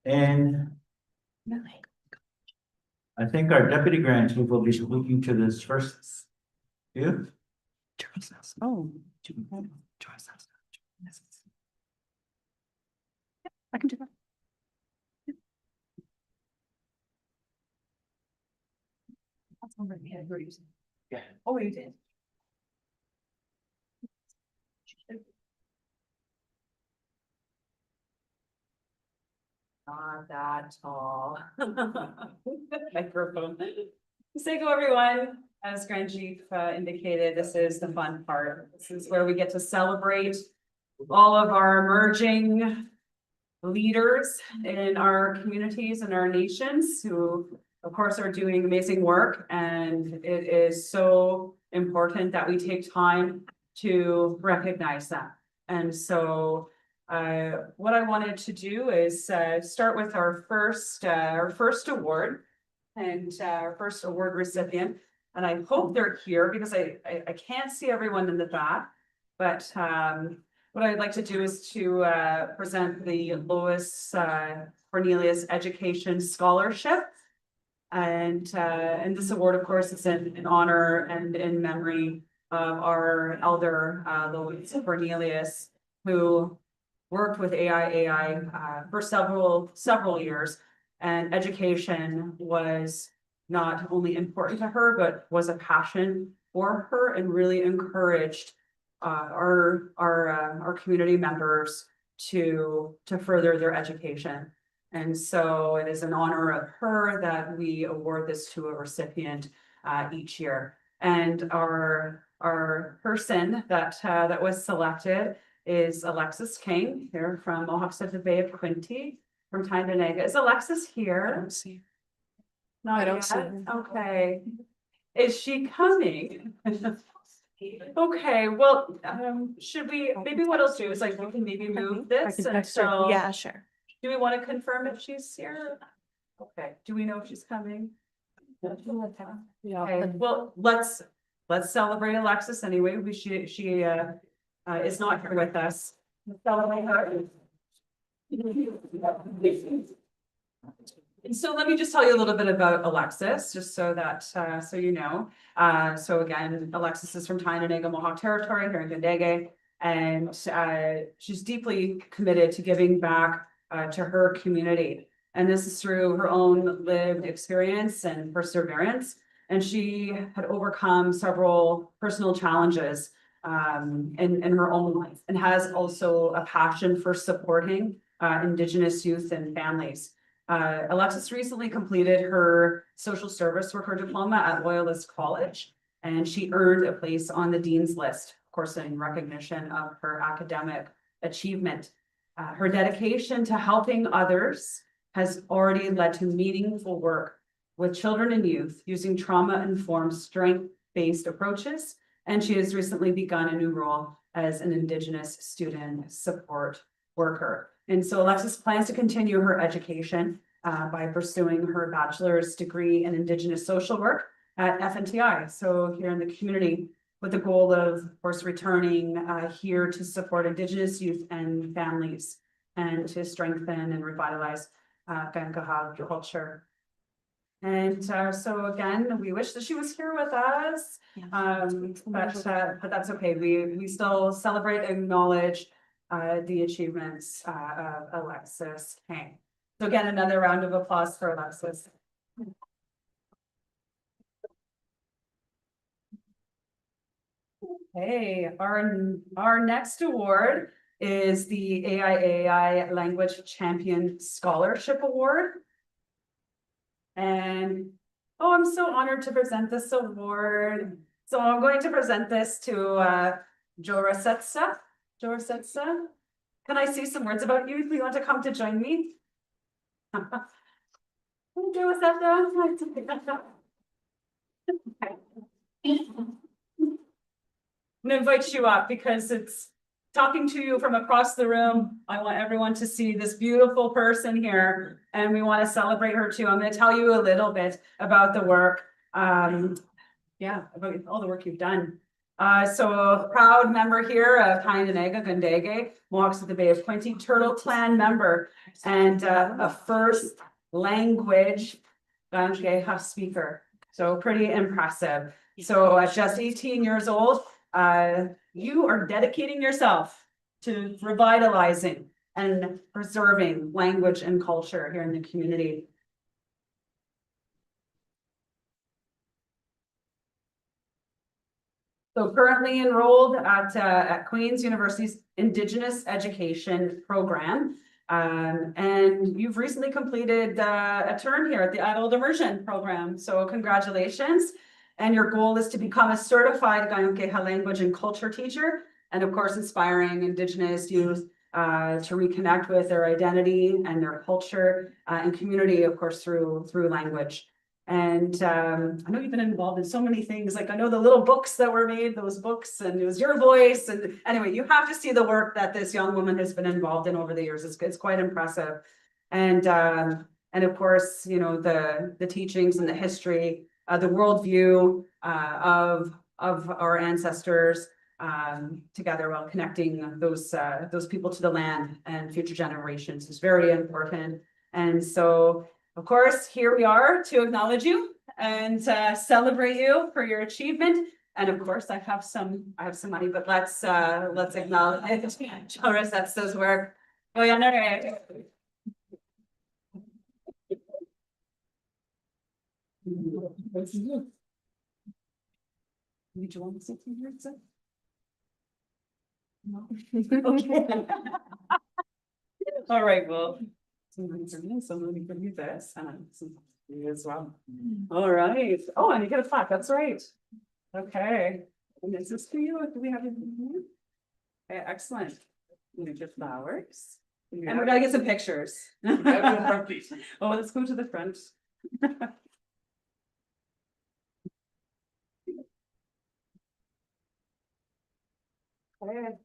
And I think our deputy grand chief will be speaking to this first. You? Oh. I can do that. That's already had her using. Yeah. Oh, you did. Not that tall. Microphone. Go everyone. As Grand Chief indicated, this is the fun part. This is where we get to celebrate all of our emerging leaders in our communities and our nations who, of course, are doing amazing work. And it is so important that we take time to recognize that. And so what I wanted to do is start with our first award and our first award recipient. And I hope they're here because I can't see everyone in the back. But what I'd like to do is to present the Lois Cornelius Education Scholarship. And this award, of course, is in honor and in memory of our elder Lois Cornelius, who worked with AIAI for several years. And education was not only important to her, but was a passion for her and really encouraged our community members to further their education. And so it is an honor of her that we award this to a recipient each year. And our person that was selected is Alexis King here from Mohawk City Bay of Quinte from Tyndonega. Is Alexis here? I don't see. Not I don't yet? see her. Okay. Is she coming? Okay, well, should we, maybe what else do is like, we can maybe move this and so. Yeah, sure. Do we want to confirm if she's here? Okay, do we know if she's coming? Yeah. Okay, well, let's celebrate Alexis anyway. She is not here with us. Let's celebrate her. So let me just tell you a little bit about Alexis, just so that so you know. So again, Alexis is from Tyndonega Mohawk Territory here in Gundege, and she's deeply committed to giving back to her community. And this is through her own lived experience and perseverance. And she had overcome several personal challenges in her own life, and has also a passion for supporting Indigenous youth and families. Alexis recently completed her social service worker diploma at Loyalist College, and she earned a place on the Dean's List, of course, in recognition of her academic achievement. Her dedication to helping others has already led to meaningful work with children and youth using trauma-informed, strength-based approaches, and she has recently begun a new role as an Indigenous student support worker. And so Alexis plans to continue her education by pursuing her bachelor's degree in Indigenous social work at FNTI, so here in the community, with the goal of course, returning here to support Indigenous youth and families and to strengthen and revitalize Kankahau culture. And so again, we wish that she was here with us, but that's okay. We still celebrate and acknowledge the achievements of Alexis King. So again, another round of applause for Alexis. Okay, our next award is the AIAI Language Champion Scholarship Award. And oh, I'm so honored to present this award. So I'm going to present this to Jorasetsa. Jorasetsa, can I say some words about you if you want to come to join me? Jorasetsa. I'm gonna invite you up because it's talking to you from across the room. I want everyone to see this beautiful person here, and we want to celebrate her too. I'm going to tell you a little bit about the work, about all the work you've done. So a proud member here of Tyendinaga Gundege, Mohawks of the Bay of Quinte, Turtle Clan member, and a first language Gangeha speaker. So pretty impressive. So at just 18 years old, you are dedicating yourself to revitalizing and preserving language and culture here in the community. So currently enrolled at Queen's University's Indigenous Education Program. And you've recently completed a term here at the Adult Immersion Program. So congratulations. And your goal is to become a certified Kayonkeha language and culture teacher. And of course, inspiring Indigenous youth to reconnect with their identity and their culture and community, of course, through language. And I know you've been involved in so many things, like I know the little books that were made, those books, and it was your voice. And anyway, you have to see the work that this young woman has been involved in over the years. It's quite impressive. And of course, you know, the teachings and the history, the worldview of our ancestors together while connecting those people to the land and future generations is very important. And so of course, here we are to acknowledge you and celebrate you for your achievement. And of course, I have some money, but let's acknowledge Joris, that's those work. Oh yeah, no. Did you want to say something here, sir? No. Okay. All right, well. Somebody for me, somebody for you this, and some for you as well. All right. Oh, and you get a plaque, that's right. Okay. And this is for you. Do we have anything here? Okay, excellent. We need your flowers. And we gotta get some pictures. Oh, let's go to the front. Okay.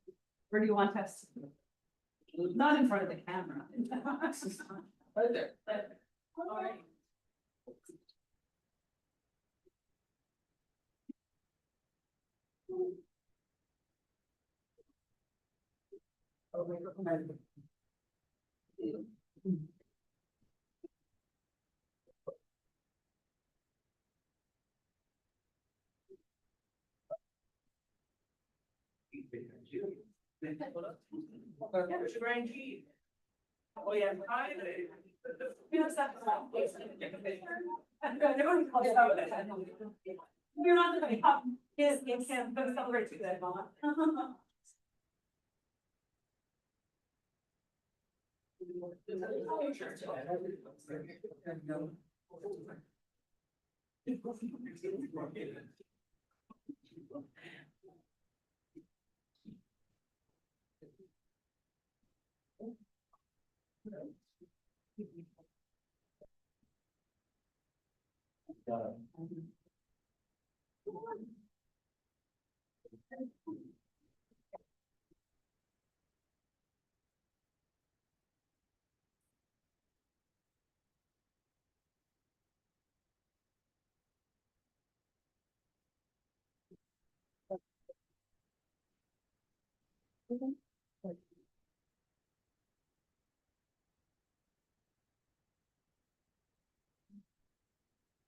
Where do you want us? Not in front of the camera. Right there. All right. Oh, yeah. You're not gonna come. Yes, can't celebrate today, Mama.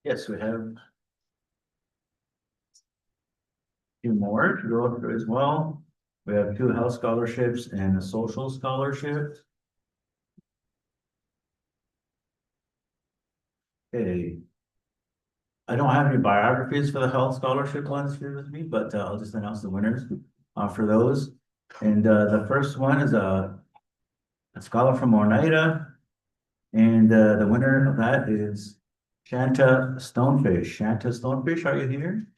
Yes, we have. Two more to go through as well. We have 2 health scholarships and a social scholarship. Okay. I don't have any biographies for the health scholarship ones here with me, but I'll just announce the winners for those. And the first one is a scholar from Oneida. And the winner of that is Shanta Stonefish. Shanta Stonefish, are you here?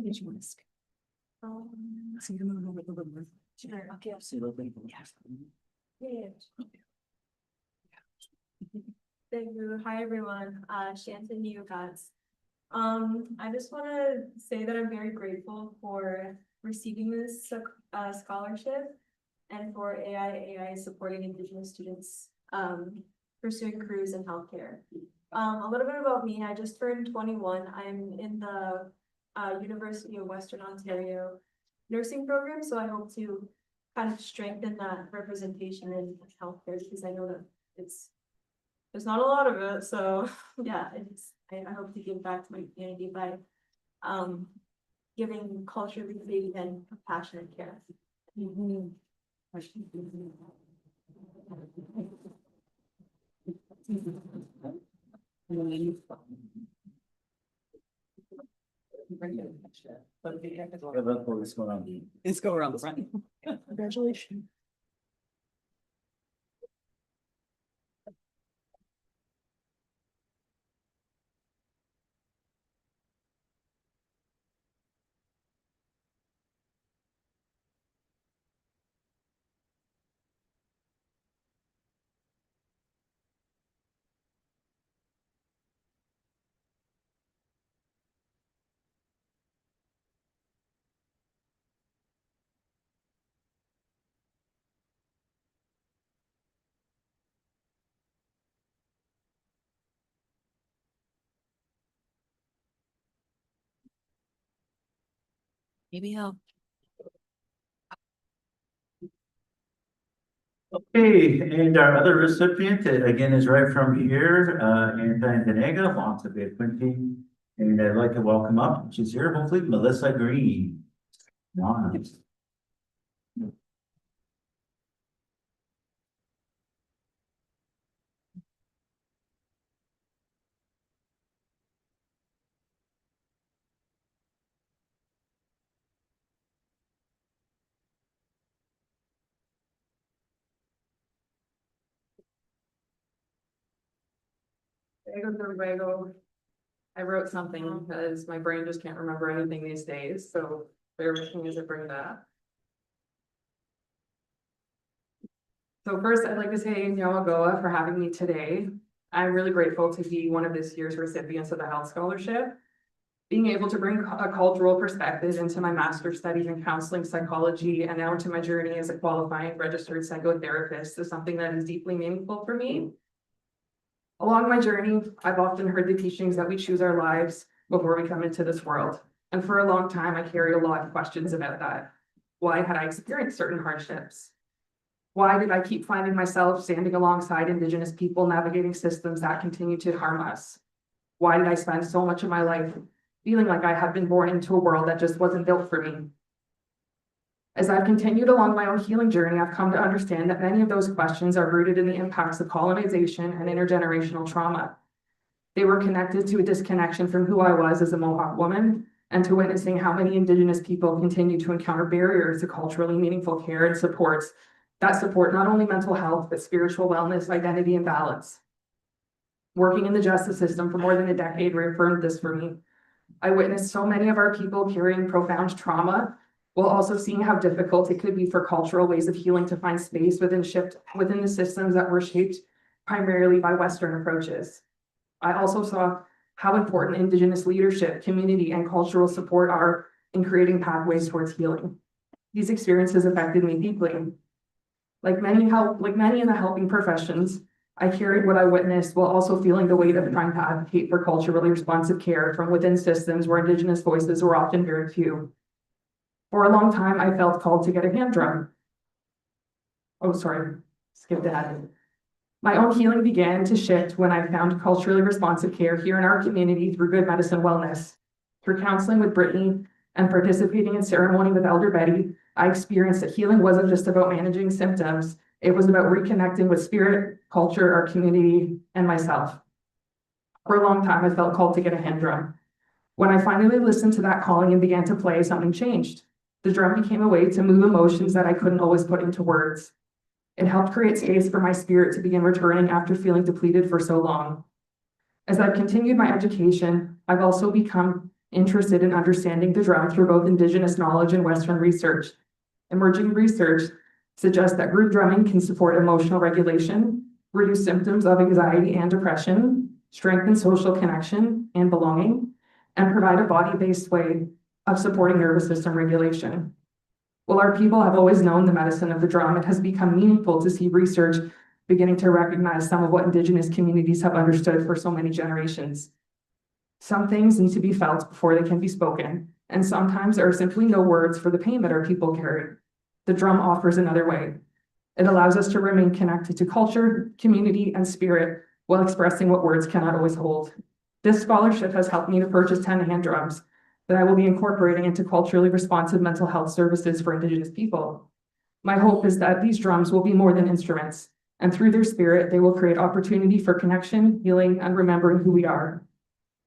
Did you want to speak? So you move over the little bit. Sure, okay, absolutely. Yes. Yeah. Thank you. Hi, everyone. Shanton Neogats. I just want to say that I'm very grateful for receiving this scholarship and for AI supporting Indigenous students pursuing careers in healthcare. A little bit about me. I just turned 21. I'm in the University of Western Ontario nursing program, so I hope to kind of strengthen that representation in healthcare because I know that there's not a lot of it, so yeah, I hope to give back to my community by giving culturally safe and compassionate care. Yeah, that's what's going on. Let's go around the front. Congratulations. Maybe I'll. Okay, and our other recipient, again, is right from here, in Danega, wants to be acquainting. And I'd like to welcome up, she's here, hopefully, Melissa Green. Nice. I wrote something because my brain just can't remember anything these days, so bear with me as I bring that. So first, I'd like to say Nyamagoa for having me today. I'm really grateful to be one of this year's recipients of the Health Scholarship. Being able to bring a cultural perspective into my master's studies in counseling psychology and now into my journey as a qualifying registered psychotherapist is something that is deeply meaningful for me. Along my journey, I've often heard the teachings that we choose our lives before we come into this world. And for a long time, I carried a lot of questions about that. Why had I experienced certain hardships? Why did I keep finding myself standing alongside Indigenous people navigating systems that continue to harm us? Why did I spend so much of my life feeling like I had been born into a world that just wasn't built for me? As I've continued along my own healing journey, I've come to understand that many of those questions are rooted in the impacts of colonization and intergenerational trauma. They were connected to a disconnection from who I was as a Mohawk woman and to witnessing how many Indigenous people continue to encounter barriers to culturally meaningful care and supports that support not only mental health, but spiritual wellness, identity, and balance. Working in the justice system for more than a decade reaffirmed this for me. I witnessed so many of our people carrying profound trauma while also seeing how difficult it could be for cultural ways of healing to find space within the systems that were shaped primarily by Western approaches. I also saw how important Indigenous leadership, community, and cultural support are in creating pathways towards healing. These experiences affected me deeply. Like many in the helping professions, I carried what I witnessed while also feeling the weight of trying to advocate for culturally responsive care from within systems where Indigenous voices were often very few. For a long time, I felt called to get a hand drum. Oh, sorry, skipped ahead. My own healing began to shift when I found culturally responsive care here in our community through Good Medicine Wellness. Through counseling with Brittany and participating in ceremony with Elder Betty, I experienced that healing wasn't just about managing symptoms, it was about reconnecting with spirit, culture, our community, and myself. For a long time, I felt called to get a hand drum. When I finally listened to that calling and began to play, something changed. The drum became a way to move emotions that I couldn't always put into words. It helped create space for my spirit to begin returning after feeling depleted for so long. As I've continued my education, I've also become interested in understanding the drum through both Indigenous knowledge and Western research. Emerging research suggests that group drumming can support emotional regulation, reduce symptoms of anxiety and depression, strengthen social connection and belonging, and provide a body-based way of supporting nervous system regulation. While our people have always known the medicine of the drum, it has become meaningful to see research beginning to recognize some of what Indigenous communities have understood for so many generations. Some things need to be felt before they can be spoken, and sometimes there are simply no words for the pain that our people carry. The drum offers another way. It allows us to remain connected to culture, community, and spirit while expressing what words cannot always hold. This scholarship has helped me to purchase 10 hand drums that I will be incorporating into culturally responsive mental health services for Indigenous people. My hope is that these drums will be more than instruments, and through their spirit, they will create opportunity for connection, healing, and remembering who we are.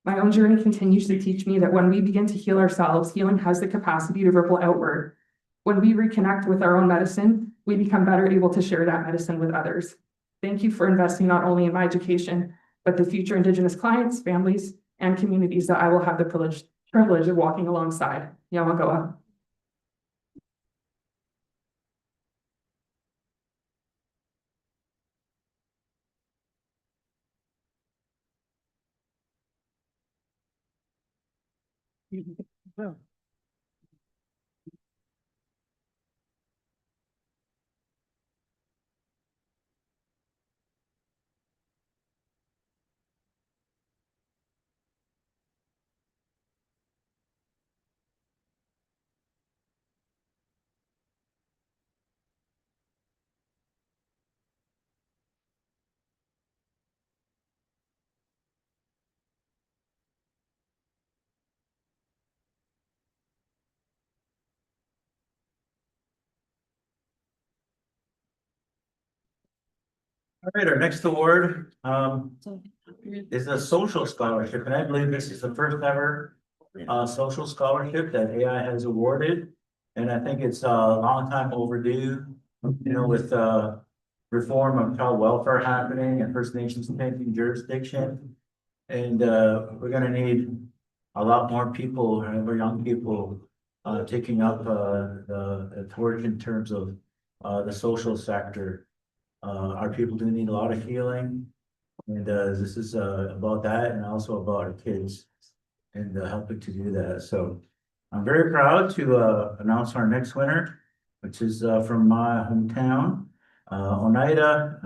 My own journey continues to teach me that when we begin to heal ourselves, healing has the capacity to ripple outward. When we reconnect with our own medicine, we become better able to share that medicine with others. Thank you for investing not only in my education, but the future Indigenous clients, families, and communities that I will have the privilege of walking alongside. Yamagoa. All right, our next award, is a social scholarship, and I believe this is the first ever social scholarship that AI has awarded. And I think it's a long time overdue, with reform of child welfare happening and First Nations taking jurisdiction. And we're gonna need a lot more people, more young people, taking up the torch in terms of the social sector. Our people do need a lot of healing. And this is about that and also about our kids and helping to do that. So I'm very proud to announce our next winner, which is from my hometown, Oneida,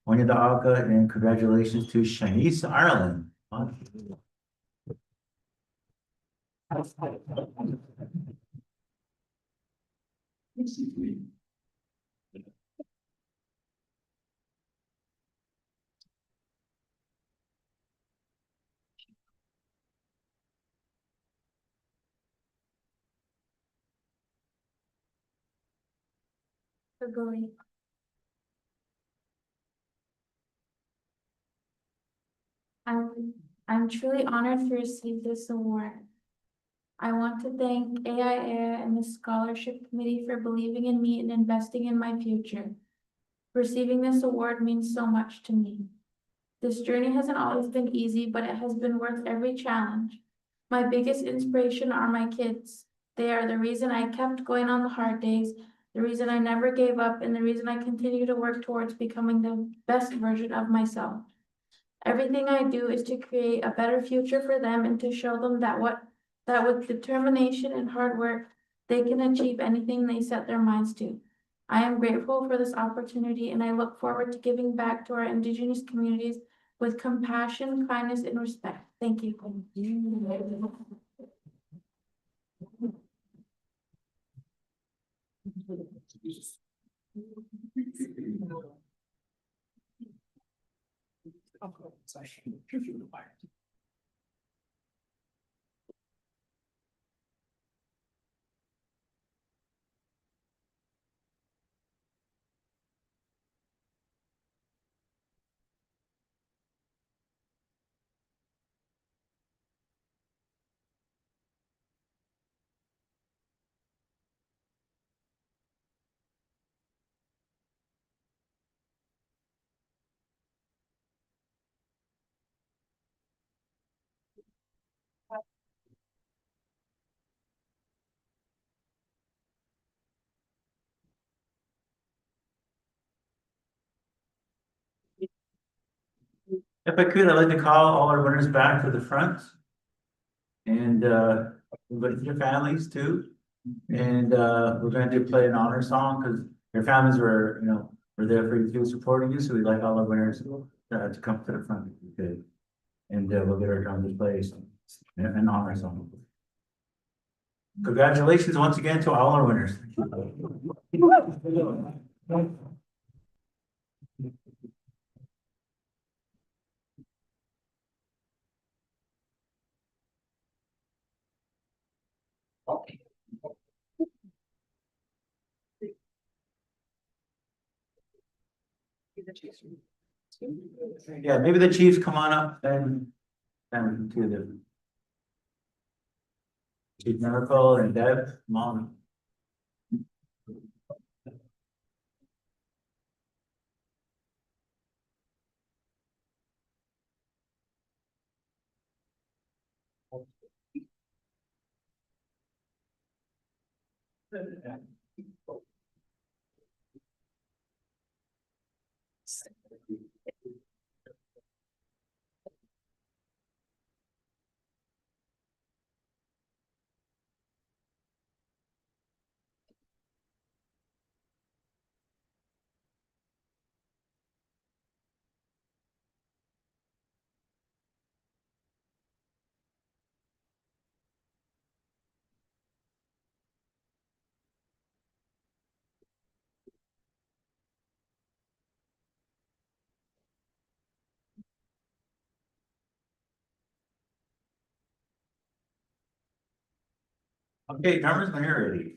Oneida AGA, and congratulations to Shanice Ireland. For going. I'm truly honored to receive this award. I want to thank AIA and the scholarship committee for believing in me and investing in my future. Receiving this award means so much to me. This journey hasn't always been easy, but it has been worth every challenge. My biggest inspiration are my kids. They are the reason I kept going on the hard days, the reason I never gave up, and the reason I continue to work towards becoming the best version of myself. Everything I do is to create a better future for them and to show them that with determination and hard work, they can achieve anything they set their minds to. I am grateful for this opportunity and I look forward to giving back to our Indigenous communities with compassion, kindness, and respect. Thank you. If I could, I'd like to call all our winners back to the front. And with your families too. And we're going to play an honor song because your families were, were there for you too, supporting you. So we'd like all our winners to come to the front if you could. And we'll get our drums to play an honor song. Congratulations once again to all our winners. Yeah, maybe the Chiefs come on up and we can do the Chief Miracle and Deb, Mom. Okay, drummers, when you're ready.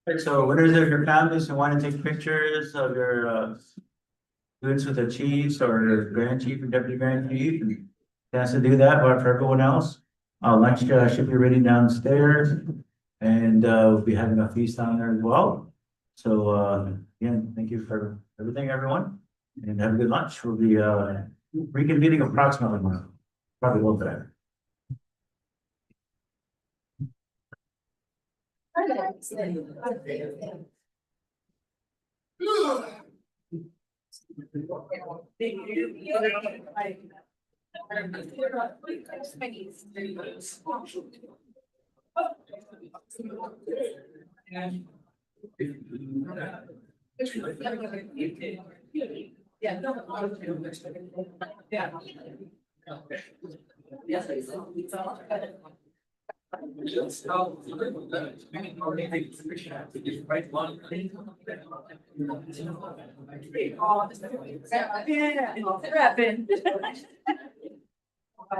Right, so winners of your families who want to take pictures of your students with the chiefs or your grand chief or deputy grand chief, and chance to do that, but for everyone else, lunch should be ready downstairs. And we'll be having a feast down there as well. So again, thank you for everything, everyone, and have a good lunch. We'll be reconvening approximately probably a little bit.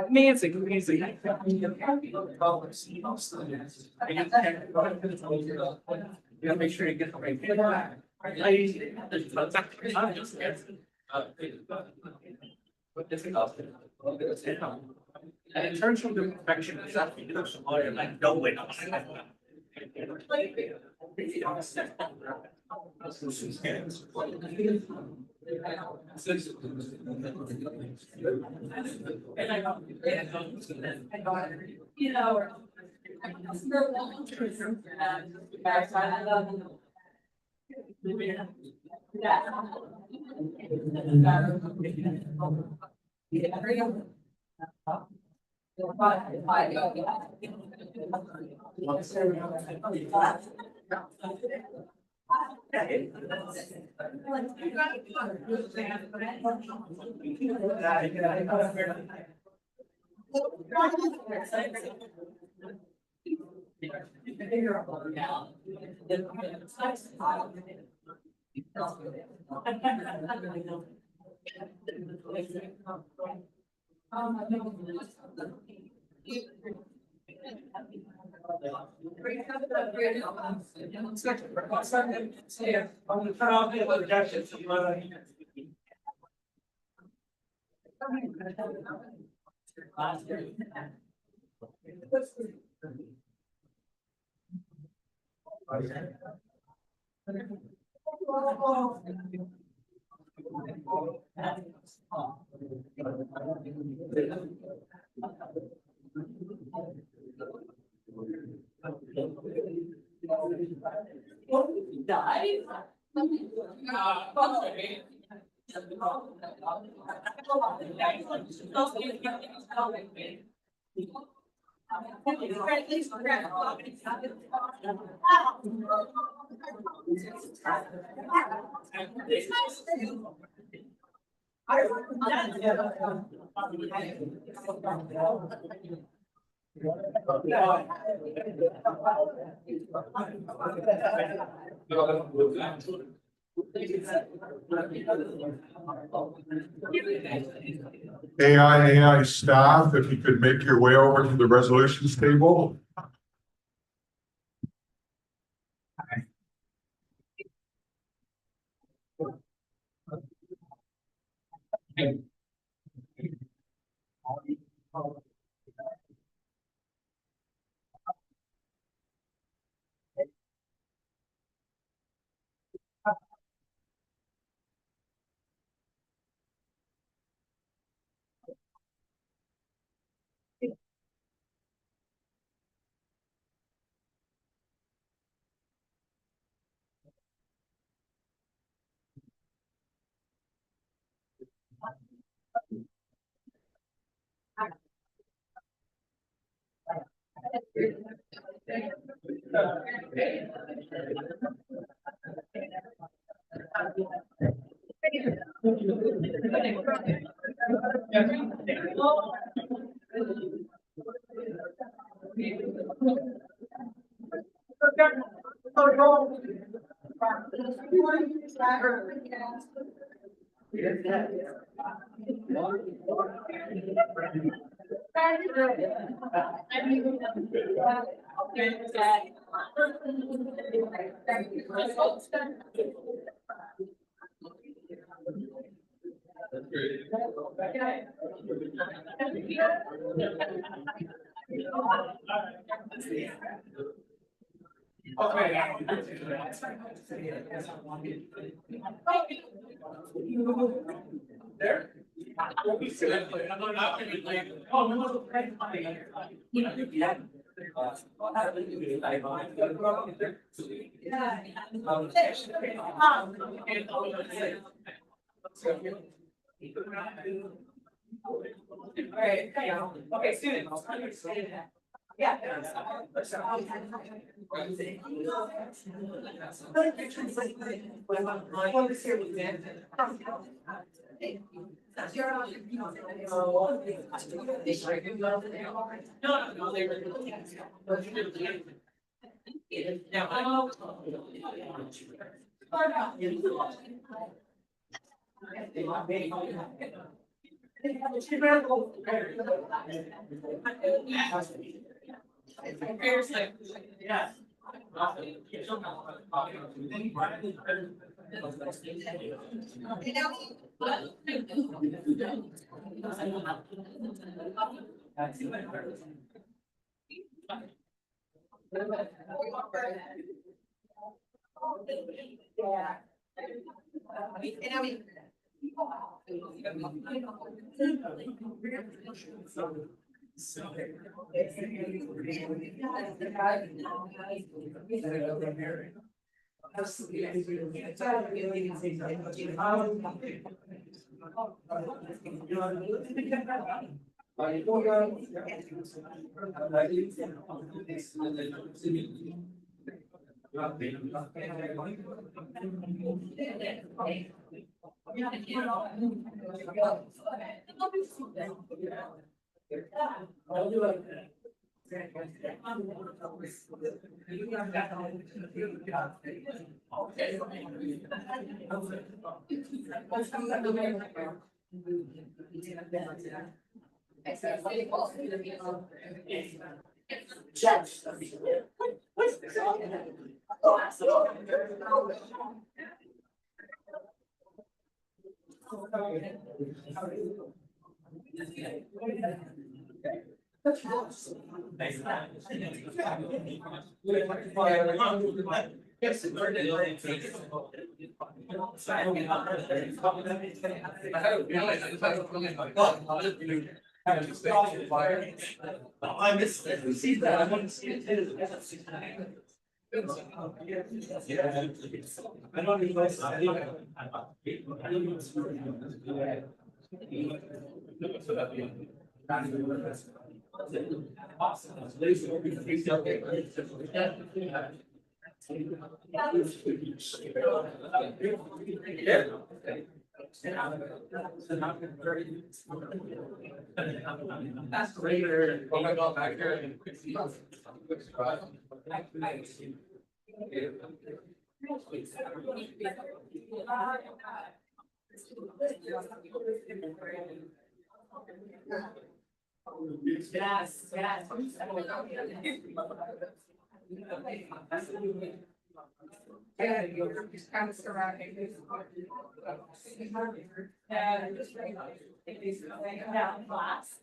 Amazing, amazing. You gotta make sure you get the right. And in terms of the perfection, it's actually doing some lawyer, like, no way. You know. AI staff, if you could make your way over to the resolutions table. Okay, students. Yeah. Yeah. I missed it. We see that. I want to see it too. I don't That's great. Oh my God, back there. Yes, yes. Yeah, you're just kind of surrounding this. And just right now, it is down class.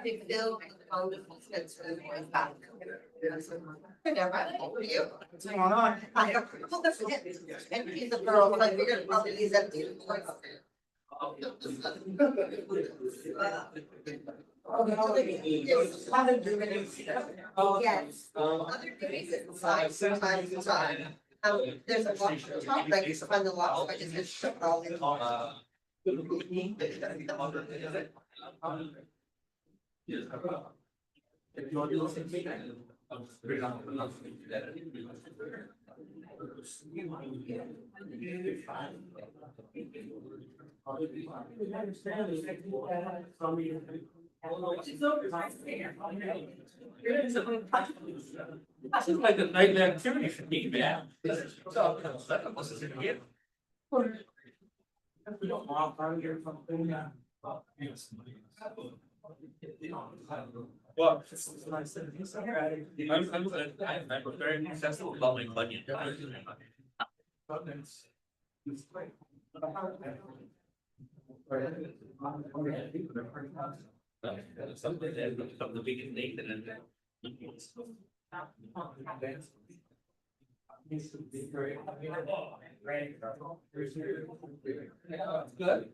Big Bill, that's really going back. What's going on? I approve this, and he's a girl, but I figured probably he's at the. Yes. Other duties inside, sometimes inside. There's a lot of topics on the law, so I just didn't show it all in. This is like a nightly activity for me, man. Well, I'm very successful about my money. Something that become the biggest thing that. Good.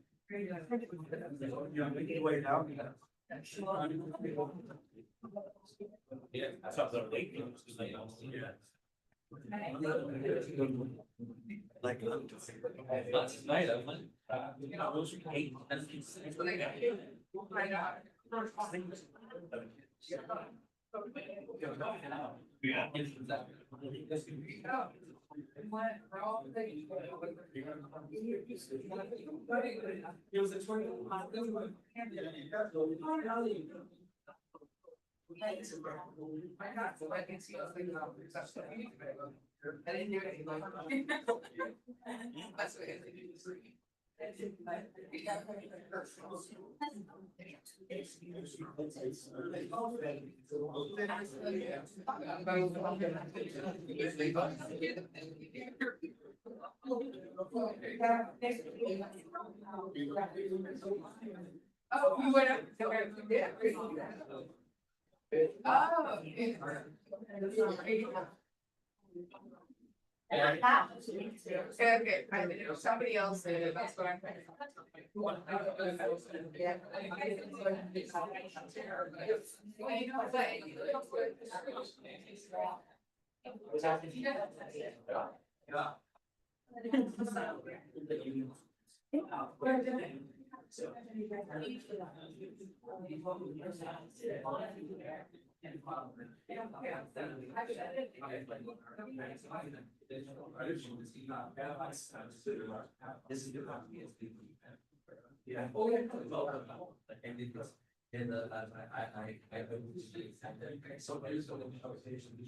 Yeah, that's what I'm thinking. Like, last night I went, you know, those are 8 and yeah. It was a 20. I didn't do anything like Oh, we went up. Okay, I know, somebody else did it, that's what I'm trying Yeah. And so there's so many conversations.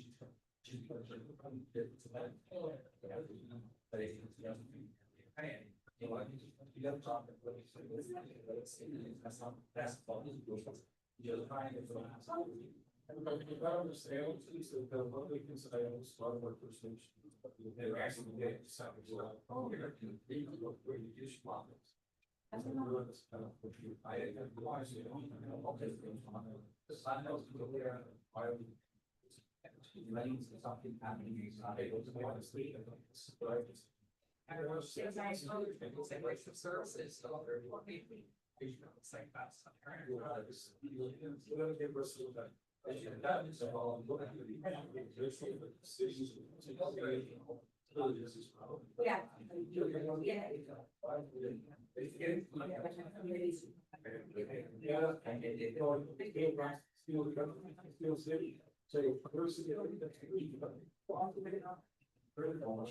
Something happening, he's not able to go to sleep. Services. It's like that's.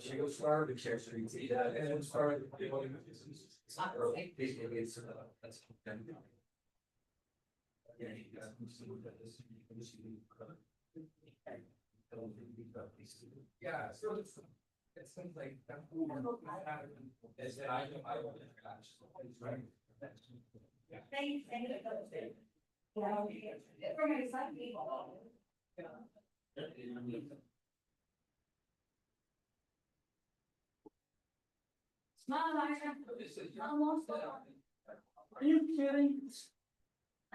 She goes far to share streets, and it's far. It's not early, it's that's. Yeah, so it's things like. Are you kidding?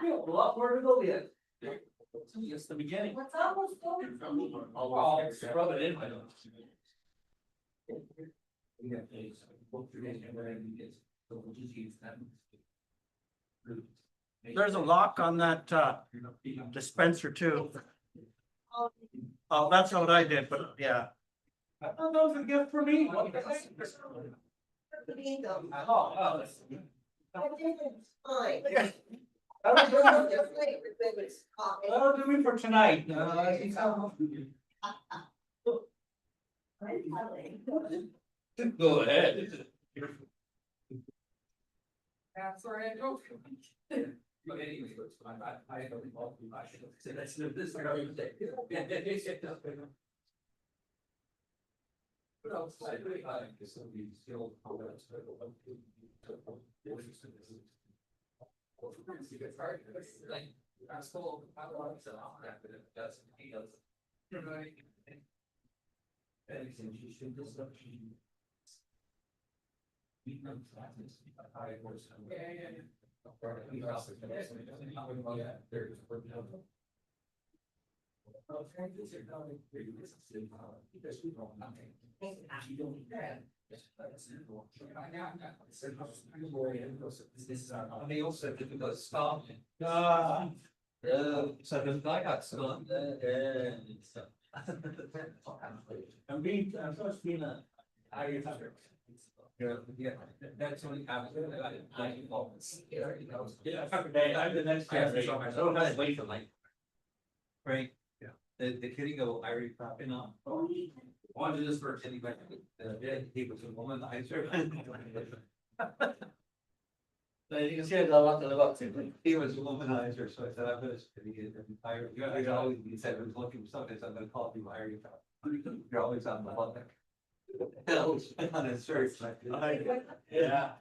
You have a lot more to go yet. Just the beginning. What's up? What's going I'll rub it in. There's a lock on that dispenser too. Oh, that's what I did, but yeah. I thought that was a gift for me. Fine. That'll do me for tonight. Go ahead. That's where I go. But anyway, I don't know. I should have said that's this. But outside, I guess some of these skilled comments. That's cool. I love it. But it doesn't, he doesn't. Anything she should just. They also difficult stuff. So the guy got stunned and we, I'm supposed to be in a. Yeah, that's only happened. Yeah, I'm the next generation. I don't have to wait for like. Right. Yeah. The kidding of Irish popping on. Wanted this for anybody. He was a womanizer. So you can see I got a lot to live up to. He was a womanizer, so I said, I'm gonna be an Irish. You always, he said, I was looking for something, so I'm gonna call you Irish. You're always on the look. On his shirt, like, yeah.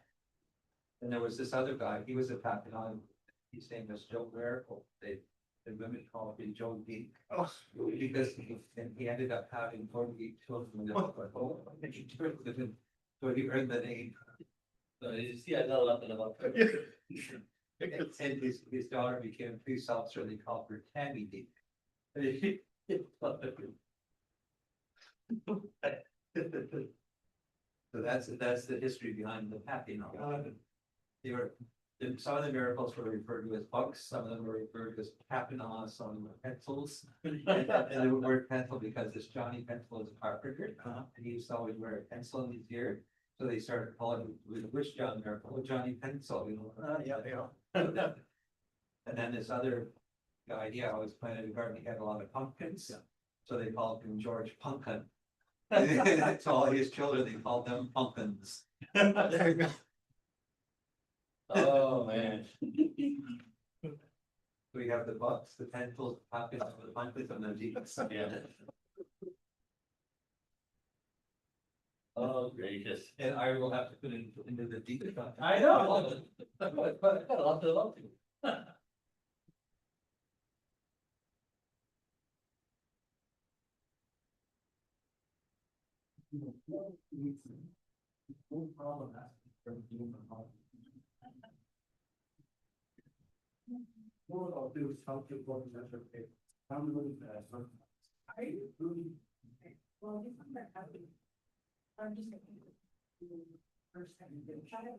And there was this other guy, he was a Papillon, his name was Joe Miracle, the women called him Joe Geek. Oh. Because he ended up having 48 children. And he turned with him, so he earned the name. So you see, I know nothing about it. And his daughter became a police officer, they called her Tammy Geek. So that's the history behind the Pappy novel. Some of the miracles were referred to as bugs, some of them were referred to as Papillon, some of them were pencils. And the word pencil because this Johnny Pencil is a carpenter, and he used to always wear a pencil in his ear. So they started calling him which John Miracle, Johnny Pencil, you know. Yeah. And then this other guy, he always planted a garden, he had a lot of pumpkins. So they called him George Pumpkin. To all his children, they called them pumpkins. There you go. Oh, man. We have the bucks, the pencils, the pumpkins, the pumpkins, and the jeeps. Yeah. Oh, gracious. And I will have to put it into the deep. I know. But I got a lot to love to. No problem. What I'll do is help you go to measure it. I'm really fast. I really. Well, I'm just. First time you get a child.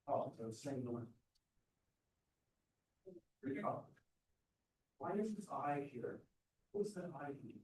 Oh, so same one. Why is this eye here? What's that eye here?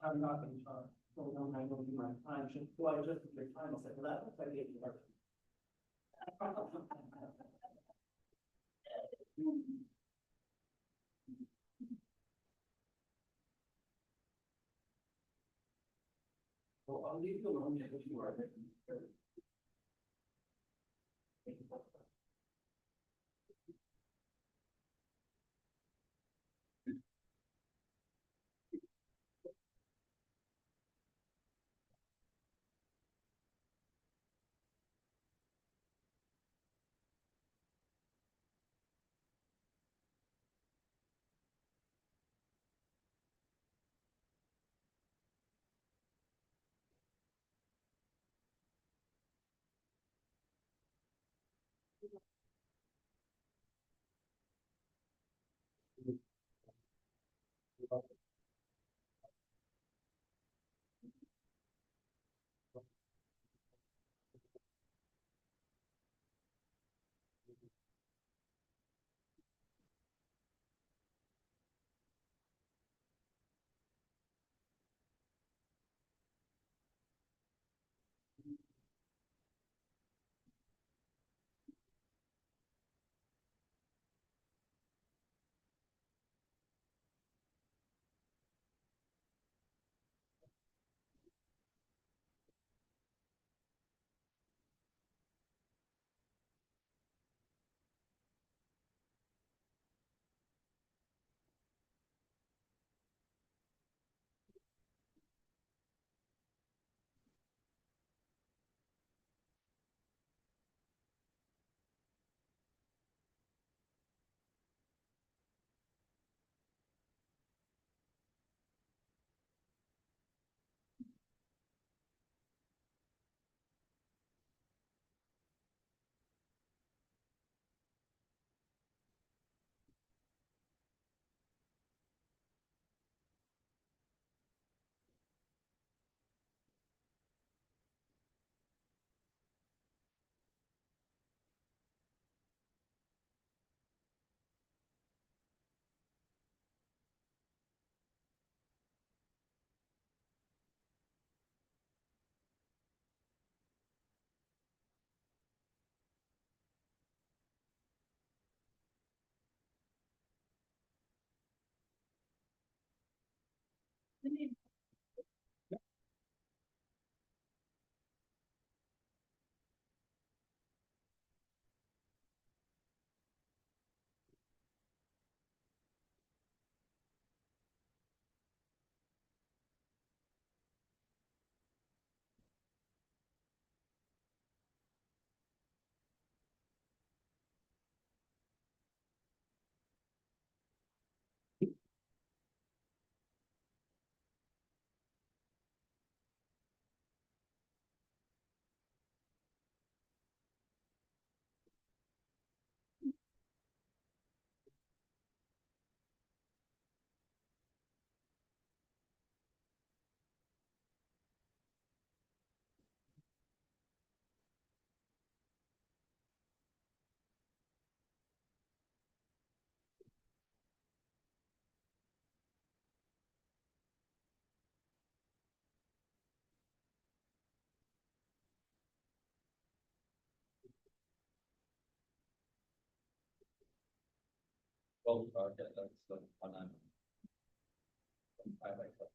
I'm not gonna talk, so I'm not gonna do my time, well, I just, your time, I'll say, well, that's like it. Well, I'll leave you alone if you are. Well, that's the one I'm. I like that.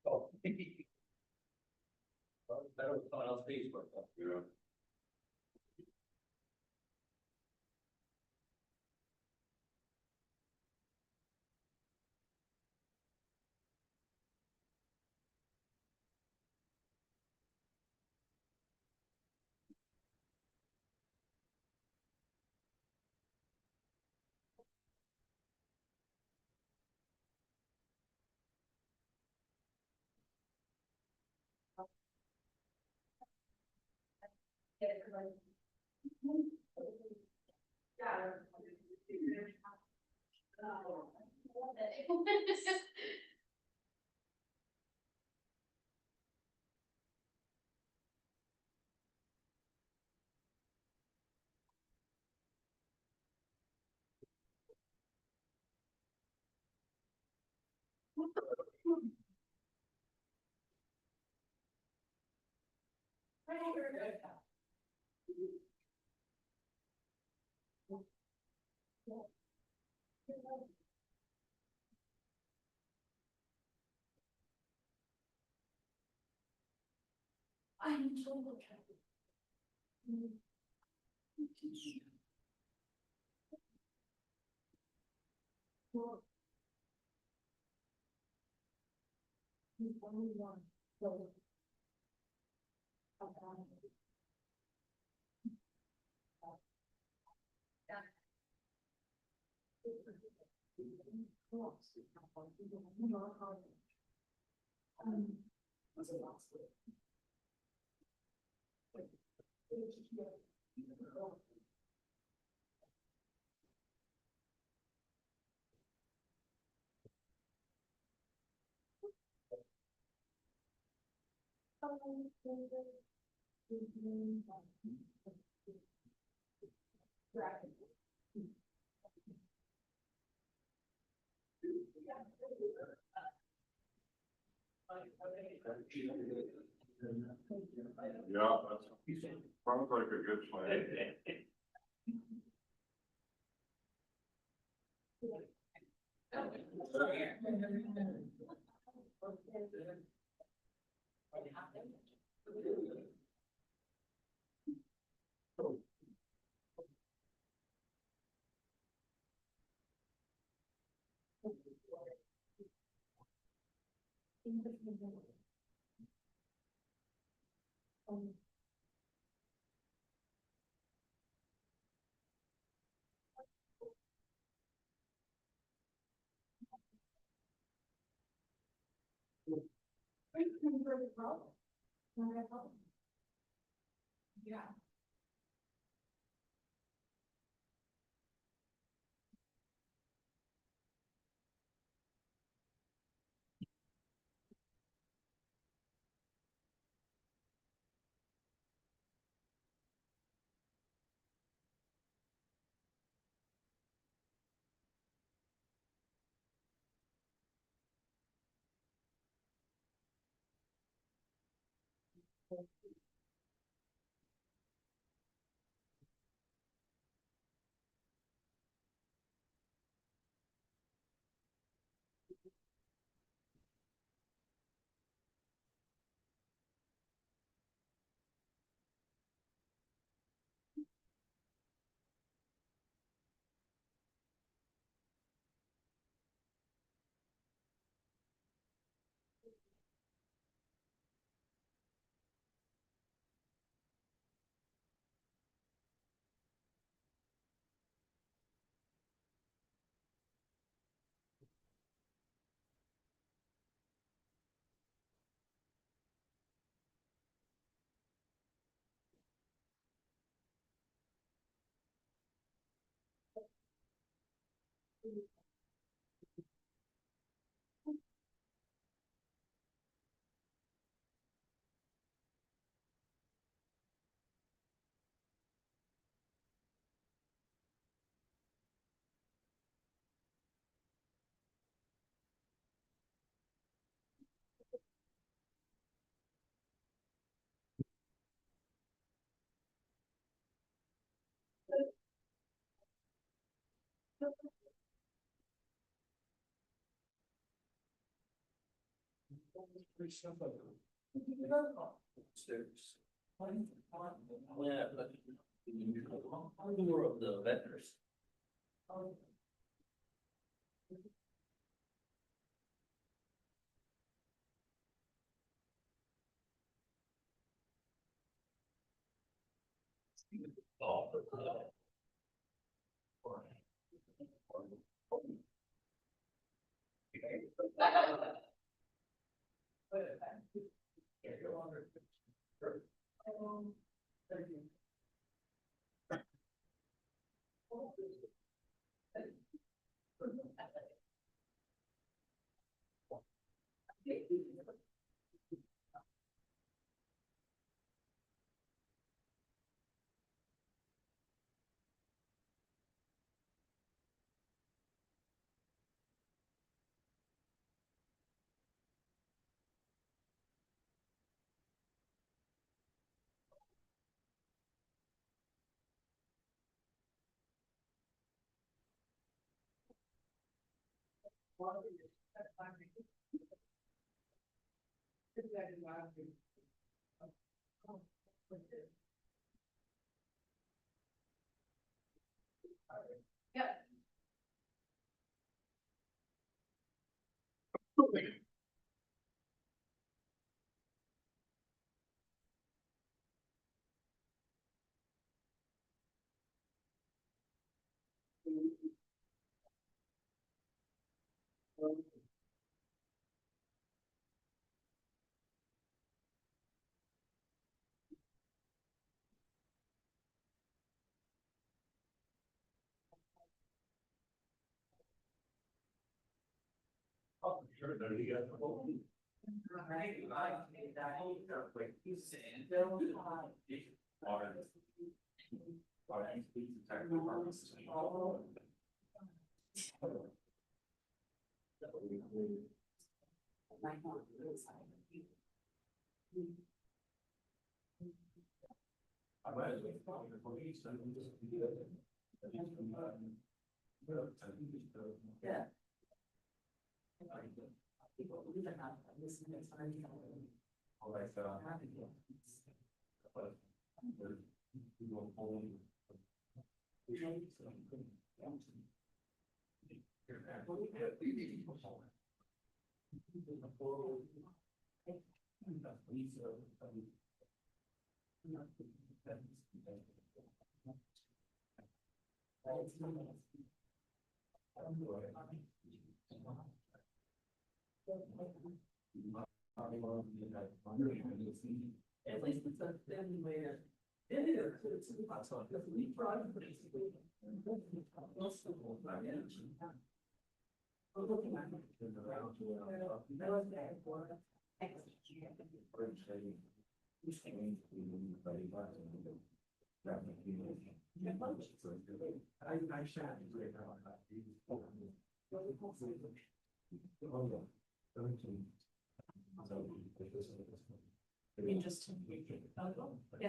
Oh. That was on Facebook. Yeah. Yeah, that sounds like a good plan. More of the vendors. You just. Yeah.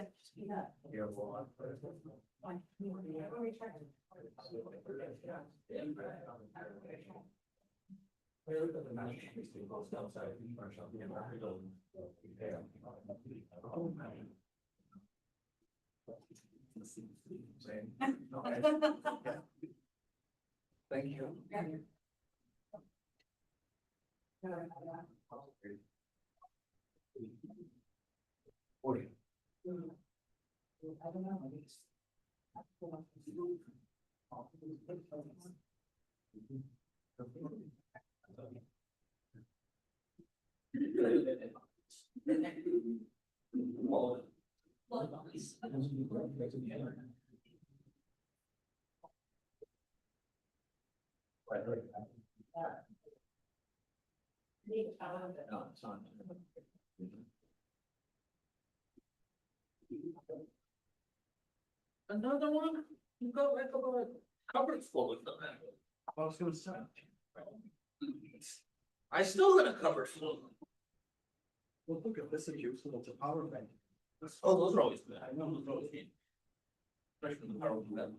Thank you. Another one? You go right over the cupboard full of them. I was gonna say. I still got a cupboard full of them. Well, look at this is useful, it's a power bank. Oh, those are always good. I know those are always good. Especially the power bank.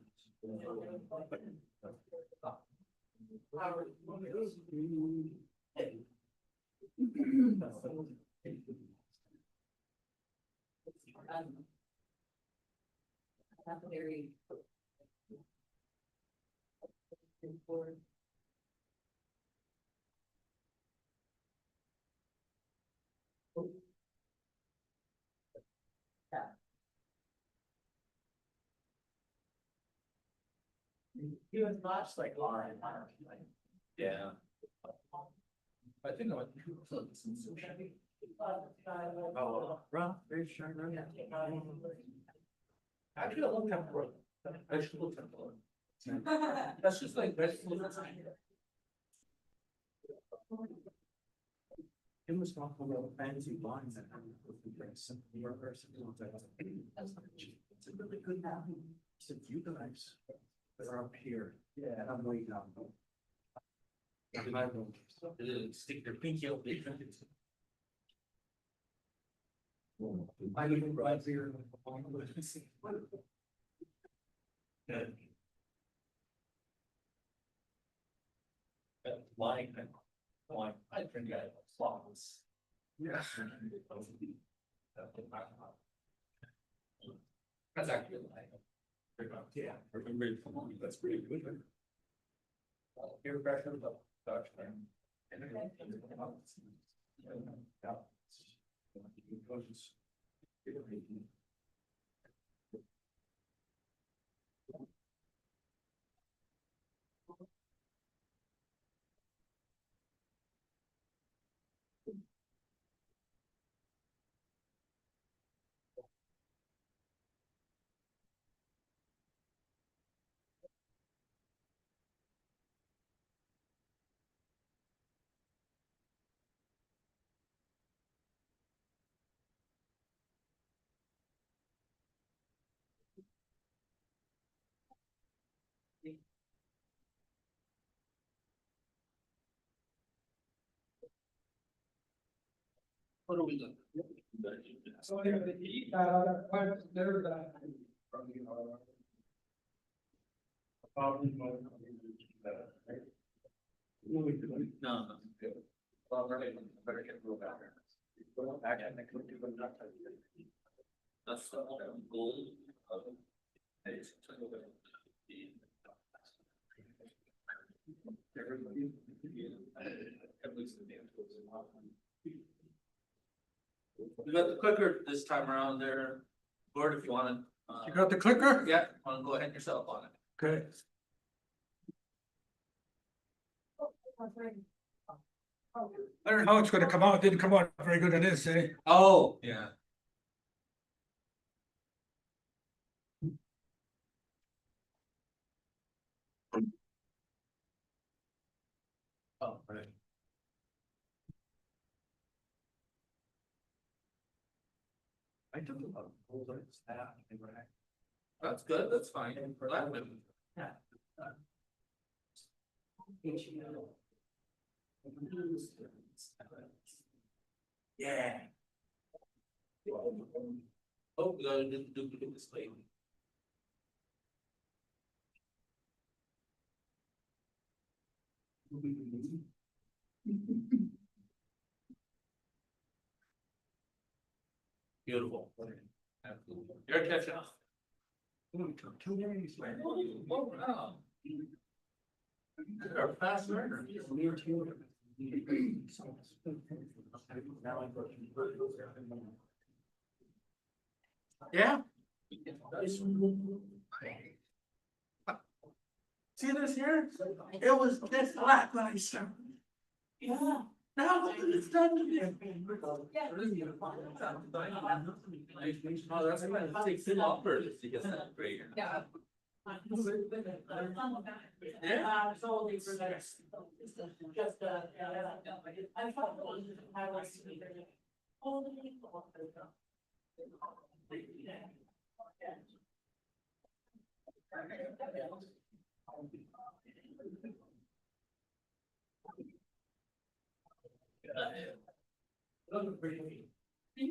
He was much like Lauren. Yeah. I think I went through some sushi. Oh, raw fish, actually, I love temple. Vegetable temple. That's just like vegetable. It was not about fancy wines and some workers. It's a really good album. It's a few guys that are up here. Yeah, I'm waiting on them. Stick their pinky out. I live right here. Good. Like, I think I have flaws. Yeah. That's actually like. Yeah, that's pretty good. Peer pressure, Dutch. What are we doing? So I'm gonna eat, there that. No, good. Well, we're gonna better get real back. Back and they could do enough. That's the goal of. Everybody. At least the damn tools in one. We got the clicker this time around there, Gord, if you wanna. You got the clicker? Yeah, wanna go ahead yourself on it. Okay. I don't know how it's gonna come out, it didn't come out very good on this, eh? Oh, yeah. Oh, right. I took a lot of photos of staff. That's good, that's fine. For that one. Yeah. Yeah. Oh, we gotta do this late. Beautiful. You're catching up. Took 2 days, man. Oh, wow. You're a fast learner. Yeah. See this here? It was this black when I started. Yeah. Now it's done to me. Oh, that's why it takes it longer to get that great. Yeah. Yeah. Solely for that. Just, I thought I was. Thank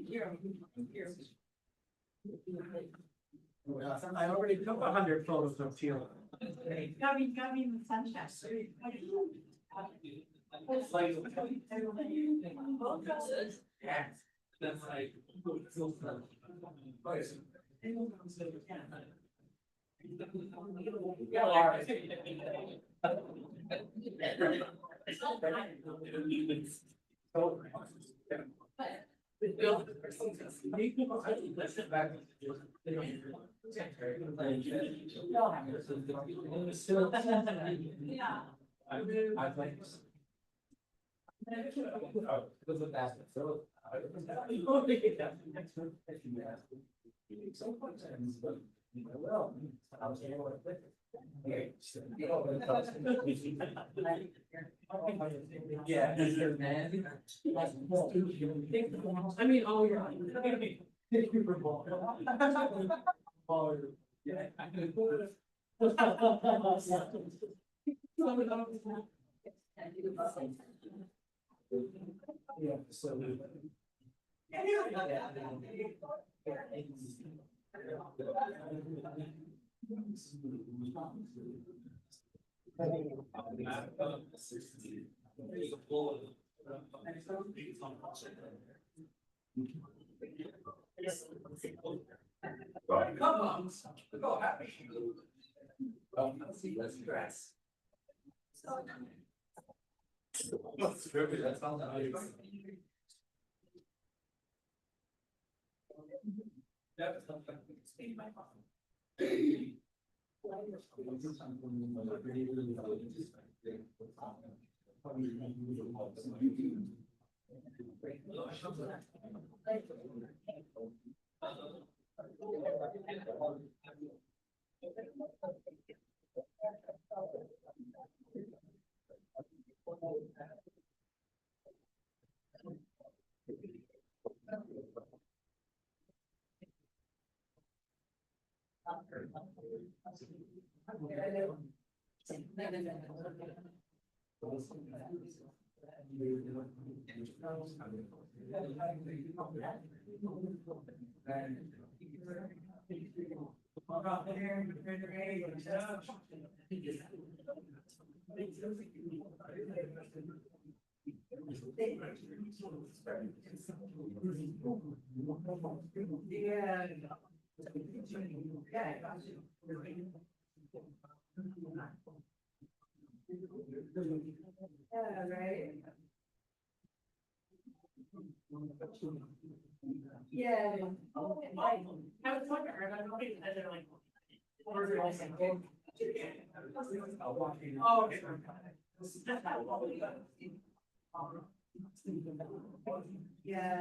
you. I already took 100 photos of Teal. Got me in the sunshine. It's like. Yeah. That's like. Yeah. I'd like. Yeah. I mean, oh, you're. Thank you for. Yeah. Yeah, so. Come on, go happy. Let's dress. That's perfect, that sounds nice. Yeah, right. Yeah. I was wondering, I'm hoping that they're like. Oh, okay. Yeah.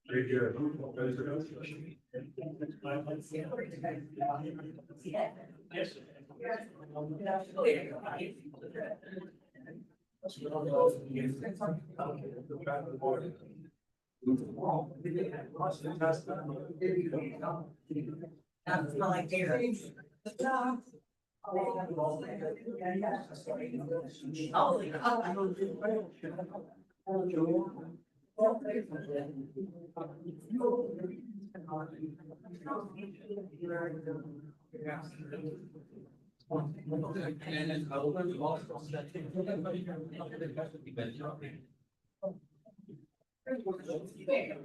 Very good. Yeah.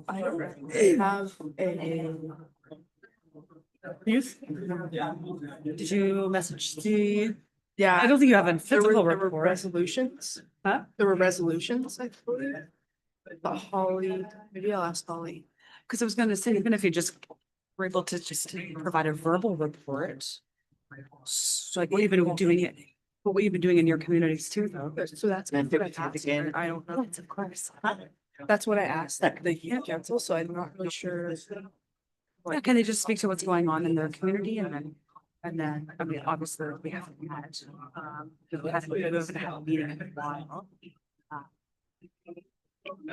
I don't have a. Youth? Did you message the? Yeah. I don't think you have a There were, physical there were report. resolutions. Huh? There were resolutions, I believe. But Holly, maybe I'll ask Holly. Cause I was gonna say, even if you just were able to just provide a verbal report. So like what you've been doing it, but what you've been doing in your communities too, though. So that's what I asked. I don't know. Of course. That's what I asked, the youth council, so I'm not really sure. Yeah, can they just speak to what's going on in their community and then, I mean, obviously, we haven't had, we haven't had a meeting in a while.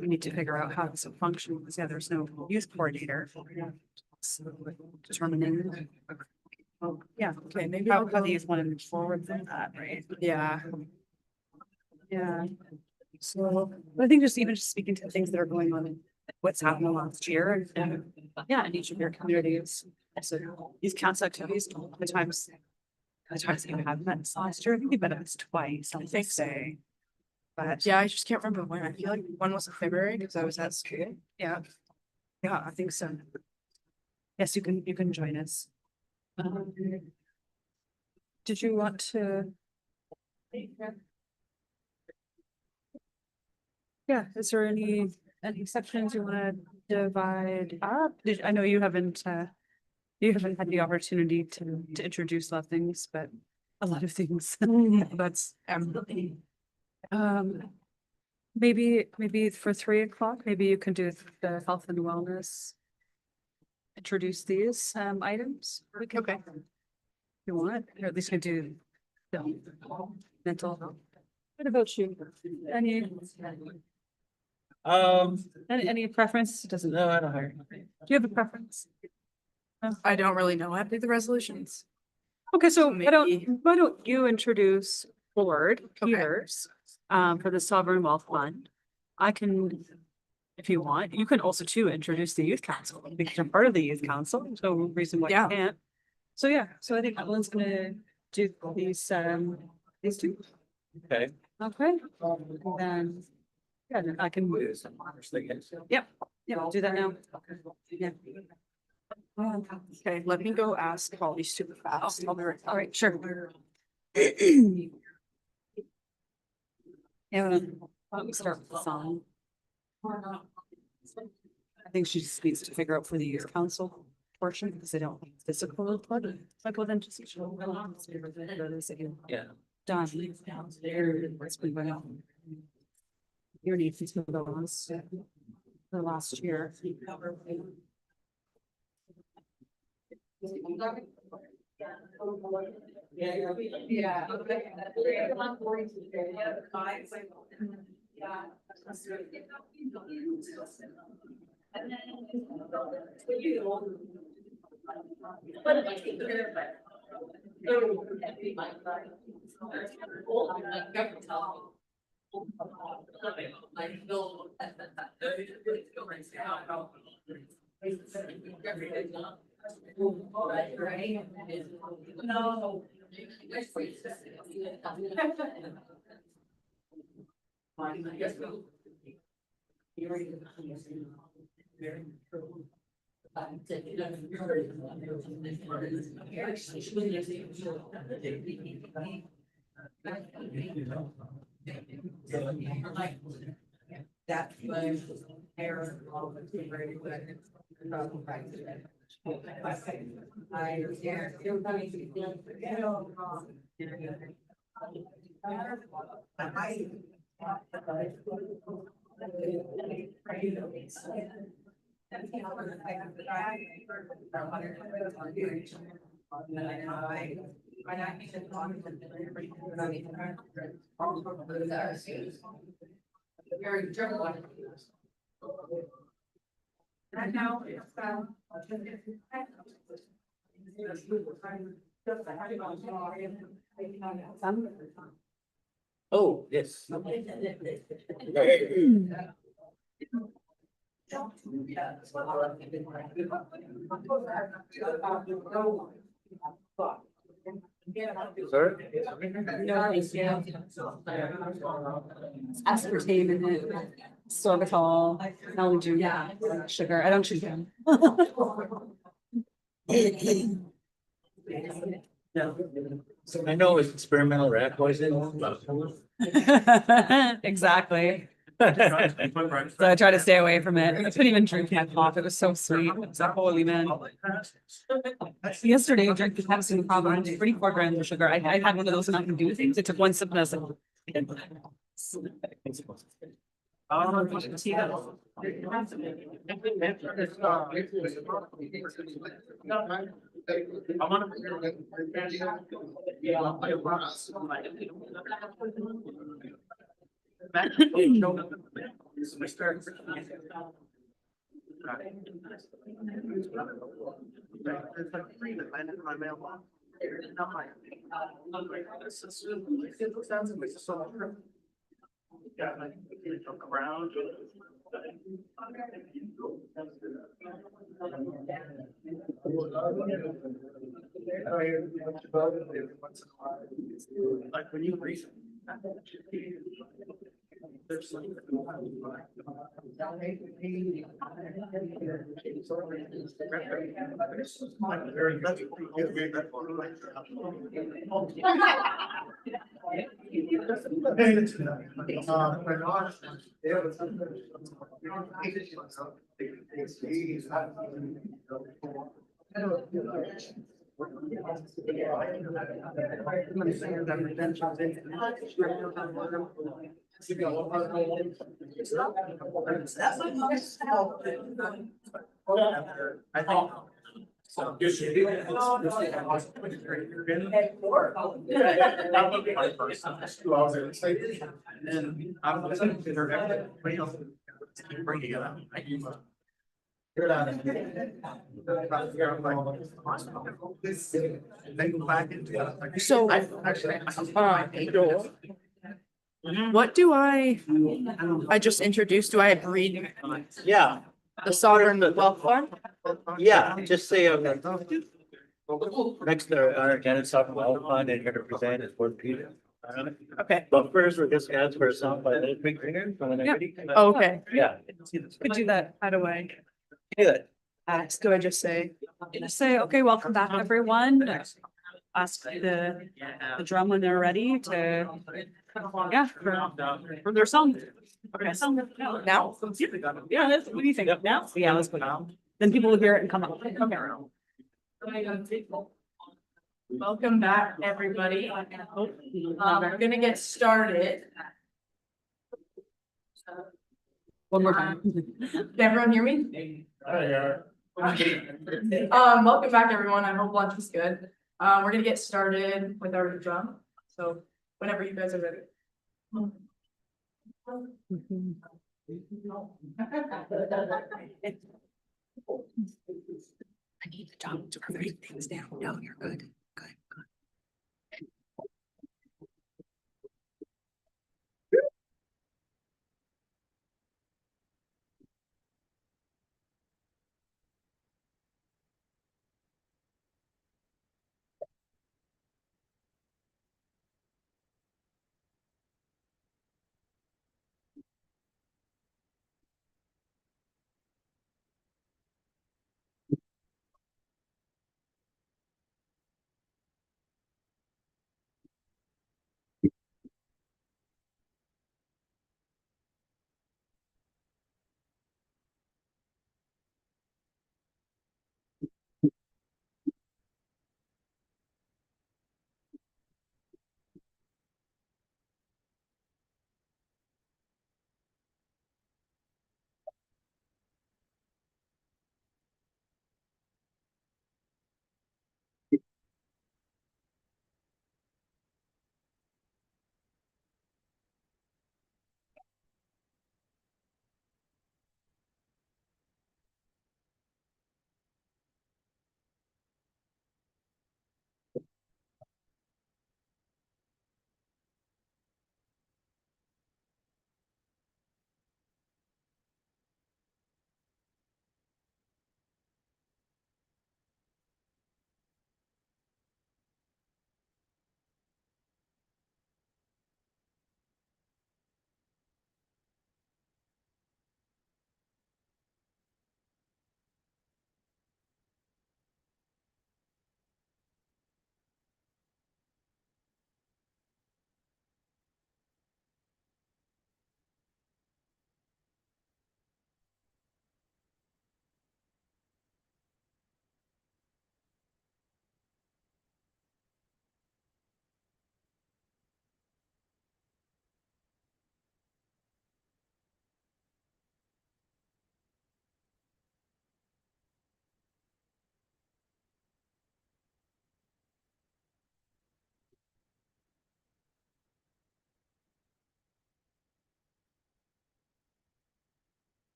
We need to figure out how this will function, because yeah, there's no youth coordinator. So, determining. Yeah, okay, maybe how the youth want to move forward from that, right? Yeah, Yeah. So, but I think just even just speaking to the things that are going on, in what's happened last year and yeah, in each of your communities. So these council activities, the times you have met this last year, I think you've met us twice, I think so. But yeah, I just can't remember when. I feel like one was in February because I was at school. yeah. Yeah, I think so. Yes, you can join us. Did you want to? Yeah, is there any sections you wanna divide up? I know you haven't had the opportunity to introduce a lot of things, but a lot of things, that's, maybe for 3 o'clock, maybe you can do the health and wellness. Introduce these, items. Okay. If you want, or at least can do the mental health. What about you? Any preference? Doesn't, no, I don't know. Do you have a preference? I don't really know how to do the resolutions. Okay, so Maybe- why don't you introduce board Okay. peers, for the sovereign wealth fund? I can, if you want, you can also too introduce the youth council because you're part of the youth council, so reason why you Yeah. can't. So yeah, so I think Evelyn's gonna do these two. Okay. Okay, then, yeah, then I can. Yep, yeah, I'll do that now. Yeah. Okay, let me go ask Holly super fast. I'll be right back. All right, sure. Yeah, let me start with the song. I think she just needs to figure out for the youth council portion, because they don't have physical report. Like, well, then just. Yeah. Done. What's been going on? Your needs to go on for last year. Yeah. No. That very general. And now it's, Oh, yes. Sir? Aspartame in it, sorbitol, L-G, sugar. I don't chew them. I know it's experimental rat poison. Exactly. So I try to stay away from it. I couldn't even drink my pop. It was so sweet. It's like, holy man. Yesterday, I drank the Pepsi problem, 34 grams of sugar. I had one of those and I can do things. I took one sip and I was like. Like when you read. I think. So. And I'm listening to everybody else. Bringing it up. They go back into. So, Actually. Joel, what do I just introduced, do I read Yeah, the sovereign wealth fund? yeah, just say, next, our agenda, talking about fund and here to present is Board Peter. Okay, But first, we're just asked for a song by Little Big Finger from the Yeah. Nitty. okay. Yeah. Could do that. How do I Good. ask? Do I just say? Just say, okay, welcome back, everyone. Ask the drum when they're ready to, yeah, for their song. Okay, song. Now? Yeah, what do you think? Now? Yeah, let's go now. Then people will hear it and come up. Okay. Welcome back, everybody. We're gonna get started. One more time. Can everyone hear me? Welcome back, everyone. I hope lunch was good. We're gonna get started with our drum. So whenever you guys are ready. I need to talk to write things down. No, you're good. Good.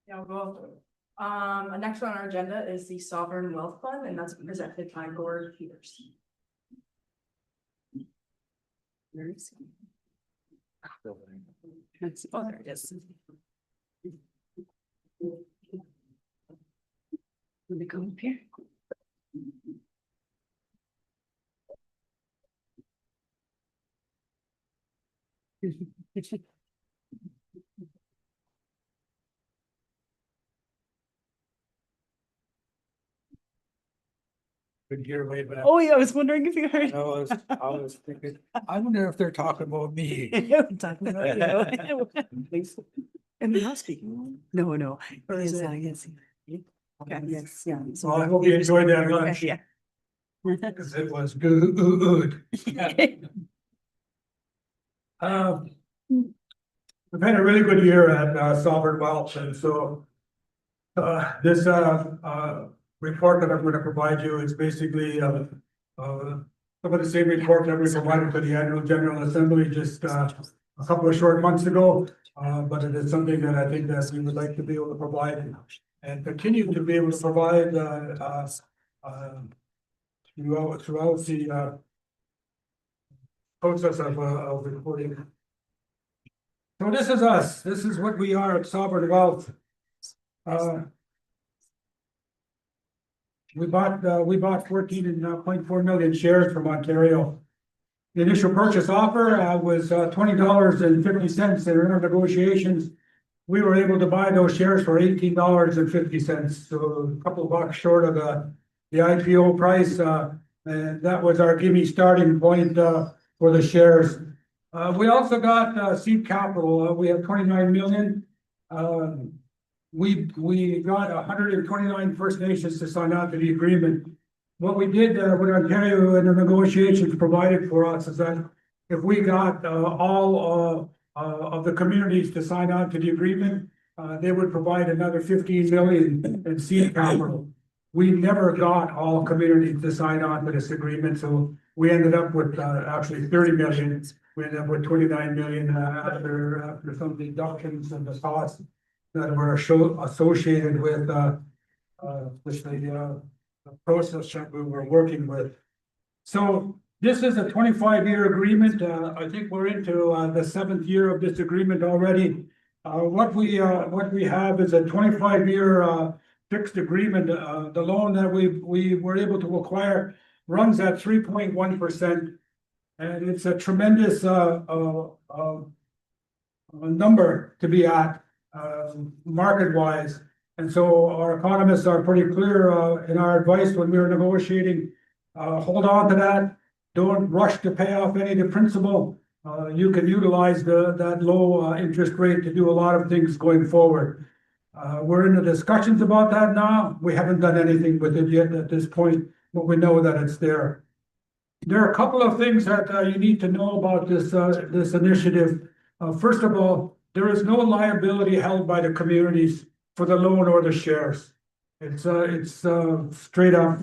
Yeah, I'll go. Next on our agenda is the Sovereign Wealth Fund, and that's presented by Gord Peters. Oh, there it is. Let me come up here. Could hear way back. Oh, yeah, I was wondering if you heard. I was thinking, I wonder if they're talking about me. I'm talking about you. Am I not speaking? No, no. Or is it? Yes. Okay, yes, yeah. So Well, I hope you enjoyed that lunch. Yeah. Because it was good. We've had a really good year at Sovereign Wealth, and so this report that I'm going to provide you is basically some of the same report that we provided to the annual general assembly just a couple of short months ago. But it is something that I think that we would like to be able to provide and continue to be able to provide throughout the process of reporting. So this is us. This is what we are at Sovereign Wealth. We bought 14.4 million shares from Ontario. The initial purchase offer was $20.50. In our negotiations, we were able to buy those shares for $18.50. So a couple of bucks short of the IPO price. And that was our gimme starting point for the shares. We also got seed capital. We have 29 million. We got 129 First Nations to sign on to the agreement. What we did with Ontario and the negotiations provided for us is that if we got all of the communities to sign on to the agreement, they would provide another 15 million in seed capital. We never got all communities to sign on to this agreement, so we ended up with actually 30 million. We ended up with 29 million after some deductions and the costs that were associated with the process that we were working with. So this is a 25-year agreement. I think we're into the 7th year of this agreement already. What we have is a 25-year fixed agreement. The loan that we were able to acquire runs at 3.1%, and it's a tremendous number to be at market-wise. And so our economists are pretty clear in our advice when we were negotiating. Hold on to that. Don't rush to pay off any of the principal. You can utilize that low interest rate to do a lot of things going forward. We're in the discussions about that now. We haven't done anything with it yet at this point, but we know that it's there. There are a couple of things that you need to know about this initiative. First of all, there is no liability held by the communities for the loan or the shares. It's straight up.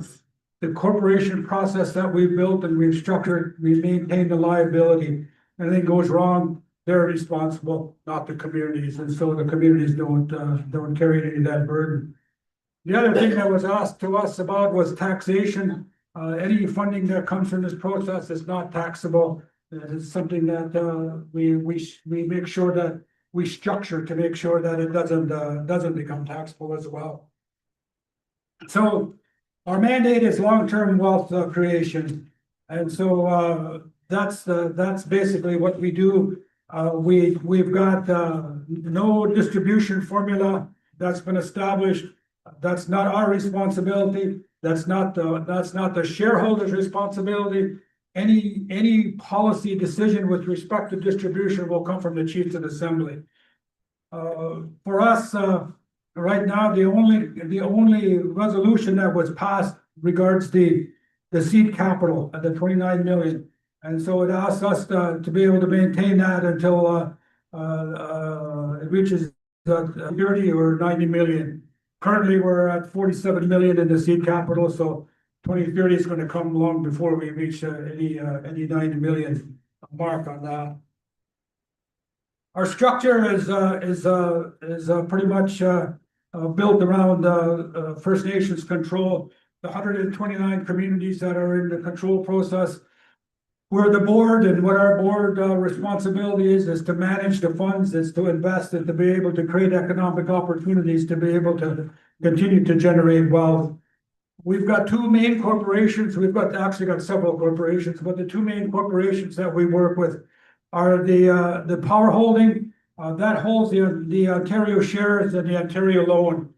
The corporation process that we've built and we've structured, we maintain the liability. Anything goes wrong, they're responsible, not the communities, and so the communities don't carry any of that burden. The other thing that was asked to us about was taxation. Any funding that comes from this process is not taxable. It's something that we make sure that we structure to make sure that it doesn't become taxable as well. So our mandate is long-term wealth creation, and so that's basically what we do. We've got no distribution formula that's been established. That's not our responsibility. That's not the shareholders' responsibility. Any policy decision with respect to distribution will come from the Chiefs of Assembly. For us, right now, the only resolution that was passed regards the seed capital at the 29 million. And so it asks us to be able to maintain that until it reaches 30 or 90 million. Currently, we're at 47 million in the seed capital, so 2030 is going to come along before we reach any 90 million mark on that. Our structure is pretty much built around, First Nations control, the 129 communities that are in the control process. Where the board and what our board responsibility is to manage the funds, is to invest and to be able to create economic opportunities, to be able to continue to generate wealth. We've got two main corporations, actually got several corporations, but the two main corporations that we work with are the Power Holding, that holds the Ontario shares and the Ontario loan.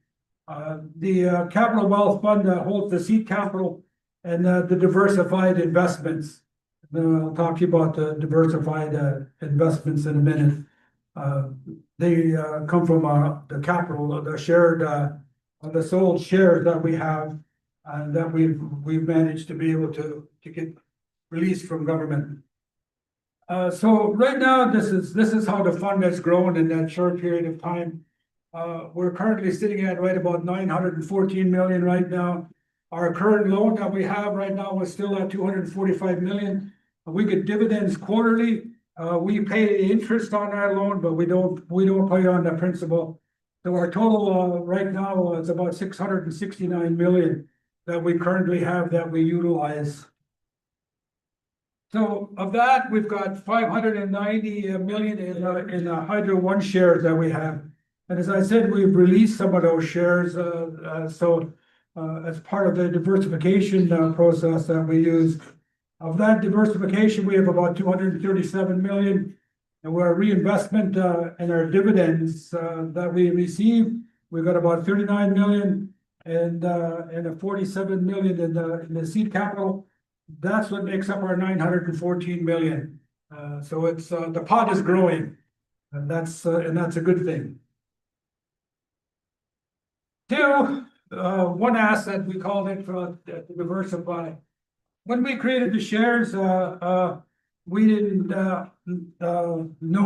The Capital Wealth Fund that holds the seed capital and the diversified investments. I'll talk to you about the diversified investments in a minute. They come from the capital, the shared, the sold shares that we have, and that we've managed to be able to get released from government. So right now, this is how the fund has grown in that short period of time. We're currently sitting at right about 914 million right now. Our current loan that we have right now is still at 245 million. We get dividends quarterly. We pay interest on our loan, but we don't pay on the principal. So our total right now is about 669 million that we currently have that we utilize. So of that, we've got 590 million in Hydro One shares that we have. And as I said, we've released some of those shares. As part of the diversification process that we use. Of that diversification, we have about 237 million. And our reinvestment and our dividends that we receive, we've got about 39 million and a 47 million in the seed capital. That's what makes up our 914 million. So it's the pot is growing, and that's a good thing. Two, one asset we called it to diversify. When we created the shares, we didn't know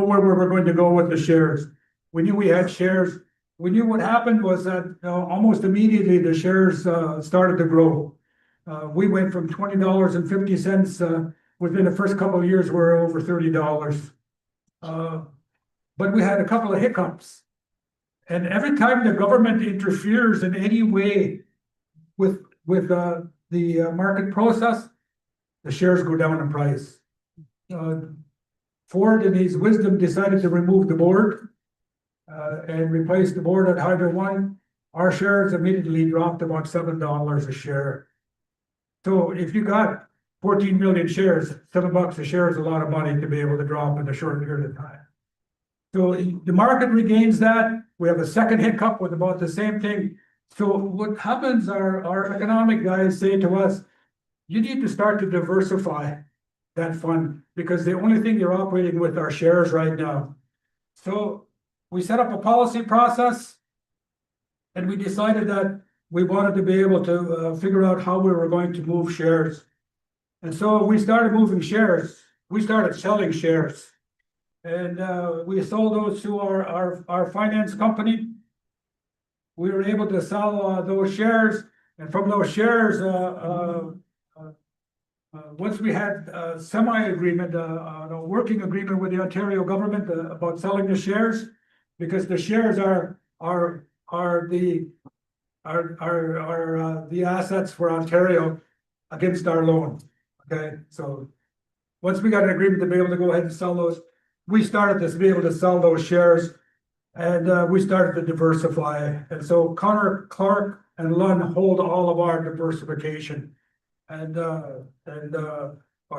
where we were going to go with the shares. We knew we had shares. We knew what happened was that almost immediately the shares started to grow. We went from $20.50 within the first couple of years, we're over $30. But we had a couple of hiccups. And every time the government interferes in any way with the market process, the shares go down in price. Ford, in his wisdom, decided to remove the board and replace the board at Hydro One. Our shares immediately dropped about $7 a share. So if you got 14 million shares, $7 a share is a lot of money to be able to drop in a short period of time. So the market regains that. We have a second hiccup with about the same thing. So what happens, our economic guys say to us, you need to start to diversify that fund because the only thing you're operating with are shares right now. So we set up a policy process and we decided that we wanted to be able to figure out how we were going to move shares. And so we started moving shares. We started selling shares. And we sold those to our finance company. We were able to sell those shares, and from those shares, once we had a semi-agreement, a working agreement with the Ontario government about selling the shares, because the shares are the assets for Ontario against our loan. Okay, so once we got an agreement to be able to go ahead and sell those, we started to be able to sell those shares. And we started to diversify. And so Connor, Clark, and Lunn hold all of our diversification. And our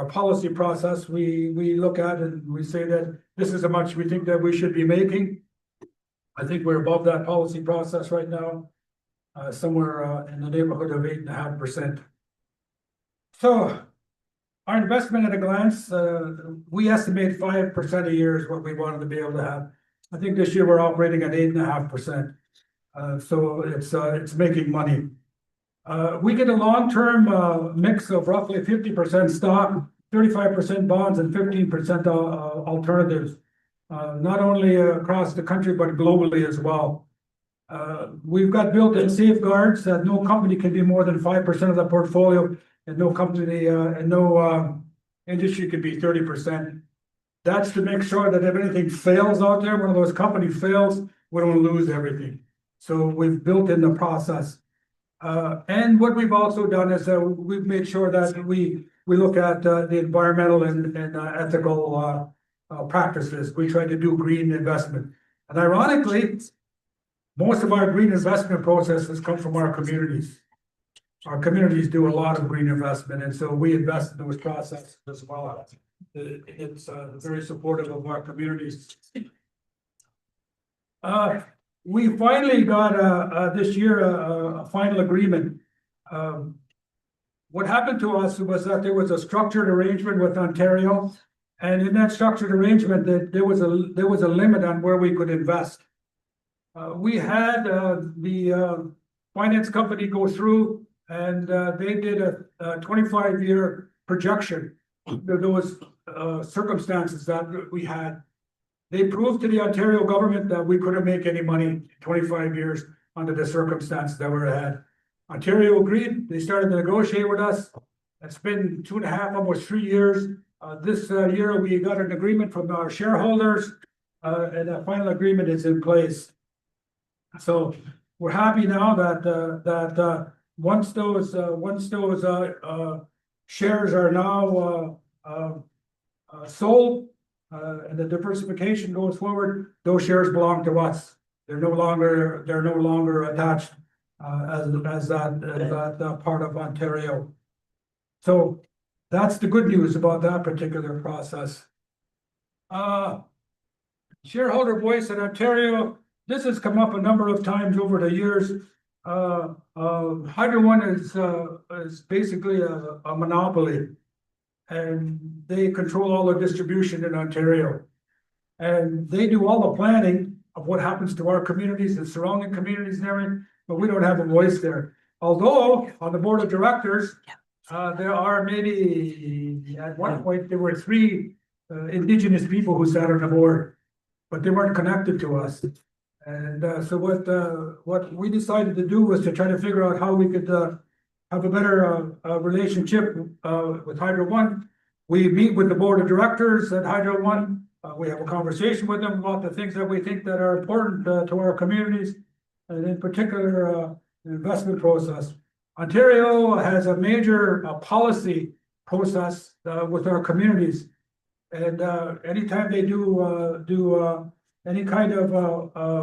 policy process, we look at and we say that this is how much we think that we should be making. I think we're above that policy process right now, somewhere in the neighborhood of 8.5%. So our investment at a glance, we estimate 5% a year is what we wanted to be able to have. I think this year we're operating at 8.5%. So it's making money. We get a long-term mix of roughly 50% stock, 35% bonds, and 15% alternatives, not only across the country, but globally as well. We've got built-in safeguards that no company can be more than 5% of the portfolio, and no company and no industry could be 30%. That's to make sure that if anything fails out there, one of those companies fails, we don't lose everything. So we've built in the process. And what we've also done is that we've made sure that we look at the environmental and ethical practices. We try to do green investment. And ironically, most of our green investment processes come from our communities. Our communities do a lot of green investment, and so we invest in those processes as well. It's very supportive of our communities. We finally got this year a final agreement. What happened to us was that there was a structured arrangement with Ontario. And in that structured arrangement, that there was a limit on where we could invest. We had the finance company go through and they did a 25-year projection. Those circumstances that we had. They proved to the Ontario government that we couldn't make any money in 25 years under the circumstances that we had. Ontario agreed. They started to negotiate with us. It's been 2.5, almost 3 years. This year, we got an agreement from our shareholders, and that final agreement is in place. So we're happy now that once those shares are now sold, and the diversification goes forward, those shares belong to us. They're no longer attached as that part of Ontario. So that's the good news about that particular process. Shareholder voice in Ontario, this has come up a number of times over the years. Hydro One is basically a monopoly, and they control all the distribution in Ontario. And they do all the planning of what happens to our communities and surrounding communities and everything, but we don't have a voice there. Although on the board of directors, there are maybe, at one point, there were 3 Indigenous people who sat on the board, but they weren't connected to us. And so what we decided to do was to try to figure out how we could have a better relationship with Hydro One. We meet with the board of directors at Hydro One. We have a conversation with them about the things that we think that are important to our communities, and in particular, the investment process. Ontario has a major policy process with our communities. And anytime they do any kind of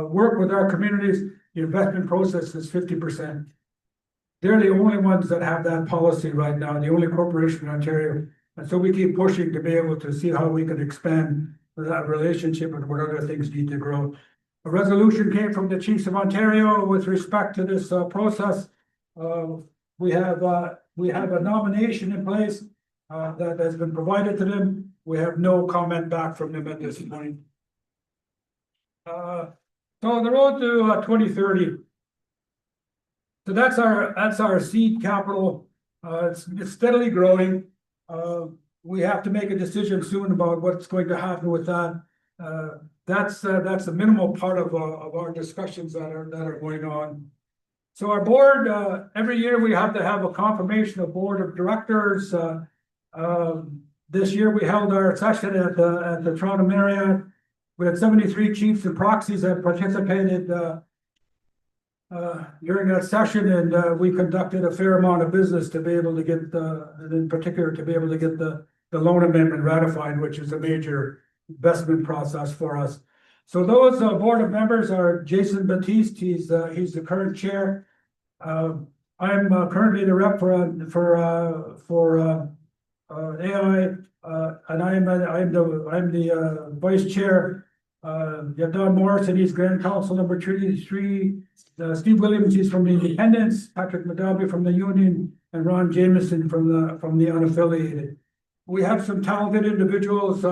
work with our communities, the investment process is 50%. They're the only ones that have that policy right now, the only corporation in Ontario. And so we keep pushing to be able to see how we can expand that relationship and what other things need to grow. A resolution came from the Chiefs of Ontario with respect to this process. We have a nomination in place that has been provided to them. We have no comment back from them at this point. So the road to 2030. So that's our seed capital. It's steadily growing. We have to make a decision soon about what's going to happen with that. That's a minimal part of our discussions that are going on. So our board, every year we have to have a confirmation of board of directors. This year we held our session at the Toronto Marriott. We had 73 chiefs and proxies that participated during that session, and we conducted a fair amount of business to be able to get, and in particular, to be able to get the loan amendment ratified, which is a major investment process for us. So those board of members are Jason Batiste. He's the current chair. I'm currently the rep for AI, and I'm the vice chair. You have Don Morrison, he's Grand Council number 33. Steve Williams, he's from the Independents. Patrick Madabi from the Union, and Ron Jameson from the Unaffiliated. We have some talented individuals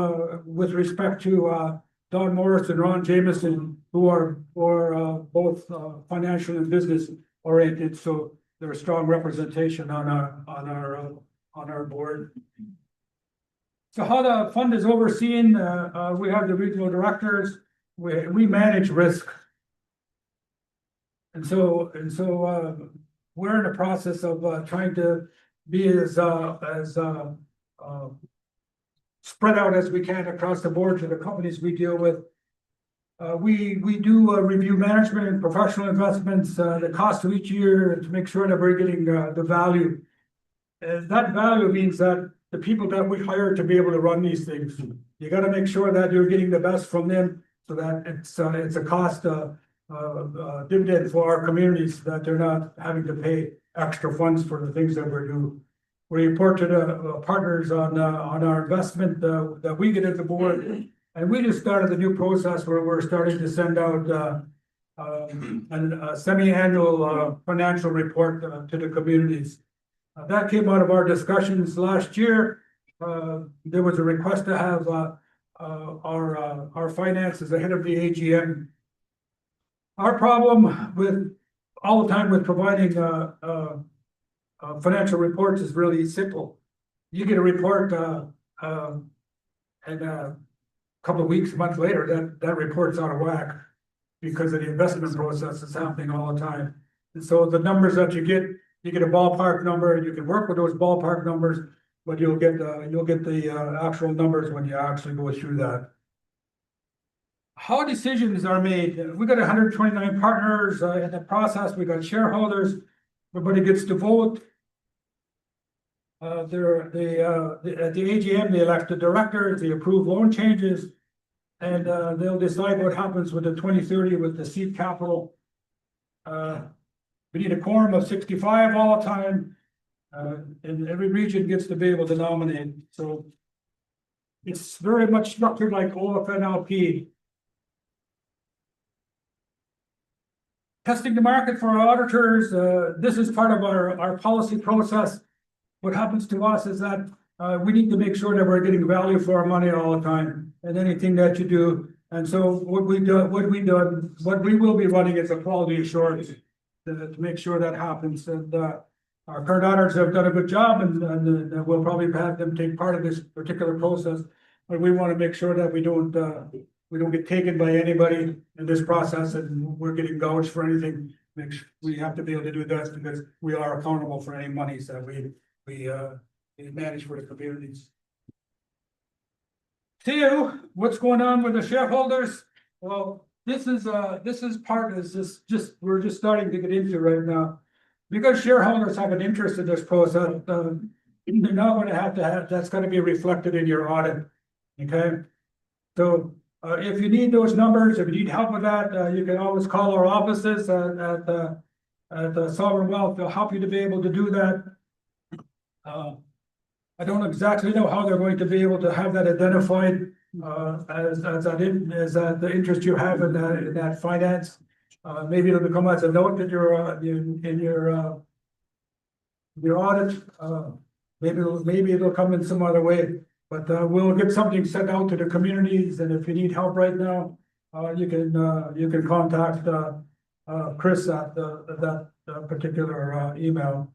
with respect to Don Morris and Ron Jameson, who are both financial and business oriented. So they're a strong representation on our board. So how the fund is overseen, we have the regional directors, we manage risk. And so we're in the process of trying to be as spread out as we can across the board to the companies we deal with. We do review management and professional investments, the cost of each year to make sure that we're getting the value. And that value means that the people that we hire to be able to run these things, you gotta make sure that you're getting the best from them so that it's a cost dividend for our communities, that they're not having to pay extra funds for the things that we're doing. We report to the partners on our investment that we get at the board. And we just started a new process where we're starting to send out a semi-annual financial report to the communities. That came out of our discussions last year. There was a request to have our finances ahead of the AGM. Our problem with all the time with providing financial reports is really simple. You get a report and couple of weeks, a month later, that report's out of whack because of the investment process that's happening all the time. And so the numbers that you get a ballpark number, and you can work with those ballpark numbers, but you'll get the actual numbers when you actually go through that. How decisions are made. We got 129 partners in the process. We got shareholders. Everybody gets to vote. At the AGM, they elect the directors, they approve loan changes, and they'll decide what happens with the 2030 with the seed capital. We need a quorum of 65 all the time, and every region gets to be able to nominate. So it's very much structured like OFNLP. Testing the market for our auditors. This is part of our policy process. What happens to us is that we need to make sure that we're getting value for our money all the time and anything that you do. And so what we will be running is a quality assurance to make sure that happens. And our current auditors have done a good job, and we'll probably have them take part of this particular process. But we want to make sure that we don't get taken by anybody in this process, and we're getting gouged for anything. We have to be able to do that because we are accountable for any monies that we manage for the communities. Two, what's going on with the shareholders? Well, this is we're just starting to get into right now. Because shareholders have an interest in this process, they're not going to have that's going to be reflected in your audit. Okay, so if you need those numbers, if you need help with that, you can always call our offices at Sovereign Wealth. They'll help you to be able to do that. I don't exactly know how they're going to be able to have that identified as the interest you have in that finance. Maybe it'll become as a note in your audit. Maybe it'll come in some other way. But we'll get something sent out to the communities, and if you need help right now, you can contact Chris at that particular email.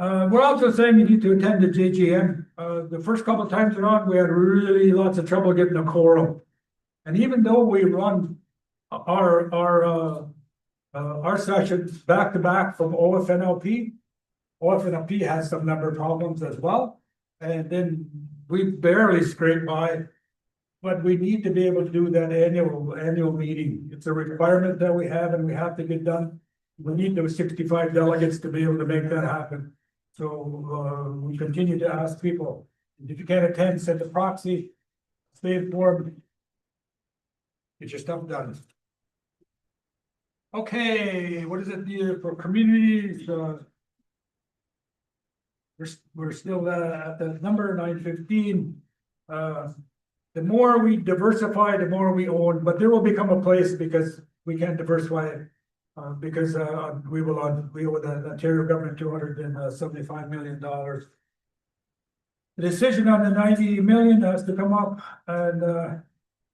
We're also saying you need to attend the JGM. The first couple of times around, we had really lots of trouble getting a quorum. And even though we run our sessions back to back from OFNLP has some number of problems as well. And then we barely scrape by, but we need to be able to do that annual meeting. It's a requirement that we have, and we have to get done. We need those 65 delegates to be able to make that happen. So we continue to ask people, if you can't attend, send a proxy, stay informed, get your stuff done. Okay, what is it for communities? We're still at the number 915. The more we diversify, the more we own, but there will become a place because we can't diversify it. Because we owe the Ontario government $275 million. The decision on the 90 million has to come up, and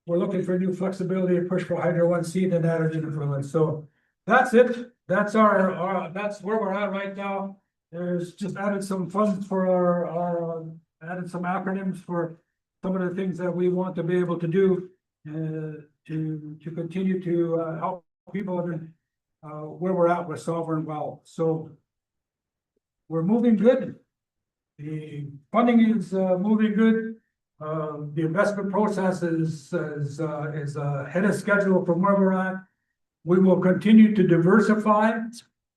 we're looking for new flexibility and push for Hydro 1C and hydrogen influence. So that's it. That's that's where we're at right now. There's just added some funds for added some acronyms for some of the things that we want to be able to do to continue to help people where we're at with Sovereign Wealth. So we're moving good. The funding is moving good. The investment process is ahead of schedule from where we're at. We will continue to diversify.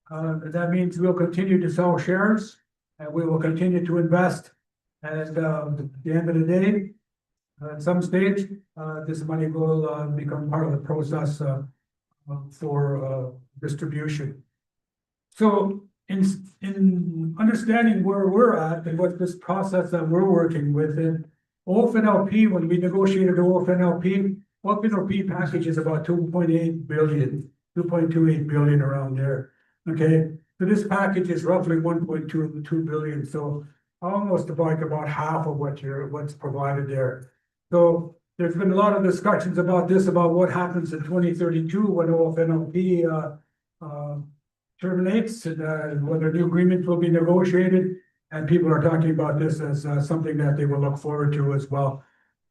That means we'll continue to sell shares and we will continue to invest. And at the end of the day, at some stage, this money will become part of the process for distribution. So in understanding where we're at and what this process that we're working with, and OFNLP, when we negotiated the OFNLP package is about 2.8 billion, 2.28 billion around there. Okay, so this package is roughly 1.2 billion, so almost about half of what's provided there. So there's been a lot of discussions about this, about what happens in 2032 when OFNLP terminates, and whether new agreements will be negotiated. And people are talking about this as something that they will look forward to as well.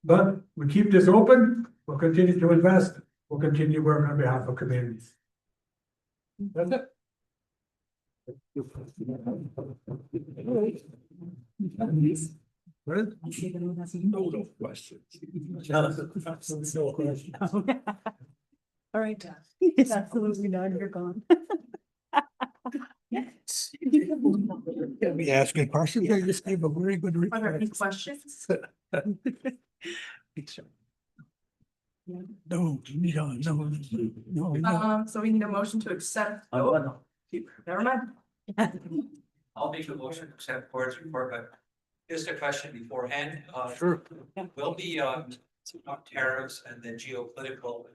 But we keep this open, we'll continue to invest, we'll continue working on behalf of communities. That's it. What? No questions. No questions. All right. Absolutely not, you're gone. Can't be asking questions, I just gave a very good Are there any reply. questions? No, no. So we need a motion to accept. Oh, Oh, no. never mind. I'll make a motion to accept board's report, but just a question beforehand. Sure. Will the tariffs and the geopolitical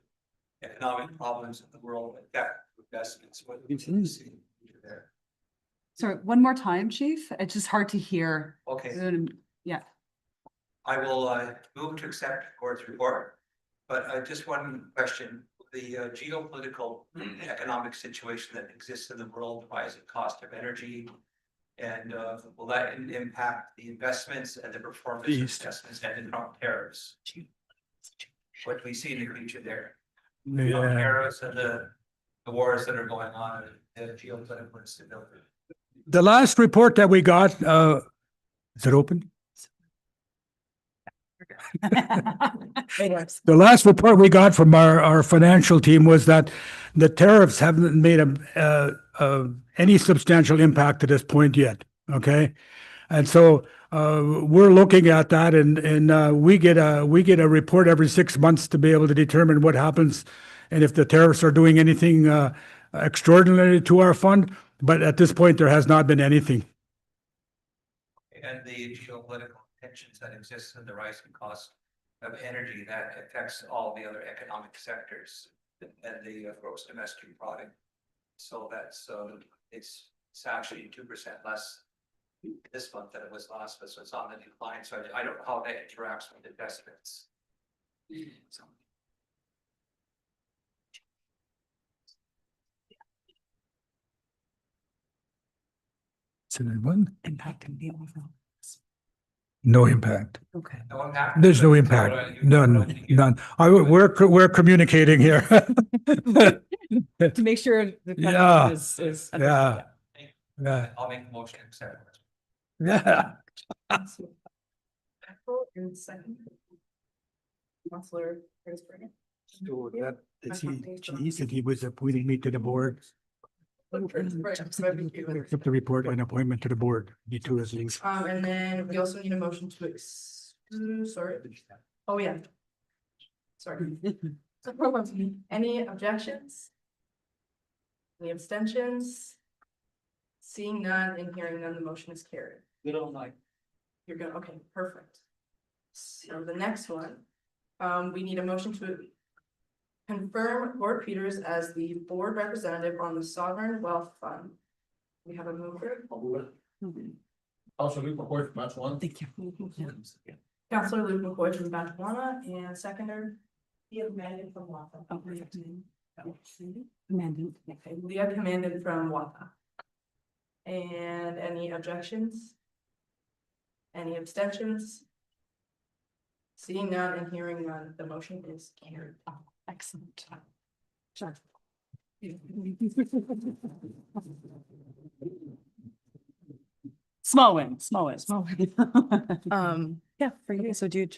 economic problems in the world affect investments? What do you see there? Sorry, one more time, chief. It's just hard to hear. Okay, Yeah. I will move to accept board's report, but just one question. The geopolitical economic situation that exists in the world, rising cost of energy, and will that impact the investments and the performance of investments and the Trump tariffs? What do we see in the future there? Trump tariffs and the wars that are going on and the geopolitical instability. The last report that we got, is it open? The last report we got from our financial team was that the tariffs haven't made any substantial impact to this point yet. Okay, and so we're looking at that, and we get a report every 6 months to be able to determine what happens and if the tariffs are doing anything extraordinary to our fund. But at this point, there has not been anything. And the geopolitical tensions that exist in the rising cost of energy that affects all the other economic sectors and the gross domestic product. So that's it's actually 2% less this month than it was last month, so it's on the decline. So I don't know how that interacts with investments. So. So one impact in the overall. No impact. Okay. No impact? There's no impact. None. We're communicating here. To make sure the Yeah. question is. Yeah. Yeah. I'll make the motion to accept. Yeah. And second. Counselor Curtis-Brennan. So that, he said he was appointing me to the board. Accept the report and appointment to the board. The two is things. And then we also need a motion to sorry. Oh, yeah. Sorry. Any objections? Any abstentions? Seeing none and hearing none, the motion is carried. We don't like. You're good, okay, perfect. So the next one, we need a motion to confirm Gord Peters as the board representative on the Sovereign Wealth Fund. We have a mover. Also, we report match one. Thank you. Councillor Luke McCoy from Batchewana and seconder. Leah Commandant from Wapa. Oh, perfect. Amendment. Okay, Leah Commandant from Wapa. And any objections? Any abstentions? Seeing none and hearing none, the motion is carried. Oh, excellent. Sure. Small win. Yeah, for you. So do you?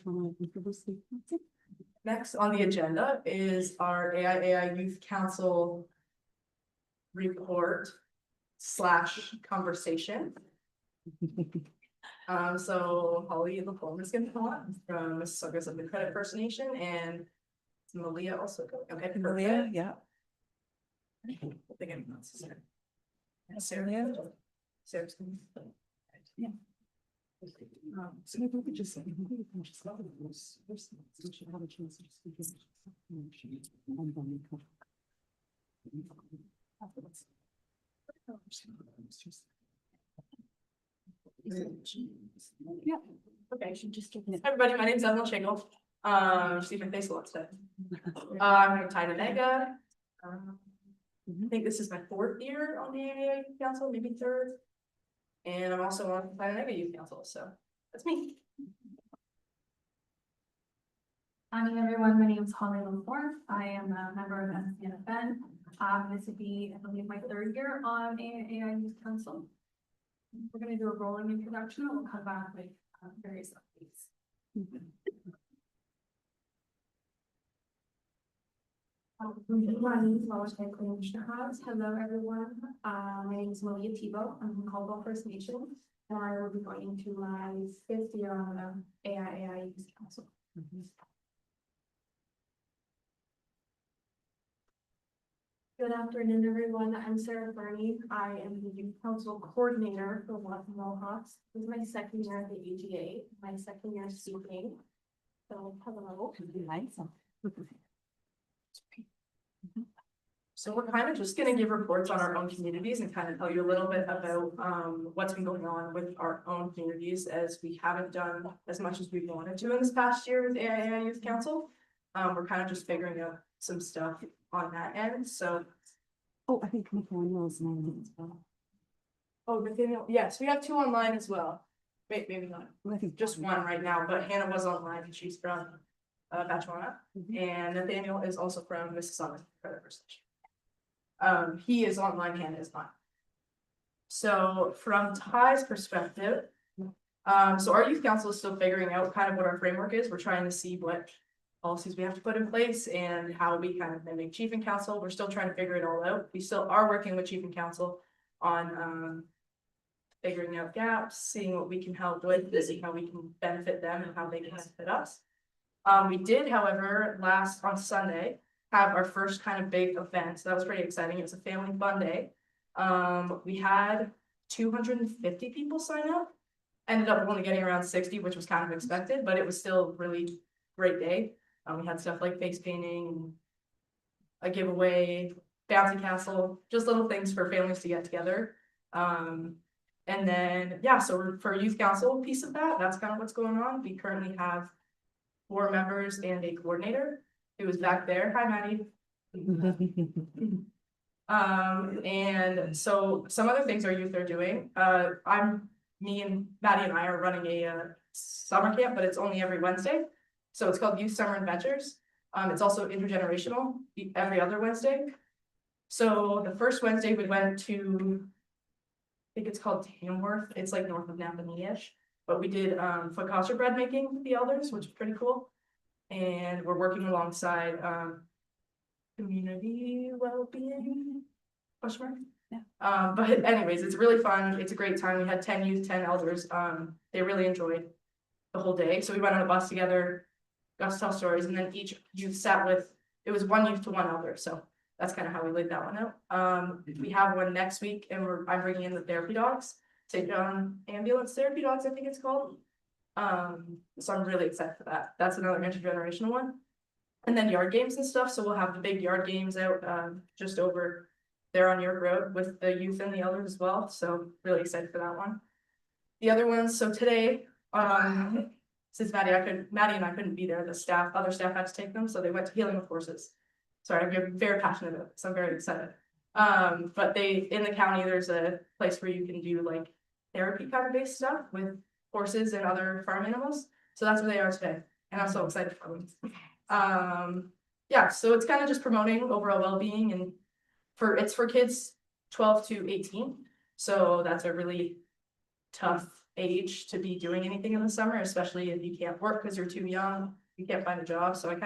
Next on the agenda is our AI Youth Council report / conversation. So Holly LaForme is gonna come up from Mississaugas of the Credit First Nation, and Malia also going. Okay, Malia, perfect. yeah. I think I'm not Sarah. Malia. Sarah's coming. Yeah. So maybe we could just. We should have a chance to speak. Yeah. Okay, Hi, everybody, my name's Evelyn Shingle. See my face a lot today. I'm from Tyne-Nega. I think this is my 4th year on the AGA Council, maybe 3rd. And I'm also on the Tyne-Nega Youth Council, so that's me. Morning, everyone. My name is Holly LaForme. I am a member of SCNFN. This would be, I believe, my 3rd year on AI Youth Council. We're going to do a rolling introduction and we'll come back with various updates. Hello, everyone. My name is Malia Tebow. I'm from Caldwell First Nation, and I will be going to my 5th year on the AI Youth Council. Good afternoon, everyone. I'm Sarah Burney. I am the Youth Council Coordinator for Watt Mohawks. This is my 2nd year at the AGA, my 2nd year speaking. So, hello. So we're kind of just gonna give reports on our own communities and kind of tell you a little bit about what's been going on with our own communities, as we haven't done as much as we wanted to in this past year with AIA Youth Council. We're kind of just figuring out some stuff on that end, so. Oh, I think Nathaniel is online as well. Oh, Nathaniel, yes, we have 2 online as well. Maybe not, I think just 1 right now, but Hannah was online and she's from Batchwana. And Nathaniel is also from Mississauga Credit First Nation. He is online, Hannah is not. So from Ty's perspective, so our youth council is still figuring out kind of what our framework is. We're trying to see what policies we have to put in place and how we kind of mimic chief and council. We're still trying to figure it all out. We still are working with chief and council on figuring out gaps, seeing what we can help with, seeing how we can benefit them and how they can benefit us. We did, however, on Sunday, have our first kind of big event. So that was pretty exciting. It was a family fun day. We had 250 people sign up. Ended up only getting around 60, which was kind of expected, but it was still a really great day. We had stuff like face painting, and a giveaway, bouncy castle, just little things for families to get together. And then, yeah, so for youth council piece of that, that's kind of what's going on. We currently have 4 members and a coordinator who is back there. Hi, Maddie. And so some other things our youth are doing. Me and Maddie and I are running a summer camp, but it's only every Wednesday. So it's called Youth Summer Adventures. It's also intergenerational every other Wednesday. So the first Wednesday we went to, I think it's called Tamworth. It's like north of Napanee-ish. But we did focaccia bread making with the elders, which is pretty cool. And we're working alongside community well-being, question mark? Yeah. But anyways, it's really fun. It's a great time. We had 10 youth, 10 elders. They really enjoyed the whole day. So we went on a bus together, got to tell stories, and then each youth sat with, it was 1 youth to 1 elder. So that's kind of how we laid that one out. We have one next week, and I'm bringing in the therapy dogs, St. John ambulance therapy dogs, I think it's called. So I'm really excited for that. That's another intergenerational one. And then yard games and stuff. So we'll have the big yard games out just over there on York Road with the youth and the elders as well. So really excited for that one. The other ones, so today, since Maddie and I couldn't be there, the other staff had to take them, so they went to Healing with Horses. Sorry, I'm very passionate about it, so I'm very excited. But in the county, there's a place where you can do like therapy kind of based stuff with horses and other farm animals. So that's where they are today, and I'm so excited for them. Yeah, so it's kind of just promoting overall well-being, and it's for kids 12 to 18. So that's a really tough age to be doing anything in the summer, especially if you can't work because you're too young, you can't find a job, so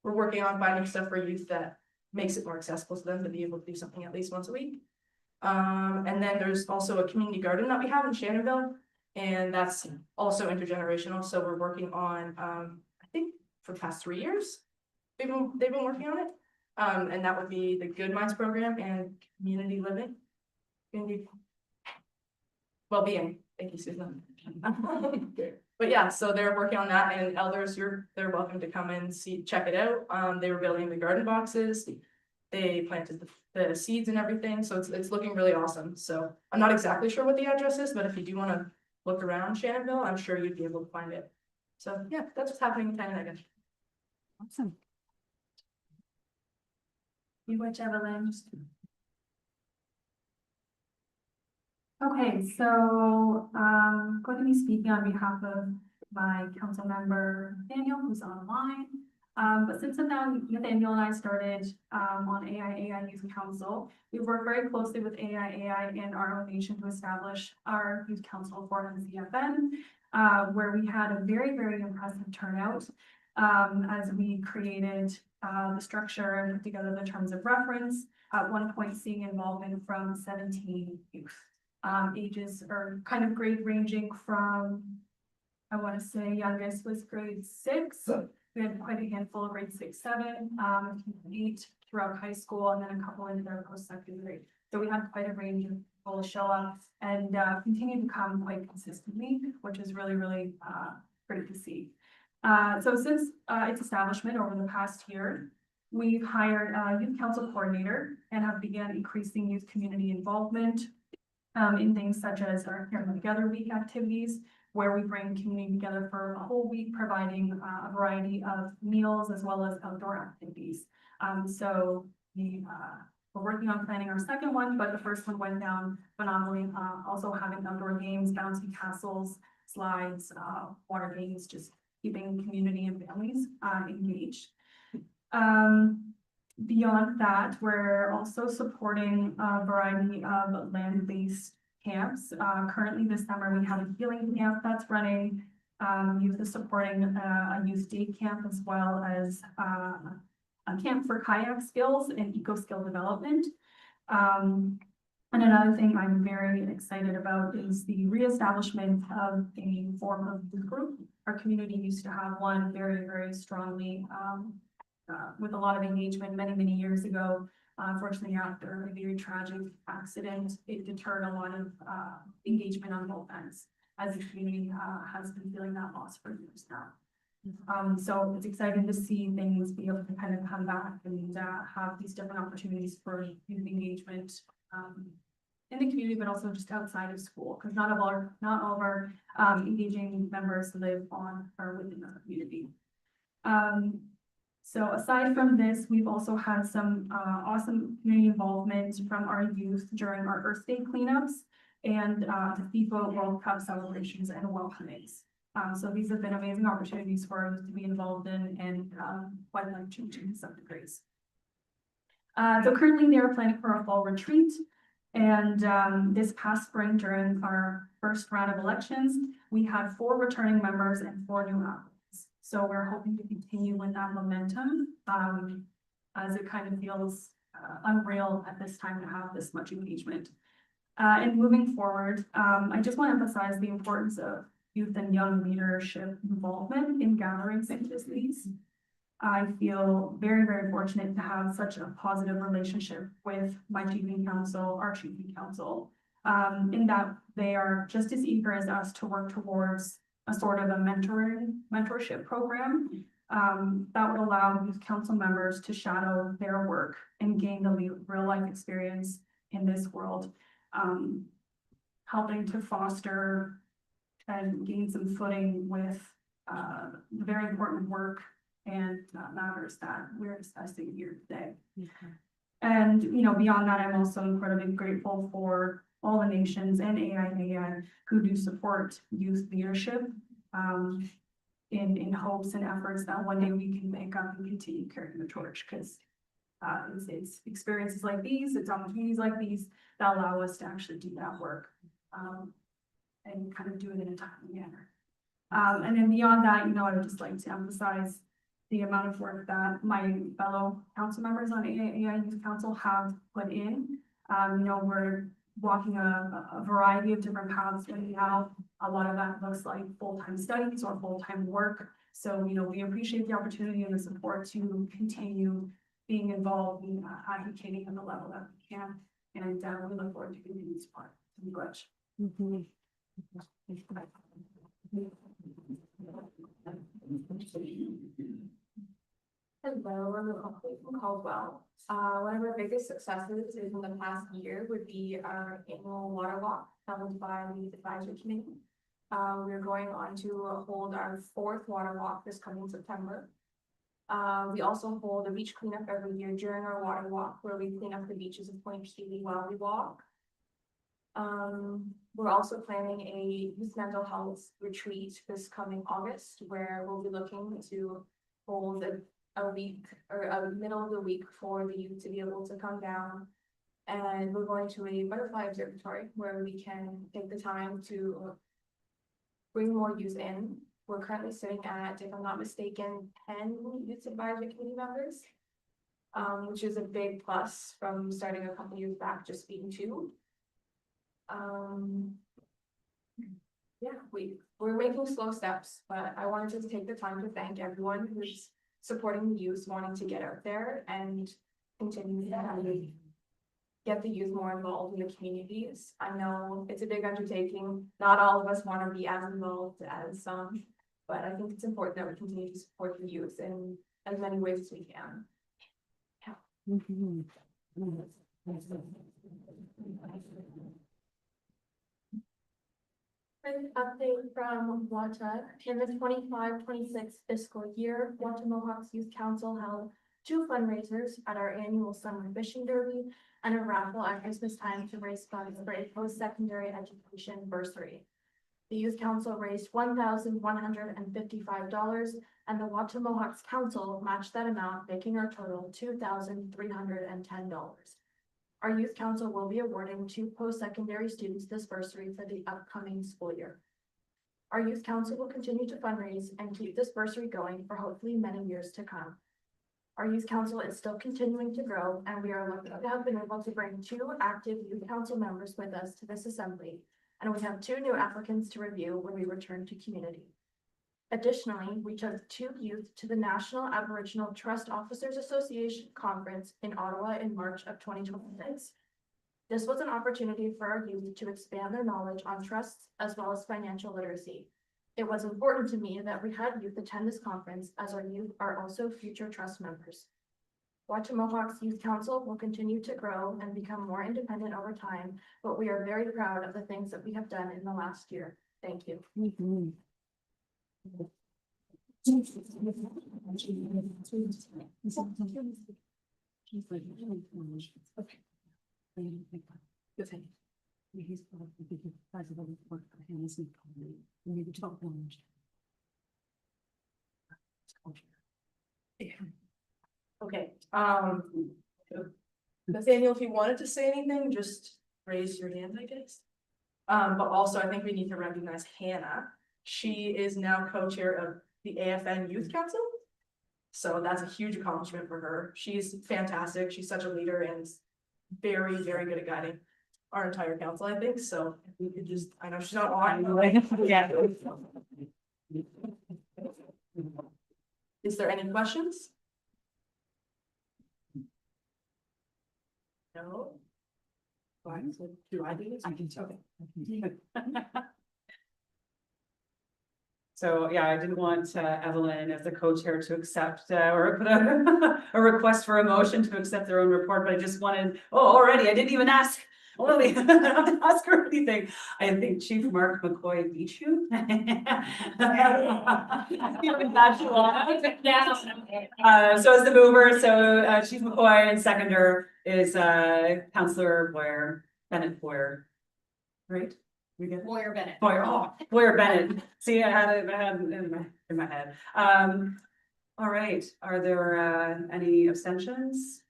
we're working on finding stuff for youth that makes it more accessible to them to be able to do something at least once a week. And then there's also a community garden that we have in Shannonville, and that's also intergenerational, so we're working on, I think for the past 3 years, they've been working on it. And that would be the Good Minds program and community living. Community well-being, thank you, Susan. But yeah, so they're working on that, and elders, they're welcome to come and check it out. They were building the garden boxes. They planted the seeds and everything, so it's looking really awesome. So I'm not exactly sure what the address is, but if you do want to look around Shannonville, I'm sure you'd be able to find it. So yeah, that's what's happening in Tannenegg. Awesome. You watch Evelyn. Okay, so going to be speaking on behalf of my council member Nathaniel, who's online. But since Nathaniel and I started on AGA Youth Council, we've worked very closely with AGA and our own nation to establish our youth council for MCFN, where we had a very, very impressive turnout as we created the structure and put together the terms of reference. At one point, seeing involvement from 17 youth. Ages are kind of grade ranging from, I want to say youngest was grade 6. We had quite a handful of grade 6, 7, 8 throughout high school, and then a couple into their post-secondary. So we had quite a range of people show up and continue to come quite consistently, which is really, really great to see. So since its establishment over the past year, we've hired a youth council coordinator and have begun increasing youth community involvement in things such as our Here Together Week activities, where we bring community together for a whole week, providing a variety of meals as well as outdoor activities. So we're working on planning our second one, but the first one went down phenomenally. Also having outdoor games, bouncy castles, slides, water games, just keeping community and families engaged. Beyond that, we're also supporting a variety of land-based camps. Currently this summer, we have a healing camp that's running. Youth is supporting a youth day camp as well as a camp for kayak skills and eco skill development. And another thing I'm very excited about is the reestablishment of a form of youth group. Our community used to have one very, very strongly with a lot of engagement many years ago. Unfortunately, after a very tragic accident, it deterred a lot of engagement on both ends, as the community has been feeling that loss for years now. So it's exciting to see things be able to kind of come back and have these different opportunities for youth engagement in the community, but also just outside of school, because not all of our engaging members live on or within the community. So aside from this, we've also had some awesome community involvement from our youth during our Earth Day cleanups and the FIFA World Cup celebrations and welcomings. So these have been amazing opportunities for our youth to be involved in and quite life-changing in some degrees. So currently they are planning for a fall retreat. And this past spring during our first round of elections, we had 4 returning members and 4 new applicants. So we're hoping to continue with that momentum as it kind of feels unreal at this time to have this much engagement. And moving forward, I just want to emphasize the importance of youth and young leadership involvement in gatherings such as these. I feel very, very fortunate to have such a positive relationship with my chiefing council, our chiefing council, in that they are just as eager as us to work towards a sort of a mentorship program that would allow youth council members to shadow their work and gain the real life experience in this world, helping to foster and gain some footing with the very important work and matters that we're discussing here today. And, you know, beyond that, I'm also incredibly grateful for all the nations and AIAI who do support youth leadership in hopes and efforts that one day we can make up and continue carrying the torch, because it's experiences like these, it's opportunities like these that allow us to actually do that work. and kind of do it in a timely manner. And then beyond that, you know, I would just like to emphasize the amount of work that my fellow council members on AGA Youth Council have put in. You know, we're walking a variety of different paths right now. A lot of that looks like full-time studies or full-time work. So, you know, we appreciate the opportunity and the support to continue being involved in advocating at the level that we can. And we look forward to continued support. Thank you much. Hello, I'm from Caldwell. One of our biggest successes in the past year would be our annual water walk held by the advisory committee. We're going on to hold our 4th water walk this coming September. We also hold a beach cleanup every year during our water walk, where we clean up the beaches of Point Pelee while we walk. We're also planning a youth mental health retreat this coming August, where we'll be looking to hold a week or a middle of the week for the youth to be able to come down. And we're going to a butterfly observatory where we can take the time to bring more youth in. We're currently sitting at, if I'm not mistaken, 10 youth advisory committee members, which is a big plus from starting a couple years back, just being 2. Yeah, we're making slow steps, but I wanted to take the time to thank everyone who's supporting the youth, wanting to get out there and continue to get the youth more involved in the communities. I know it's a big undertaking. Not all of us want to be as involved as some, but I think it's important that we continue to support the youth in as many ways as we can. An update from WATA. In the 25-26 fiscal year, WATA Mohawks Youth Council held 2 fundraisers at our annual summer fishing derby and a raffle at Christmas time to raise funds for a post-secondary education bursary. The Youth Council raised $1,155, and the WATA Mohawks Council matched that amount, making our total $2,310. Our Youth Council will be awarding 2 post-secondary students this bursary for the upcoming school year. Our Youth Council will continue to fundraise and keep this bursary going for hopefully many years to come. Our Youth Council is still continuing to grow, and we are lucky to have been able to bring 2 active Youth Council members with us to this assembly, and we have 2 new applicants to review when we return to community. Additionally, we took 2 youth to the National Aboriginal Trust Officers Association Conference in Ottawa in March of 2026. This was an opportunity for our youth to expand their knowledge on trusts as well as financial literacy. It was important to me that we had youth attend this conference, as our youth are also future trust members. WATA Mohawks Youth Council will continue to grow and become more independent over time, but we are very proud of the things that we have done in the last year. Thank you. Okay, Nathaniel, if you wanted to say anything, just raise your hand, I guess. But also I think we need to recognize Hannah. She is now co-chair of the AFN Youth Council. So that's a huge accomplishment for her. She's fantastic. She's such a leader and very, very good at guiding our entire council, I think. So if we could just, I know she's not on. Yeah. Is there any questions? No. Fine, so do I do this? I can tell. Okay. So, yeah, I didn't want Evelyn as the co-chair to accept or put a request for a motion to accept their own report, but I just wanted, already, I didn't even ask Lily, I don't have to ask her anything. I think Chief Mark McCoy beat you. So as the mover, so Chief McCoy, and seconder is Councillor Bennett Boyer. Right? We get Boyer Bennett. Boyer Bennett. See, I had it in my head. All right, are there any abstentions?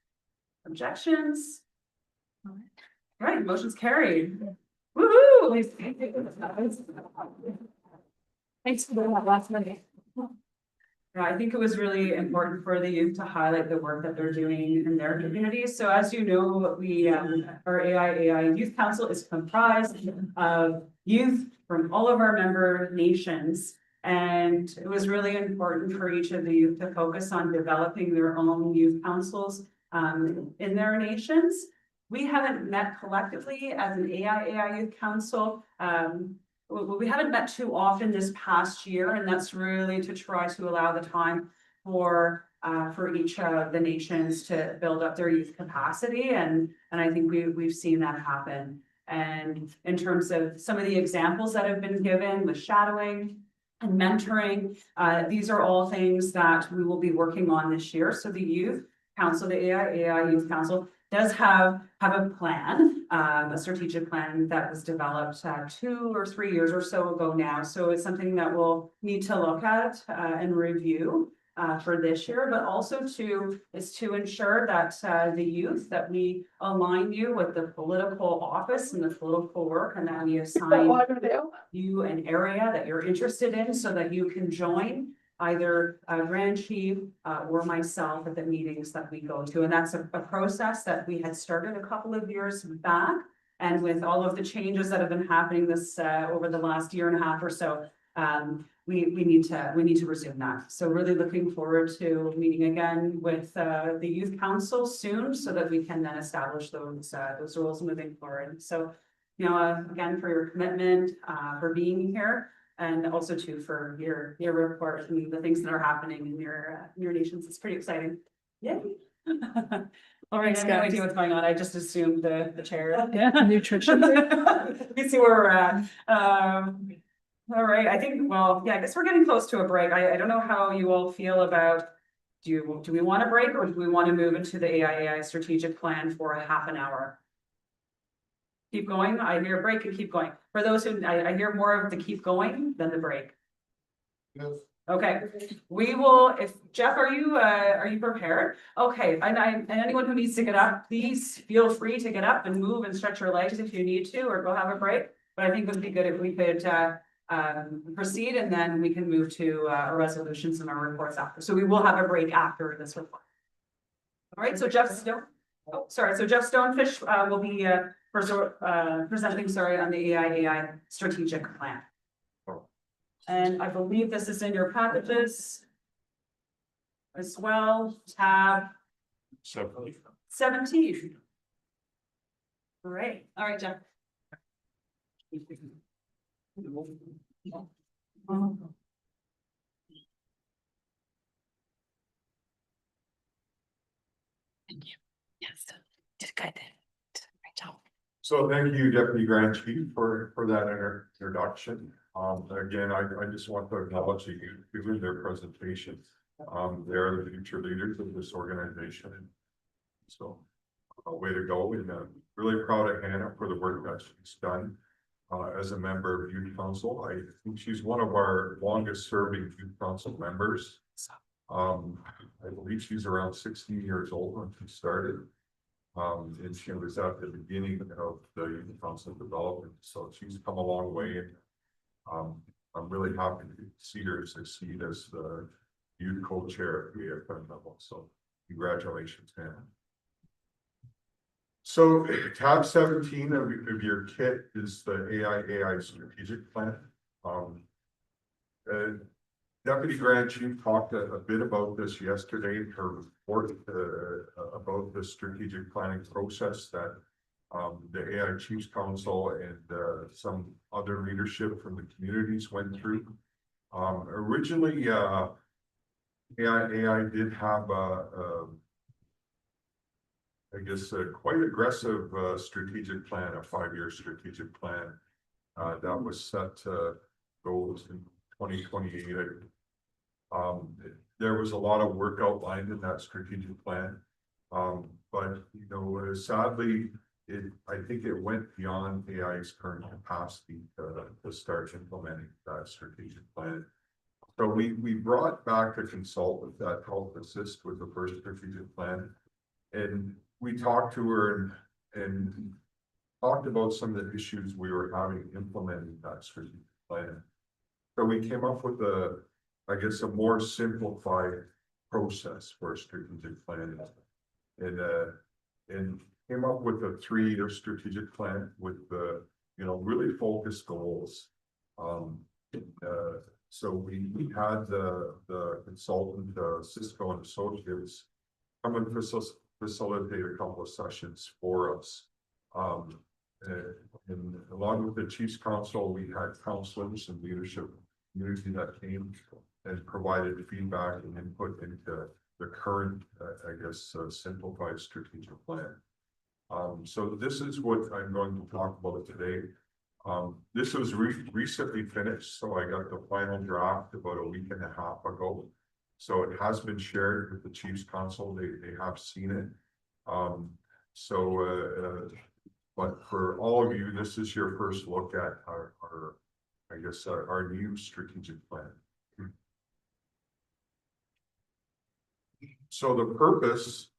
Objections? All right, motion's carried. Woo-hoo! Thanks for doing that last minute. Yeah, I think it was really important for the youth to highlight the work that they're doing in their communities. So as you know, our AI Youth Council is comprised of youth from all of our member nations. And it was really important for each of the youth to focus on developing their own youth councils in their nations. We haven't met collectively as an AI Youth Council. We haven't met too often this past year, and that's really to try to allow the time for each of the nations to build up their youth capacity, and I think we've seen that happen. And in terms of some of the examples that have been given with shadowing and mentoring, these are all things that we will be working on this year. So the Youth Council, the AI Youth Council, does have a plan, a strategic plan that was developed 2 or 3 years or so ago now. So it's something that we'll need to look at and review for this year, but also to ensure that the youth, that we align you with the political office and the political work, and that we assign you an area that you're interested in so that you can join either Grand Chief or myself at the meetings that we go to. And that's a process that we had started a couple of years back. And with all of the changes that have been happening this over the last year and a half or so, we need to resume that. So really looking forward to meeting again with the Youth Council soon, so that we can then establish those rules moving forward. So, you know, again, for your commitment, for being here. And also too for your report and the things that are happening in your nations. It's pretty exciting. Yay. All right, I have no idea what's going on. I just assumed the chair. Yeah, nutrition. We see where we're at. All right, I think, well, yeah, I guess we're getting close to a break. I don't know how you all feel about, do we want a break, or do we want to move into the AI strategic plan for a half an hour? Keep going. I hear a break and keep going. For those who, I hear more of the keep going than the break. Yes. Okay, we will, if Jeff, are you prepared? Okay, and anyone who needs to get up, please feel free to get up and move and stretch your legs if you need to, or go have a break. But I think it would be good if we could proceed, and then we can move to our resolutions and our reports after. So we will have a break after this report. All right, so Jeff Stone, so Jeff Stonefish will be presenting, on the AI strategic plan. And I believe this is in your packages as well, tab 17. All right, Jeff. Thank you. Yes, just good. Great job. So thank you, Deputy Grand Chief, for that introduction. Again, I just want to acknowledge the youth given their presentation. They're the future leaders of this organization. So a way to go, and really proud of Hannah for the work that she's done as a member of Youth Council. I think she's one of our longest serving Youth Council members. I believe she's around 16 years old when she started. And she was at the beginning of the Youth Council development, so she's come a long way, and I'm really happy to see her succeed as the youth co-chair at the AFM level. So congratulations, Hannah. So tab 17 of your kit is the AI strategic plan. Deputy Grand Chief talked a bit about this yesterday in her report about the strategic planning process that the AI Chiefs Council and some other leadership from the communities went through. Originally, AI did have I guess a quite aggressive strategic plan, a 5-year strategic plan that was set to go to 2028. There was a lot of work outlined in that strategic plan, but you know, sadly, I think it went beyond AI's current capacity to start implementing that strategic plan. So we brought back a consultant that helped assist with the first strategic plan, and we talked to her, and talked about some of the issues we were having implementing that strategic plan. So we came up with I guess, a more simplified process for a strategic plan. And came up with a 3-year strategic plan with the, really focused goals. So we had the consultant, Cisco and Associates, come and facilitate a couple of sessions for us. And along with the Chiefs Council, we had counselors and leadership community that came and provided feedback and input into the current, simplified strategic plan. So this is what I'm going to talk about today. This was recently finished, so I got the final draft about a week and a half ago. So it has been shared with the Chiefs Council. They have seen it. But for all of you, this is your first look at our new strategic plan. So the purpose,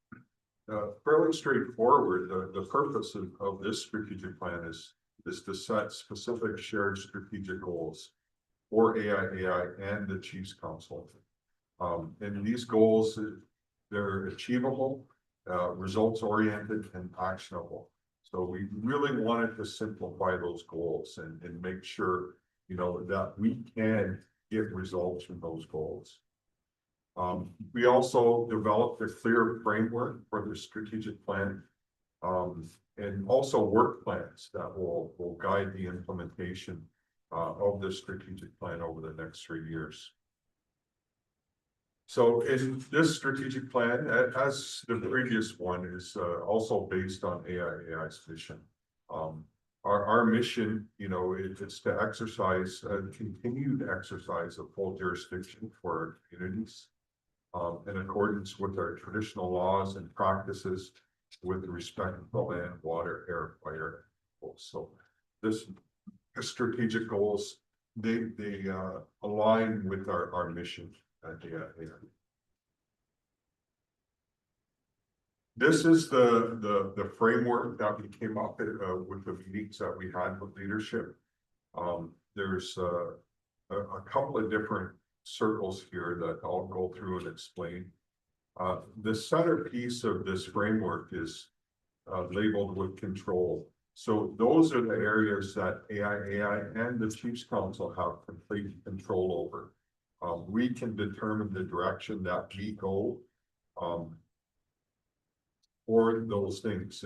fairly straightforward. The purpose of this strategic plan is to set specific shared strategic goals for AI and the Chiefs Council. And these goals, they're achievable, results oriented, and actionable. So we really wanted to simplify those goals and make sure, that we can get results from those goals. We also developed a clear framework for the strategic plan, and also work plans that will guide the implementation of the strategic plan over the next 3 years. So in this strategic plan, as the previous one, is also based on AI's mission. Our mission, it's to exercise, continued exercise of full jurisdiction for our communities, in accordance with our traditional laws and practices with respect to the land, water, air, fire. So this strategic goals, they align with our mission at AIA. This is the framework that we came up with the meetings that we had with leadership. There's a couple of different circles here that I'll go through and explain. The centerpiece of this framework is labeled with control. So those are the areas that AI and the Chiefs Council have complete control over. We can determine the direction that we go for those things,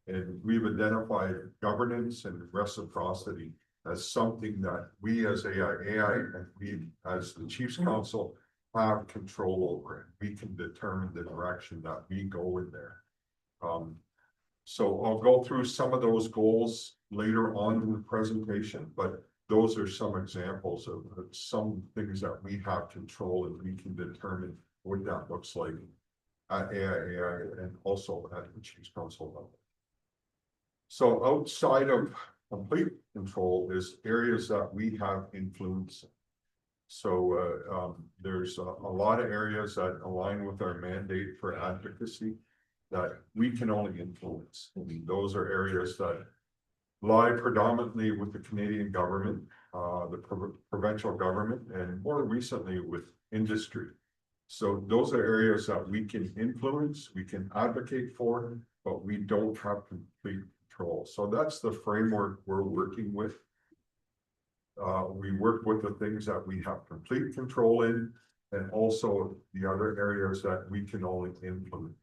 and we've identified governance and reciprocity as something that we as AI and we as the Chiefs Council have control over it. We can determine the direction that we go in there. So I'll go through some of those goals later on in the presentation, but those are some examples of some things that we have control and we can determine what that looks like at AI and also at the Chiefs Council level. So outside of complete control is areas that we have influence. So there's a lot of areas that align with our mandate for advocacy that we can only influence. I mean, those are areas that lie predominantly with the Canadian government, the provincial government, and more recently with industry. So those are areas that we can influence, we can advocate for, but we don't have complete control. So that's the framework we're working with. We work with the things that we have complete control in, and also the other areas that we can only influence.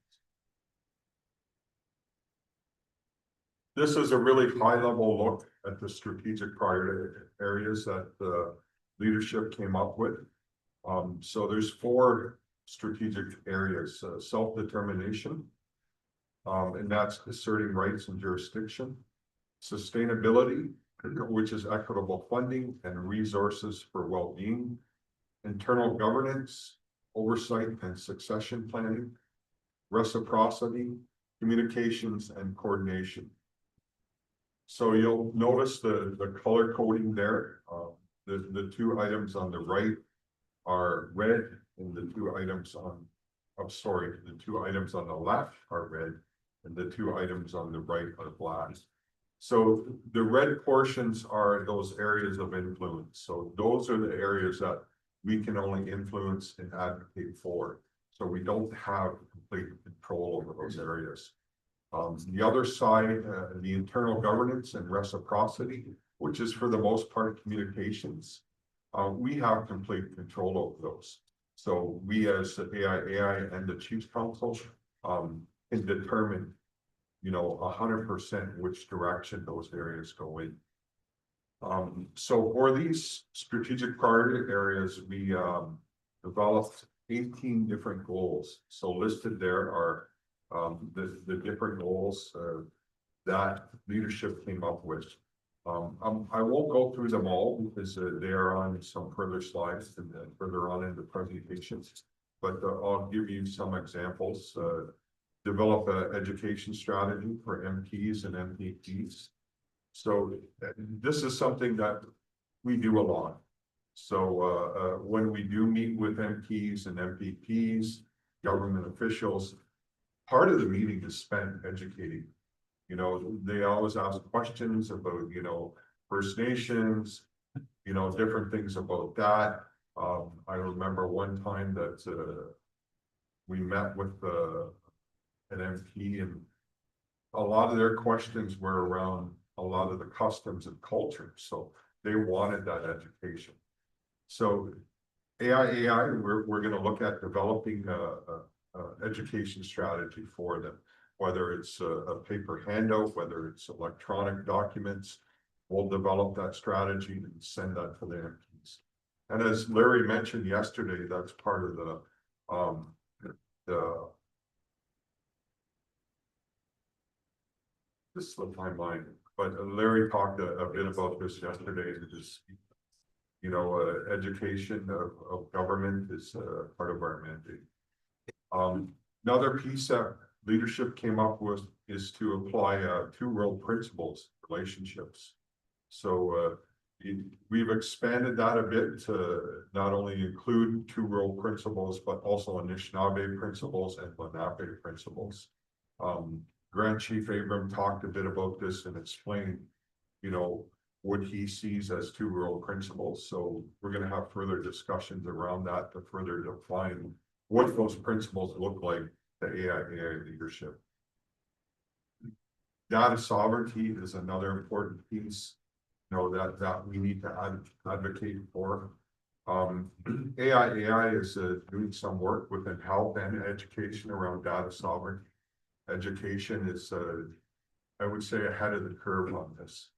This is a really high-level look at the strategic priority areas that the leadership came up with. So there's 4 strategic areas: self-determination, and that's asserting rights and jurisdiction; sustainability, which is equitable funding and resources for well-being; internal governance, oversight and succession planning; reciprocity, communications, and coordination. So you'll notice the color coding there. The 2 items on the right are red, and the 2 items on, the 2 items on the left are red, and the 2 items on the right are black. So the red portions are those areas of influence. So those are the areas that we can only influence and advocate for. So we don't have complete control over those areas. The other side, the internal governance and reciprocity, which is for the most part communications, we have complete control over those. So we as the AI and the Chiefs Council can determine, 100% which direction those areas go in. So for these strategic priority areas, we developed 18 different goals. So listed there are the different goals that leadership came up with. I won't go through them all because they are on some further slides and further on in the presentations, but I'll give you some examples. Develop an education strategy for MPs and MPPs. So this is something that we do a lot. So when we do meet with MPs and MPPs, government officials, part of the meeting is spent educating. They always ask questions about, First Nations, different things about that. I remember one time that we met with an MP, and a lot of their questions were around a lot of the customs and culture. So they wanted that education. So AI, we're going to look at developing a education strategy for them, whether it's a paper handout, whether it's electronic documents. We'll develop that strategy and send that to the MPs. And as Larry mentioned yesterday, that's part of the this slipped my mind, but Larry talked a bit about this yesterday. This, education of government is part of our mandate. Another piece that leadership came up with is to apply two world principles relationships. So we've expanded that a bit to not only include two world principles, but also Anishinaabe principles and Lenape principles. Grand Chief Abram talked a bit about this and explained, what he sees as two world principles. So we're going to have further discussions around that to further define what those principles look like to AI leadership. Data sovereignty is another important piece, that we need to advocate for. AI is doing some work within health and education around data sovereignty. Education is, I would say, ahead of the curve on this.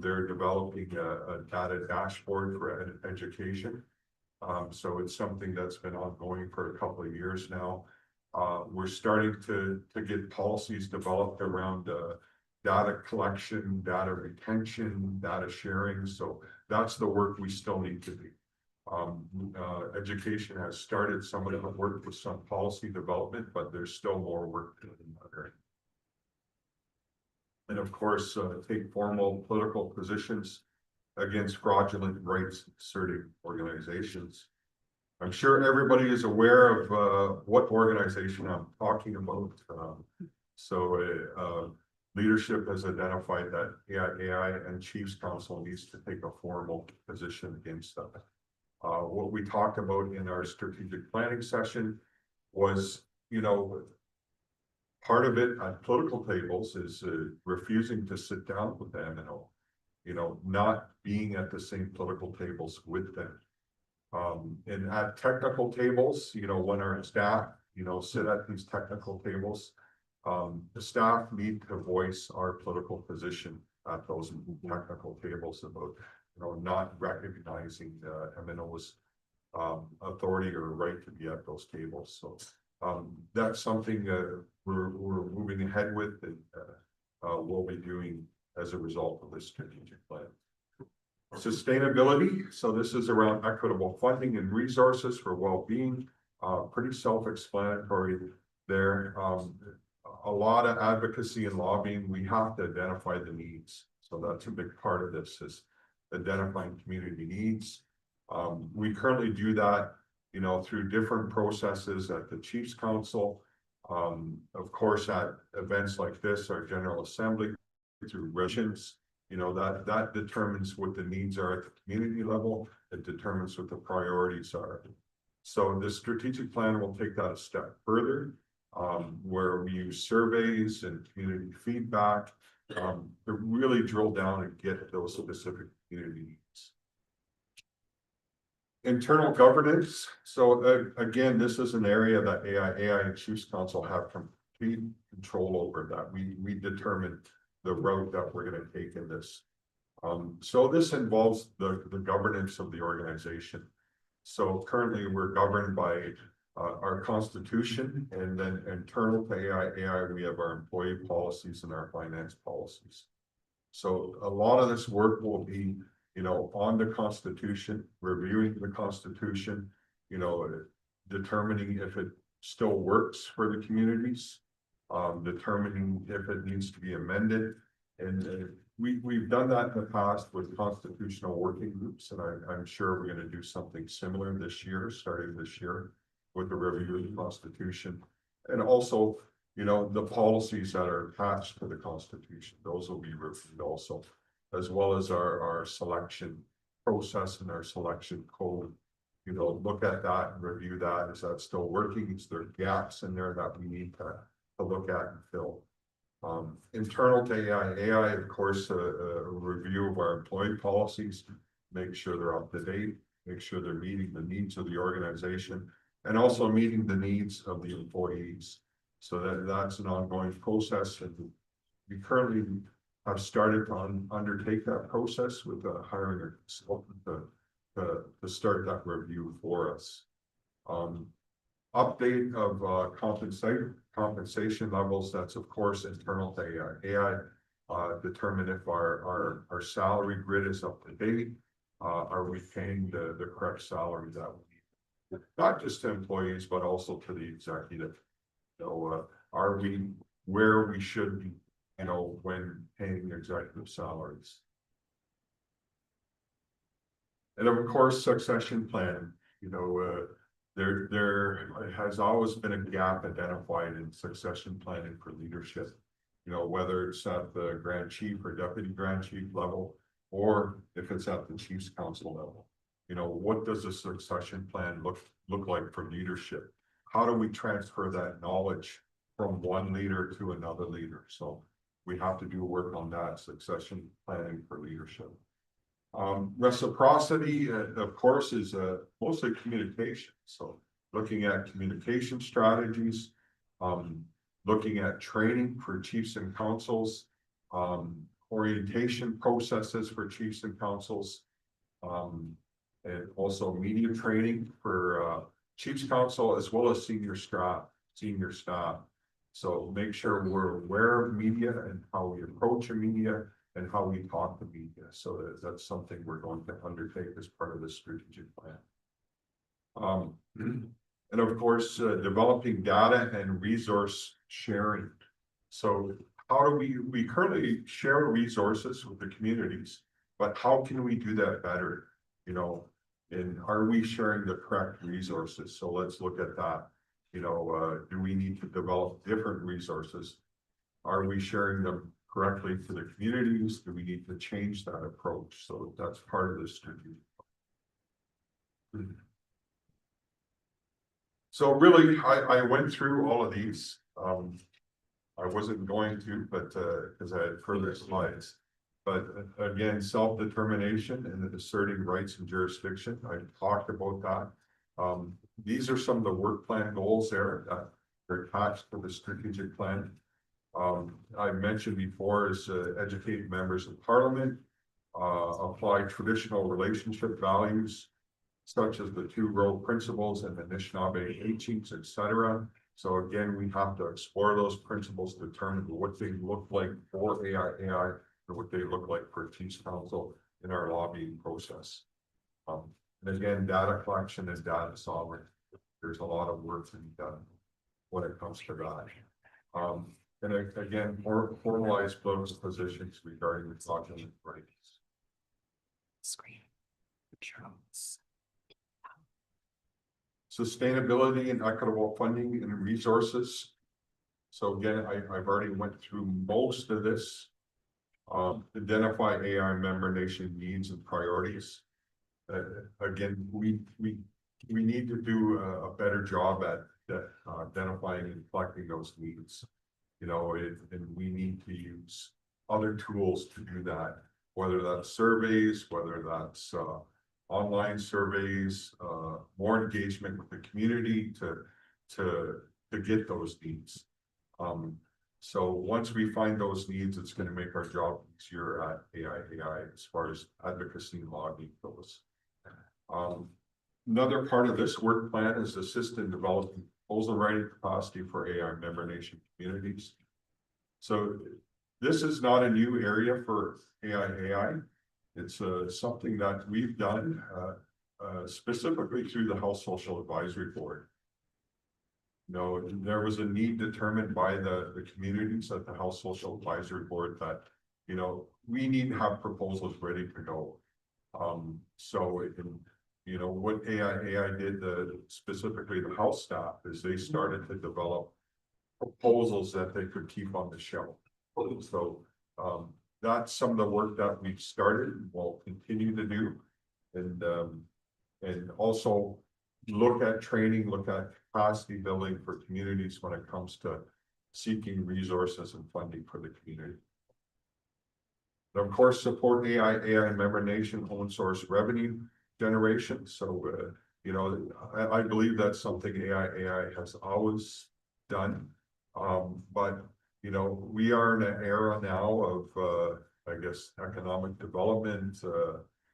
They're developing a data dashboard for education. So it's something that's been ongoing for a couple of years now. We're starting to get policies developed around data collection, data retention, data sharing. So that's the work we still need to do. Education has started some of the work with some policy development, but there's still more work to do in that area. And of course, take formal political positions against fraudulent rights asserting organizations. I'm sure everybody is aware of what organization I'm talking about. Leadership has identified that AI and Chiefs Council needs to take a formal position against that. What we talked about in our strategic planning session was, part of it at political tables is refusing to sit down with them and, not being at the same political tables with them. And at technical tables, when our staff, sit at these technical tables, the staff need to voice our political position at those technical tables about, not recognizing MNO's authority or right to be at those tables. So that's something we're moving ahead with, and we'll be doing as a result of this strategic plan. Sustainability. So this is around equitable funding and resources for well-being. Pretty self-explanatory there. A lot of advocacy and lobbying. We have to identify the needs. So that's a big part of this, is identifying community needs. We currently do that, through different processes at the Chiefs Council. Of course, at events like this, our General Assembly, through regions. You know, that determines what the needs are at the community level. It determines what the priorities are. So the strategic plan will take that a step further, where we use surveys and community feedback, to really drill down and get those specific community needs. Internal governance. So again, this is an area that AI and Chiefs Council have complete control over. That we determine the route that we're going to take in this. So this involves the governance of the organization. So currently we're governed by our constitution, and then internal to AI, we have our employee policies and our finance policies. So a lot of this work will be, you know, on the constitution, reviewing the constitution, you know, determining if it still works for the communities, determining if it needs to be amended. And we've done that in the past with constitutional working groups, and I'm sure we're going to do something similar this year, starting this year, with the review of the Constitution. And also, you know, the policies that are attached to the Constitution, those will be reviewed also, as well as our selection process and our selection code. You know, look at that and review that. Is that still working? Is there gaps in there that we need to look at and fill? Internal to AI, of course, a review of our employee policies, make sure they're up to date, make sure they're meeting the needs of the organization, and also meeting the needs of the employees. So that's an ongoing process, and we currently have started to undertake that process with hiring a consultant to start that review for us. Update of compensation levels, that's of course internal to AI. Determine if our salary grid is up to date. Are we paying the correct salary that we need? Not just to employees, but also to the executive. So are we where we should be, you know, when paying executive salaries? And of course, succession planning, you know, there has always been a gap identified in succession planning for leadership. You know, whether it's at the Grand Chief or Deputy Grand Chief level, or if it's at the Chiefs Council level. You know, what does a succession plan look like for leadership? How do we transfer that knowledge from one leader to another leader? So we have to do work on that succession planning for leadership. Reciprocity, of course, is mostly communication. So looking at communication strategies, looking at training for chiefs and councils, orientation processes for chiefs and councils, and also media training for chiefs council as well as senior staff. So make sure we're aware of media and how we approach the media and how we talk to media. So that's something we're going to undertake as part of the strategic plan. And of course, developing data and resource sharing. So how do we currently share resources with the communities, but how can we do that better? You know, and are we sharing the correct resources? So let's look at that. You know, do we need to develop different resources? Are we sharing them correctly to the communities? Do we need to change that approach? So that's part of the strategy. So really, I went through all of these. I wasn't going to, but because I had further slides. But again, self-determination and asserting rights and jurisdiction. I talked about that. These are some of the work plan goals there that are attached to the strategic plan. I mentioned before is educate members of parliament, apply traditional relationship values, such as the two role principles and the Anishinaabe teachings, etc. So again, we have to explore those principles, determine what they look like for AI, and what they look like for Chiefs Council in our lobbying process. And again, data collection and data sovereignty. There's a lot of work to be done when it comes to that. And again, formalize those positions regarding the document rights. Screen. Sustainability and equitable funding and resources. So again, I've already went through most of this. Identify AI member nation needs and priorities. Again, we need to do a better job at identifying and collecting those needs. You know, and we need to use other tools to do that, whether that's surveys, whether that's online surveys, more engagement with the community to get those needs. So once we find those needs, it's going to make our job easier at AI as far as advocacy and logging goes. Another part of this work plan is assist in developing proposal writing capacity for AI member nation communities. So this is not a new area for AI. It's something that we've done specifically through the Health Social Advisory Board. You know, there was a need determined by the communities at the Health Social Advisory Board that, you know, we need to have proposals ready to go. So it can, you know, what AI did, specifically the health staff, is they started to develop proposals that they could keep on the shelf. So that's some of the work that we've started and will continue to do. And also look at training, look at capacity building for communities when it comes to seeking resources and funding for the community. And of course, support AI member nation own source revenue generation. So, you know, I believe that's something AI has always done. But, you know, we are in an era now of, I guess, economic development,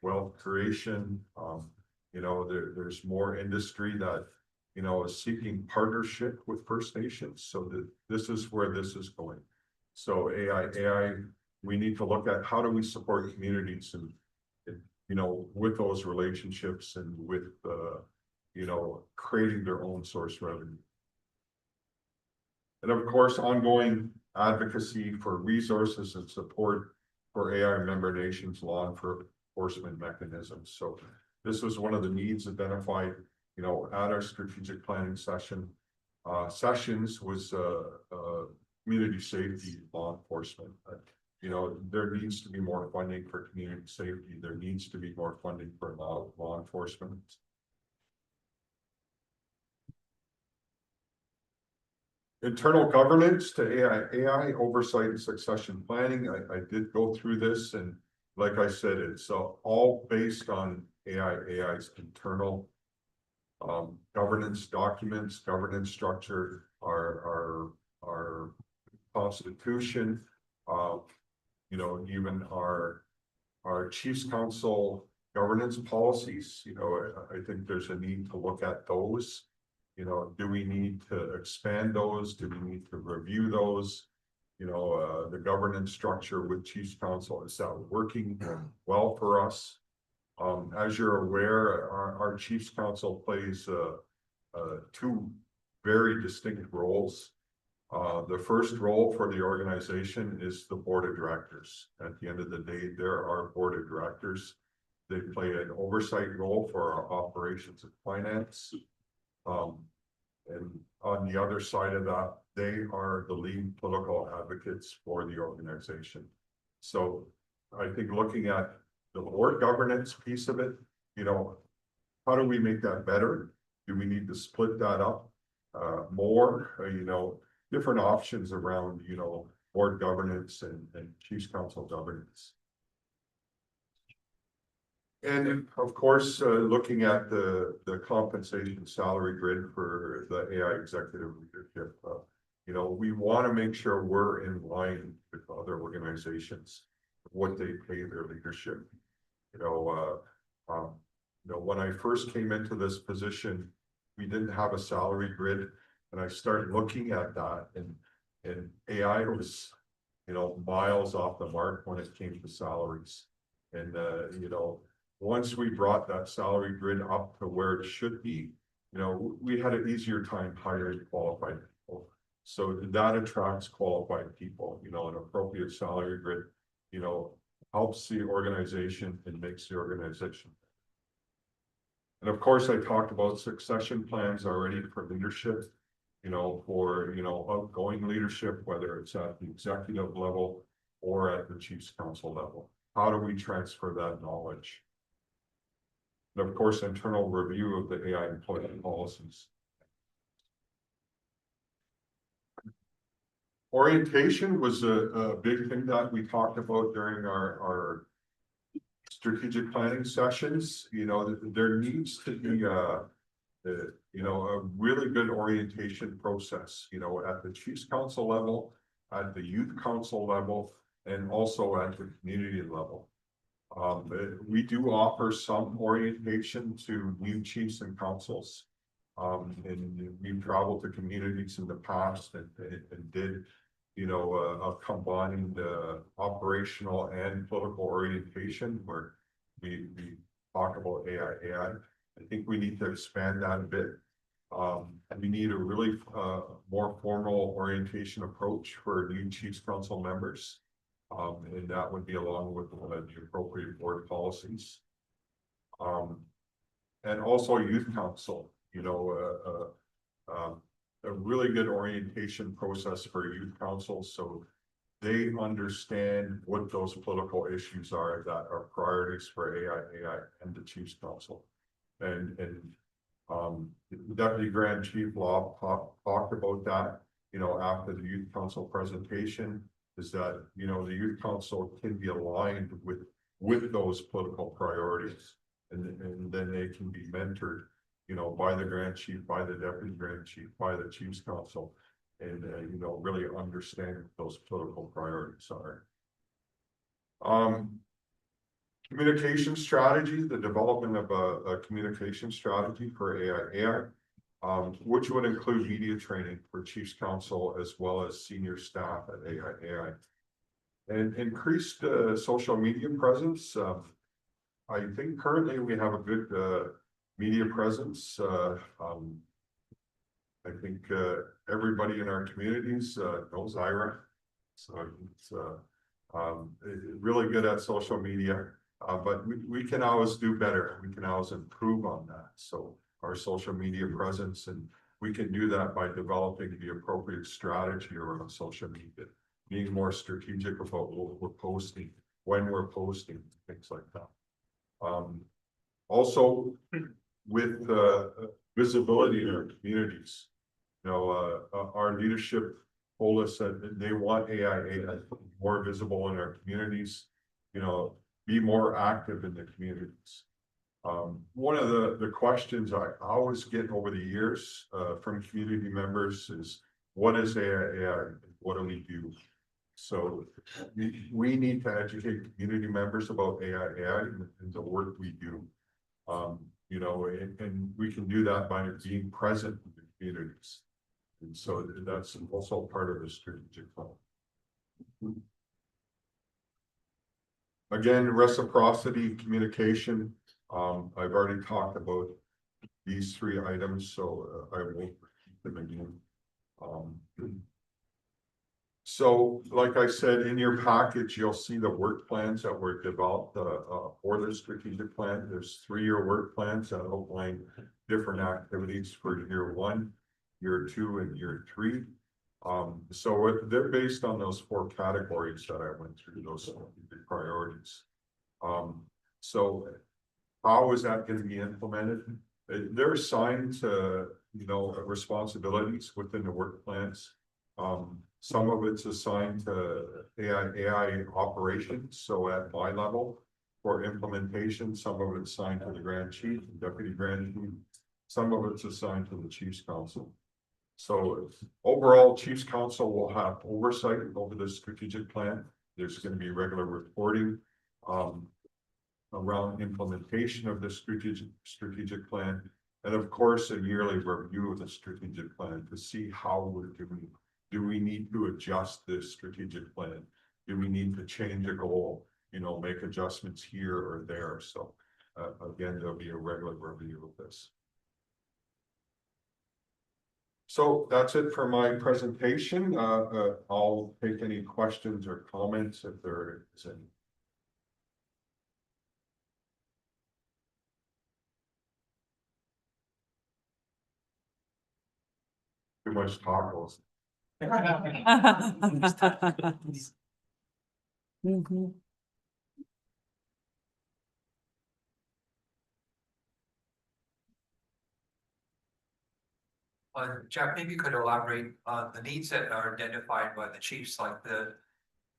wealth creation. You know, there's more industry that, you know, is seeking partnership with First Nations. So that this is where this is going. So AI, we need to look at how do we support communities and you know, with those relationships and with, you know, creating their own source revenue. And of course, ongoing advocacy for resources and support for AI member nations law enforcement mechanisms. So this was one of the needs identified, you know, at our strategic planning sessions was community safety law enforcement. You know, there needs to be more funding for community safety. There needs to be more funding for law enforcement. Internal governance to AI oversight and succession planning. I did go through this, and like I said, it's all based on AI's internal governance documents, governance structure, our constitution, you know, even our Chiefs Council governance policies. You know, I think there's a need to look at those. You know, do we need to expand those? Do we need to review those? You know, the governance structure with Chiefs Council, is that working well for us? As you're aware, our Chiefs Council plays two very distinct roles. The first role for the organization is the board of directors. At the end of the day, there are board of directors. They play an oversight role for our operations and finance. And on the other side of that, they are the lead political advocates for the organization. So I think looking at the board governance piece of it, you know, how do we make that better? Do we need to split that up more? You know, different options around, you know, board governance and Chiefs Council governance. And of course, looking at the compensation salary grid for the AI executive leadership, you know, we want to make sure we're in line with other organizations, what they pay their leadership. You know, when I first came into this position, we didn't have a salary grid, and I started looking at that, and AI was, you know, miles off the mark when it came to salaries. And you know, once we brought that salary grid up to where it should be, you know, we had an easier time hiring qualified people. So that attracts qualified people. You know, an appropriate salary grid, you know, helps the organization and makes the organization. And of course, I talked about succession plans already for leadership, you know, for, you know, outgoing leadership, whether it's at the executive level, or at the Chiefs Council level? How do we transfer that knowledge? And of course, internal review of the AI employment policies. Orientation was a big thing that we talked about during our strategic planning sessions. You know, there needs to be a really good orientation process, you know, at the Chiefs Council level, at the Youth Council level, and also at the community level. We do offer some orientation to new chiefs and councils. And we've traveled to communities in the past and did, you know, a combined operational and political orientation where we talk about AI. I think we need to expand that a bit. We need a really more formal orientation approach for new Chiefs Council members. And that would be along with the appropriate board policies. And also Youth Council, you know, a really good orientation process for Youth Council so they understand what those political issues are that are priorities for AI and the Chiefs Council. And Deputy Grand Chief Law talked about that, you know, after the Youth Council presentation, is that, you know, the Youth Council can be aligned with those political priorities. And then they can be mentored, you know, by the Grand Chief, by the Deputy Grand Chief, by the Chiefs Council, and, you know, really understand what those political priorities are. Communication strategy, the development of a communication strategy for AI, which would include media training for Chiefs Council as well as senior staff at AI. And increased social media presence. I think currently we have a good media presence. I think everybody in our communities knows Ira. So it's really good at social media. But we can always do better. We can always improve on that. So our social media presence, and we can do that by developing the appropriate strategy around social media, being more strategic about what we're posting, when we're posting, things like that. Also with visibility in our communities, you know, our leadership told us that they want AI more visible in our communities, you know, be more active in the communities. One of the questions I always get over the years from community members is, what is AI? What do we do? So we need to educate community members about AI and the work we do. You know, and we can do that by being present in the communities. And so that's also part of the strategic plan. Again, reciprocity, communication. I've already talked about these three items, so I won't repeat them again. So, like I said, in your package, you'll see the work plans that were developed for the strategic plan. There's 3-year work plans that outline different activities for year 1, year 2, and year 3. So they're based on those 4 categories that I went through, those priorities. So how is that going to be implemented? They're assigned to, you know, responsibilities within the work plans. Some of it's assigned to AI operations, so at my level for implementation. Some of it's assigned to the Grand Chief and Deputy Grand Chief. Some of it's assigned to the Chiefs Council. So overall, Chiefs Council will have oversight over the strategic plan. There's going to be regular reporting around implementation of the strategic plan, and of course a yearly review of the strategic plan to see how we're doing. Do we need to adjust this strategic plan? Do we need to change a goal? You know, make adjustments here or there. So again, there'll be a regular review of this. So that's it for my presentation. I'll take any questions or comments if there is any. Too much tacos. Jeff, maybe you could elaborate on the needs that are identified by the chiefs, like the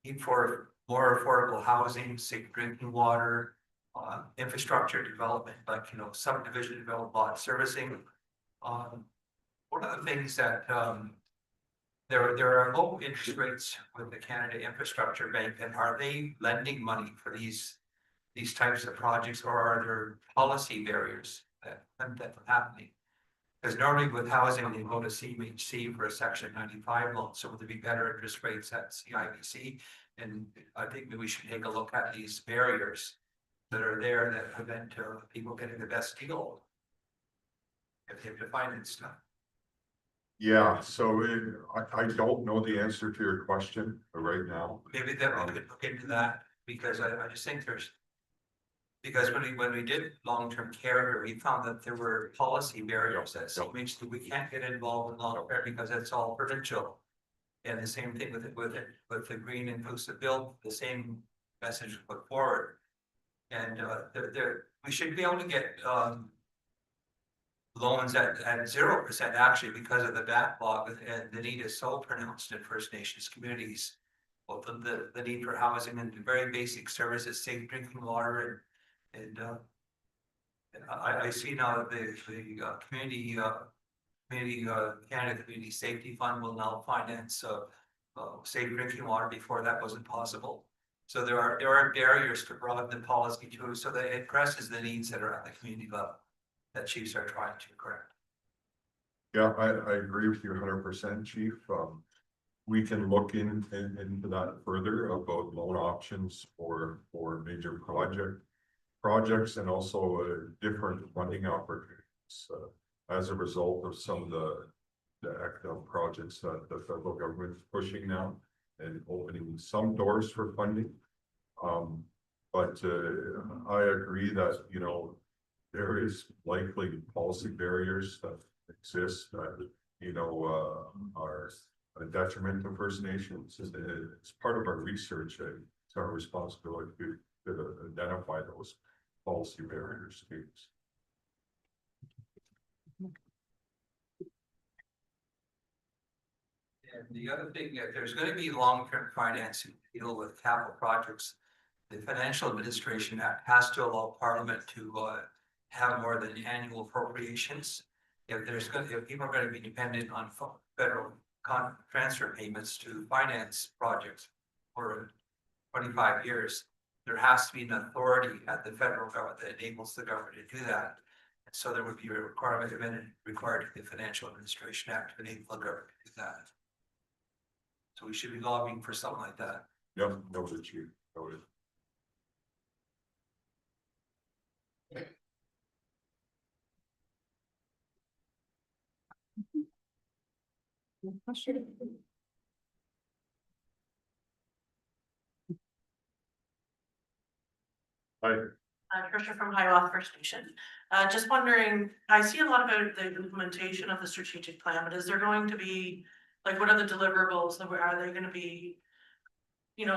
need for more affordable housing, safe drinking water, infrastructure development, like, subdivision development, lot servicing. One of the things that, there are low interest rates with the Canada Infrastructure Bank, and are they lending money for these types of projects, or are there policy barriers that are happening? Because normally with housing, they go to CMHC for a Section 95 loan, so would there be better interest rates at CIBC? And I think that we should take a look at these barriers that are there that prevent people getting the best deal if they have to finance stuff. Yeah, so I don't know the answer to your question right now. Maybe that we could look into that, because I just think because when we did long-term care here, we found that there were policy barriers that CMHC, we can't get involved in long-term care because it's all provincial. And the same thing with the green inclusive bill, the same message was put forward. And we should be able to get loans at 0% actually, because of the backlog, and the need is so pronounced in First Nations communities. Both the need for housing and very basic services, safe drinking water, and I see now that the community Canada Community Safety Fund will now finance safe drinking water. Before that wasn't possible. So there are barriers to broaden the policy too, so that it addresses the needs that are at the community level that chiefs are trying to correct. Yeah, I agree with you 100%, Chief. We can look into that further about loan options for major projects, and also different funding opportunities as a result of some of the economic projects that the federal government is pushing now and opening some doors for funding. But I agree that, there is likely policy barriers that exist that, are a detriment to First Nations. It's part of our research. It's our responsibility to identify those policy barriers. And the other thing, if there's going to be long-term financing to deal with capital projects, the Financial Administration Act has to allow Parliament to have more than annual appropriations. If people are going to be dependent on federal transfer payments to finance projects for 25 years, there has to be an authority at the federal government that enables the government to do that. And so there would be a requirement required in the Financial Administration Act to enable the government to do that. So we should be lobbying for something like that. Yep, noted, Chief. Noted. Hi. Tricia from Hiawatha First Nation. Just wondering, I see a lot about the implementation of the strategic plan, but is there going to be, like, what are the deliverables? Are they going to be,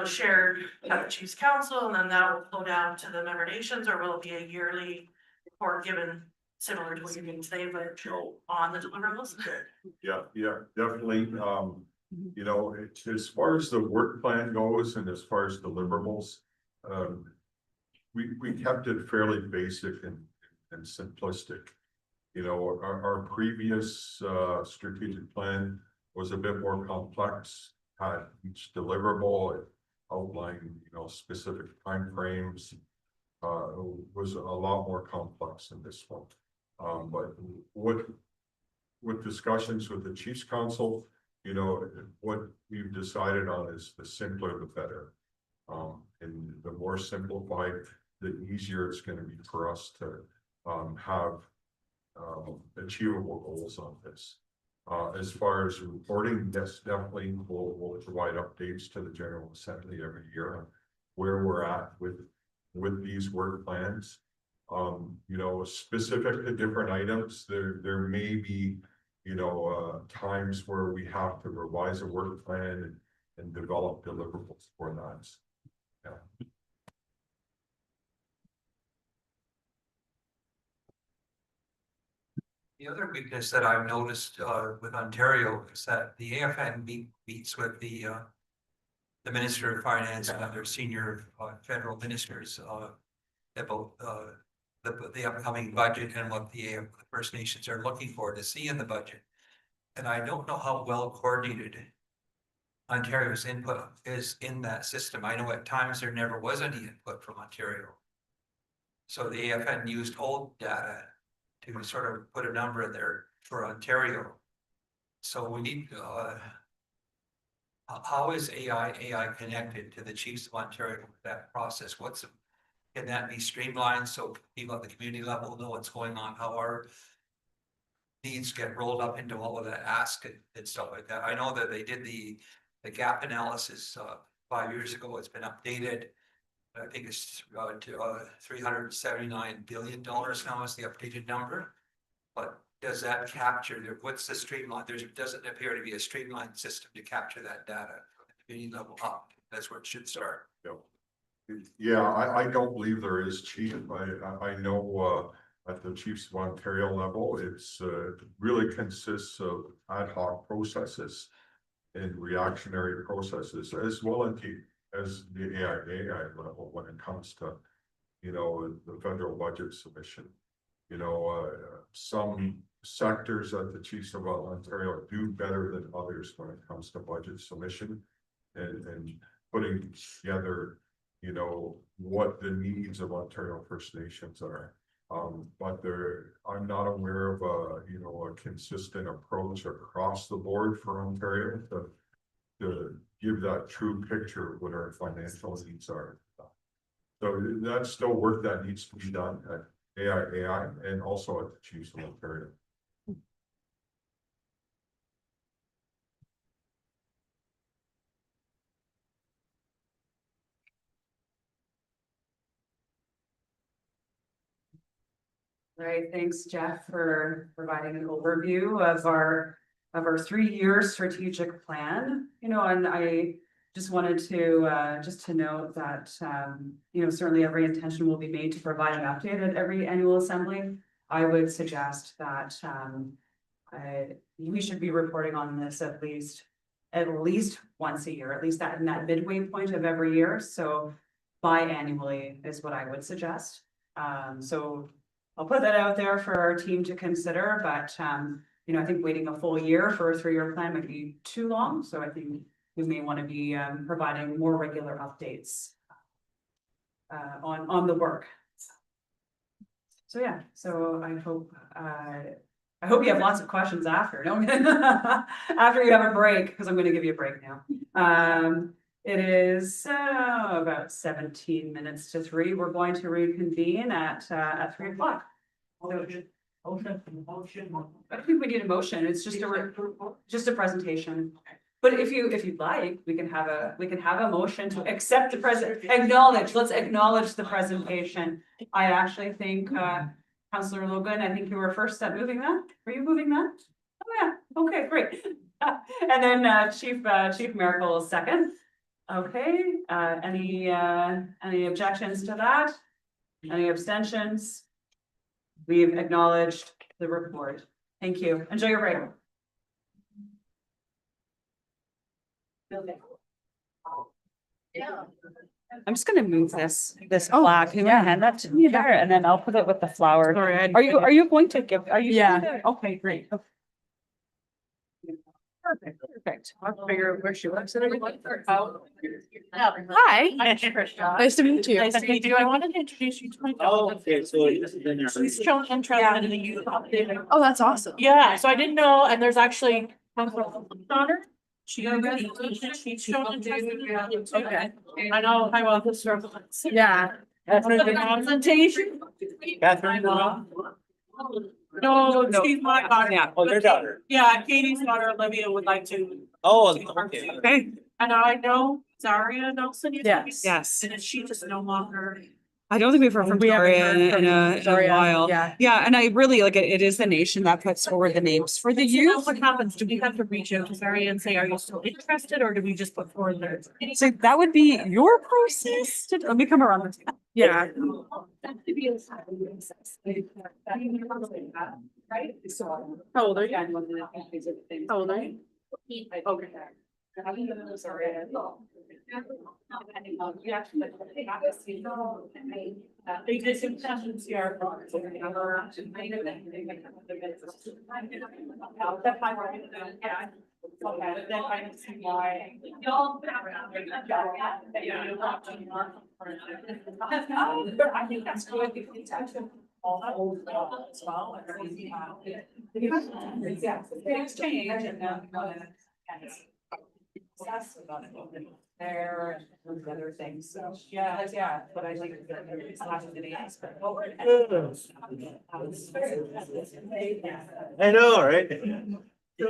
shared at the Chiefs Council, and then that will flow down to the member nations, or will it be a yearly report given similar to what you're doing today, but on the deliverables? Yeah, definitely. As far as the work plan goes and as far as deliverables, we kept it fairly basic and simplistic. Our previous strategic plan was a bit more complex, had each deliverable, it outlined, specific timeframes. Was a lot more complex than this one. But with discussions with the Chiefs Council, what we've decided on is the simpler the better. And the more simplified, the easier it's going to be for us to have achievable goals on this. As far as reporting, yes, definitely we'll provide updates to the General Assembly every year on where we're at with these work plans. Specific to different items, there may be, times where we have to revise a work plan and develop deliverables for that. The other weakness that I've noticed with Ontario is that the AFN meets with the Minister of Finance and other senior federal ministers about the upcoming budget and what the First Nations are looking for to see in the budget. And I don't know how well coordinated Ontario's input is in that system. I know at times there never was any input from Ontario. So the AFN used old data to sort of put a number in there for Ontario. So we need, how is AI connected to the Chiefs of Ontario with that process? Can that be streamlined so people at the community level know what's going on, how our needs get rolled up into all of that ask and stuff like that? I know that they did the gap analysis 5 years ago. It's been updated. I think it's to $379 billion now is the updated number. But does that capture, what's the streamline? There doesn't appear to be a streamlined system to capture that data from the community level up. That's where it should start. Yeah, I don't believe there is, Chief. I know at the Chiefs of Ontario level, it's really consists of ad hoc processes and reactionary processes, as well as the AIA level when it comes to, you know, the federal budget submission. You know, some sectors at the Chiefs of Ontario do better than others when it comes to budget submission and putting together, you know, what the needs of Ontario First Nations are. But I'm not aware of you know, a consistent approach across the board for Ontario to give that true picture of what our financial needs are. So that's still work that needs to be done at AI and also at the Chiefs of Ontario. All right, thanks, Jeff, for providing an overview of our 3-year strategic plan. You know, and I just wanted to note that you know, certainly every intention will be made to provide an update at every annual assembly. I would suggest that we should be reporting on this at least once a year, at least in that midway point of every year. So biannually is what I would suggest. So I'll put that out there for our team to consider, but you know, I think waiting a full year for a 3-year plan might be too long. So I think we may want to be providing more regular updates on the work. So yeah, so I hope you have lots of questions after. No, after you have a break, because I'm going to give you a break now. It is about 17 minutes to 3. We're going to reconvene at 3 o'clock. I think we need a motion. It's just a presentation. But if you'd like, we can have a motion to accept the let's acknowledge the presentation. I actually think Councillor Logan, I think you were first at moving that. Were you moving that? Oh yeah. Okay, great. And then Chief Miracle is second. Okay, any objections to that? Any abstentions? We've acknowledged the report. Thank you. Enjoy your break. I'm just gonna move this flag. Can you hand that to me there, and then I'll put it with the flower. Sorry, Are you going to give? Are you? Yeah. Okay, great. Perfect. I'll figure out where she lives and everything. Hi. Nice to meet you. Nice to meet you. I wanted to introduce you to my daughter. Okay, so this is in your. She's shown interest in the youth updating. Oh, that's awesome. Yeah, so I didn't know, and there's actually daughter. She's shown interest in the Okay. I know, I want this circle. Yeah. For the presentation. Catherine, No, she's my daughter. Yeah, oh, your daughter. Yeah, Katie's daughter Olivia would like to. Oh, okay. Okay. And I know Zaria Nelson. used to be- Yes. And is she just no longer I don't think we've heard from We haven't Daria heard from in a Daria, while. yeah. Yeah, and I really like it is the nation that puts forward the names for the youth. What happens? Do we have to reach out to Zaria and say, are you still interested, or do we just put forward their? So that would be your process. Let me come around. Yeah. How old are you? How old are you? Okay. I think that's good. As well. Things change and there and other things, so, yeah, but I think it's not to the answer. I know, right? We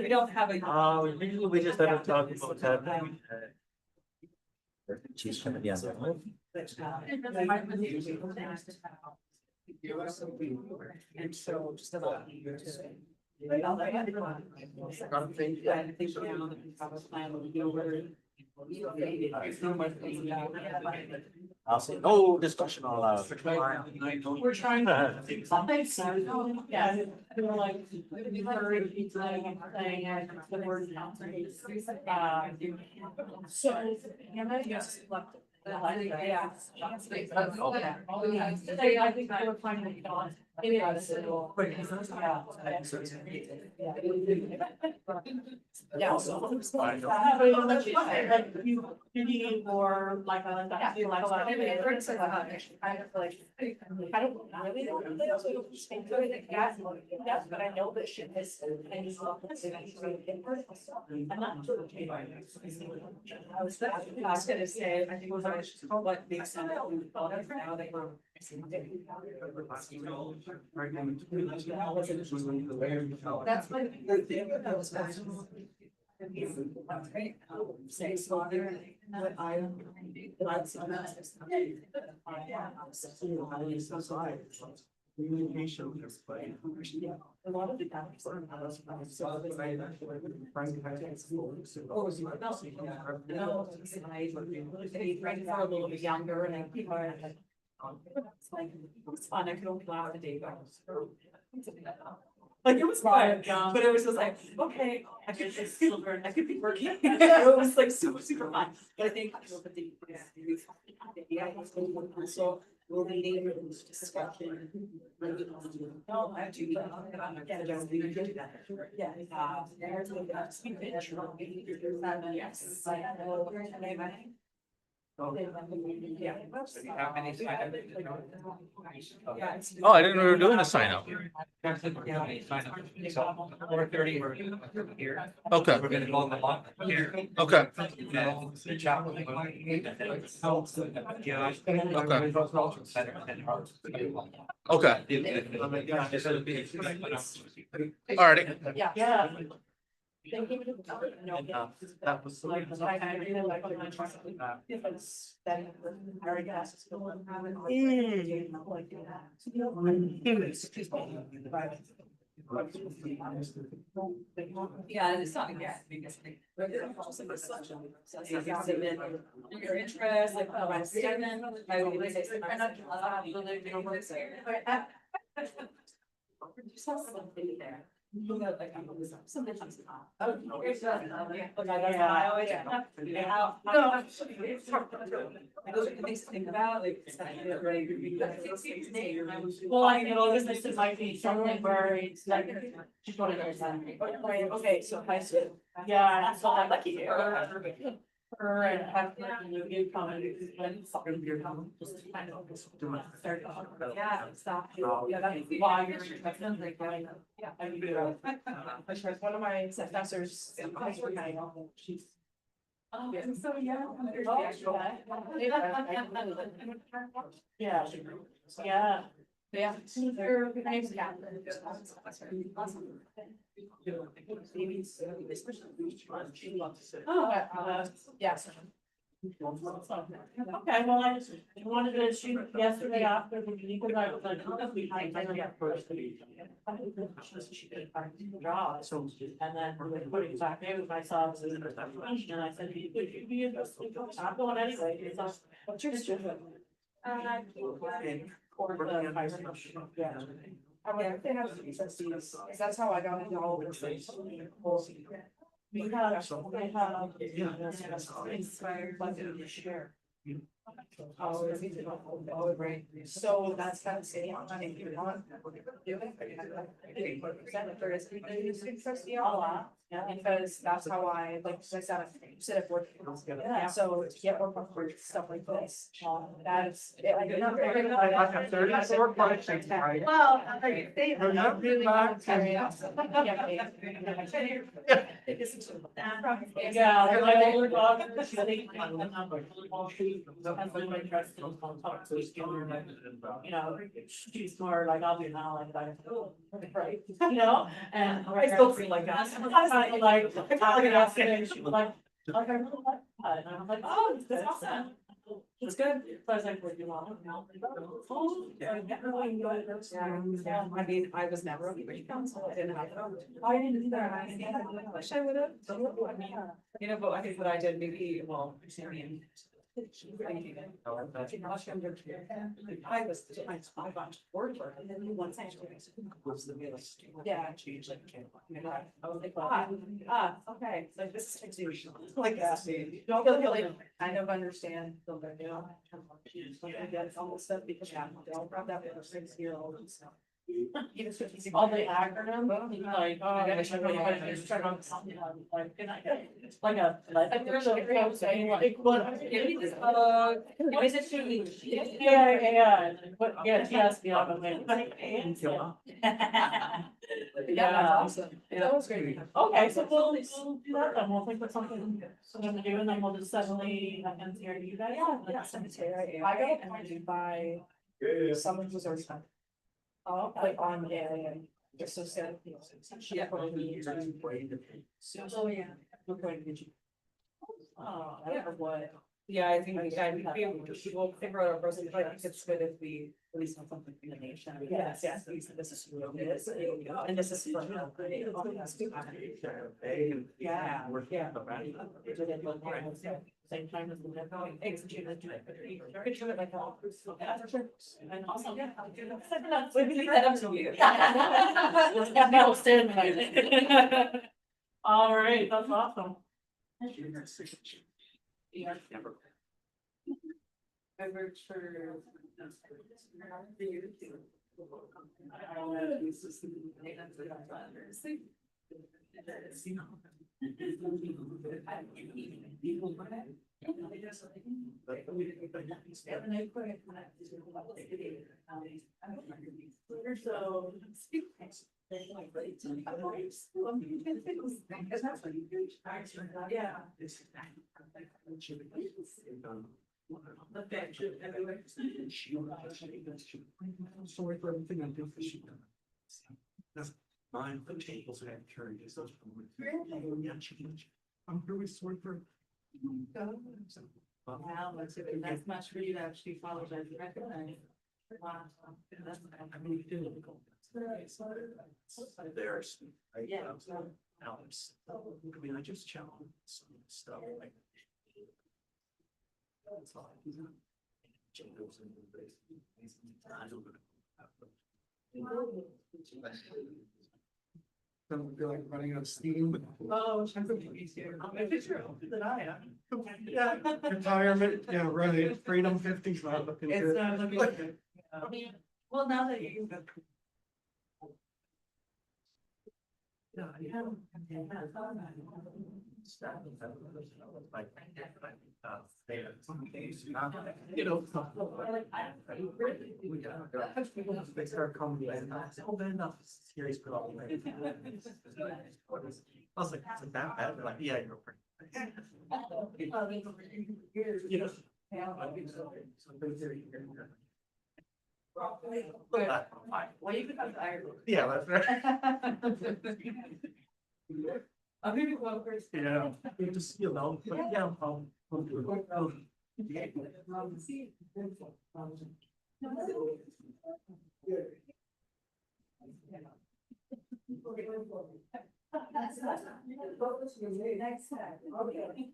don't have a. Usually we just have to talk about that. She's coming down. And so just a lot easier to. I think now that we have a plan, we know where. I'll say, no discussion allowed. We're trying to. Yeah, they were like, we heard pizza and saying, the word. So, yes. Yeah. I think they were finding it on. Yeah. You need more like I like that. I don't really yes, but I know that shit is. I'm not sure. I was gonna say, I think it was just what the extent that we thought of now they were. That's my. That was say slaughter, but I. Communication. A lot of the guys are not as fast, so they might actually right for a little bit younger and people are like. It's like, it was fun, I could only laugh a day ago. Like it was fun, but it was just like, okay, I could still learn, I could be working. It was like super fun, but I think. So we'll be needing this discussion. No, I do. Yeah. Yes. Oh, I didn't know we were doing a sign up. Or 30 or here. Okay. We're gonna go on the lot here. Okay. The chapel. Alrighty. Yeah. That was. Yeah, it's not, yeah. Your interest, like, oh, I'm stagnant, I would say, I'm not. Just have something there. Like, sometimes. Those are the things to think about, like. Well, I know this might be something where it's like. She's one of those. Okay, so if I said, yeah, so I'm lucky. Her and have you come when something you're coming, just to kind of start. Yeah, stop. Yeah, that's why you're. Yeah, I mean, one of my successors. She's. Oh, I'm so young. Yeah. Yeah. Yeah. Her name's Catherine. Oh, yes. Okay, well, I wanted to shoot yesterday after the meeting, because I was like, oh, I don't have first. She did a job, so, and then we put it back in, I saw it was in the question, and I said, you'd be interested, I'm going anyway, it's like, what's your student? Or the fire station, yeah. I wonder if they have these, because that's how I got into all of this. We have, they have. Inspired by the share. Oh, right. So that's kind of saying, I think you're not. Do it. Because that's how I, like, I said, I sit at work. Yeah, so to get more comfort, stuff like this, that's. You're not very. Well, yeah, my older daughter, she's like, has been my trust in talk to you know, she's more like, I'll be now, like, right, you know, and I still feel like that. Sometimes I like, yesterday, she was like, I really like that, and I'm like, oh, that's awesome. It's good. So I was like, what do you want? Yeah, I mean, I was never on the Brady Council, I didn't have it. I didn't either, I wish I would have. You know, but I think what I did, maybe, well, I mean. I was, I got to work for it, and then once I. Yeah. I was like, okay, so this is. Like that. Don't feel like, kind of understand. That's almost stuff because they'll grab that for 6-year-old and stuff. All the acronym, like, oh, I gotta check on something, like, can I get, it's like a, like, there's a, saying like, what? What is it to? Yeah, but, yeah, she asked me, I'm like. Yeah, that's awesome. That was great. Okay, so we'll do that, then we'll think of something, so then we do, and then we'll just suddenly, I can hear you guys. Yeah, cemetery. I got appointed by someone who's already spent. Oh, like on a, just so sad. Yeah. Oh, yeah. We're going to get you. Oh, I don't know what. Yeah, I think we'll figure out our process, but I think it's good if we at least have something for the nation. Yes, this is who it is, and this is. Yeah. Same time as the. Execute it. Could do it like that. And also, yeah. We leave that up to you. No, stand by. All right, that's awesome. Yeah. I worked for. Sorry for everything I do for you. That's mine, the tables that I carry, is those. I'm really sorry for. Wow, that's much for you to actually apologize, recognize. Wow. That's, I mean, you do. There's. Yeah. Alex, I mean, I just challenge some stuff like. That's all. Jingles and I don't Don't feel like running out of steam. Oh, I'm a picture that I am. Yeah, retirement, yeah, right, freedom 50's not looking It's good. not looking good. Well, now that you. Yeah, I have. Like, you know. They start coming in, oh, bad enough, serious problem. I was like, is it that bad? They're like, yeah, you're pretty. You know. Well, you could have the Irish. Yeah, that's right. I'll give you one first. Yeah, you just, you know, but yeah, Next time. Okay.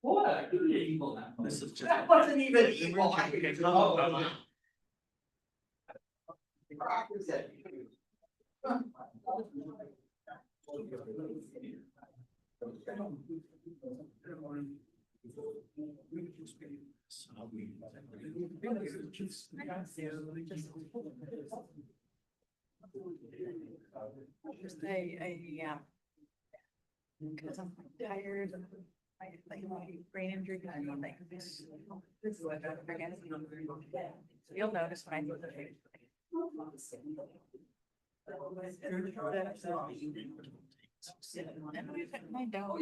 What? Evil now. This is just. That wasn't even evil. Yeah. Because I'm tired. I like my brain injury. I don't like this. This is what I forget. You'll notice when I do the. I don't.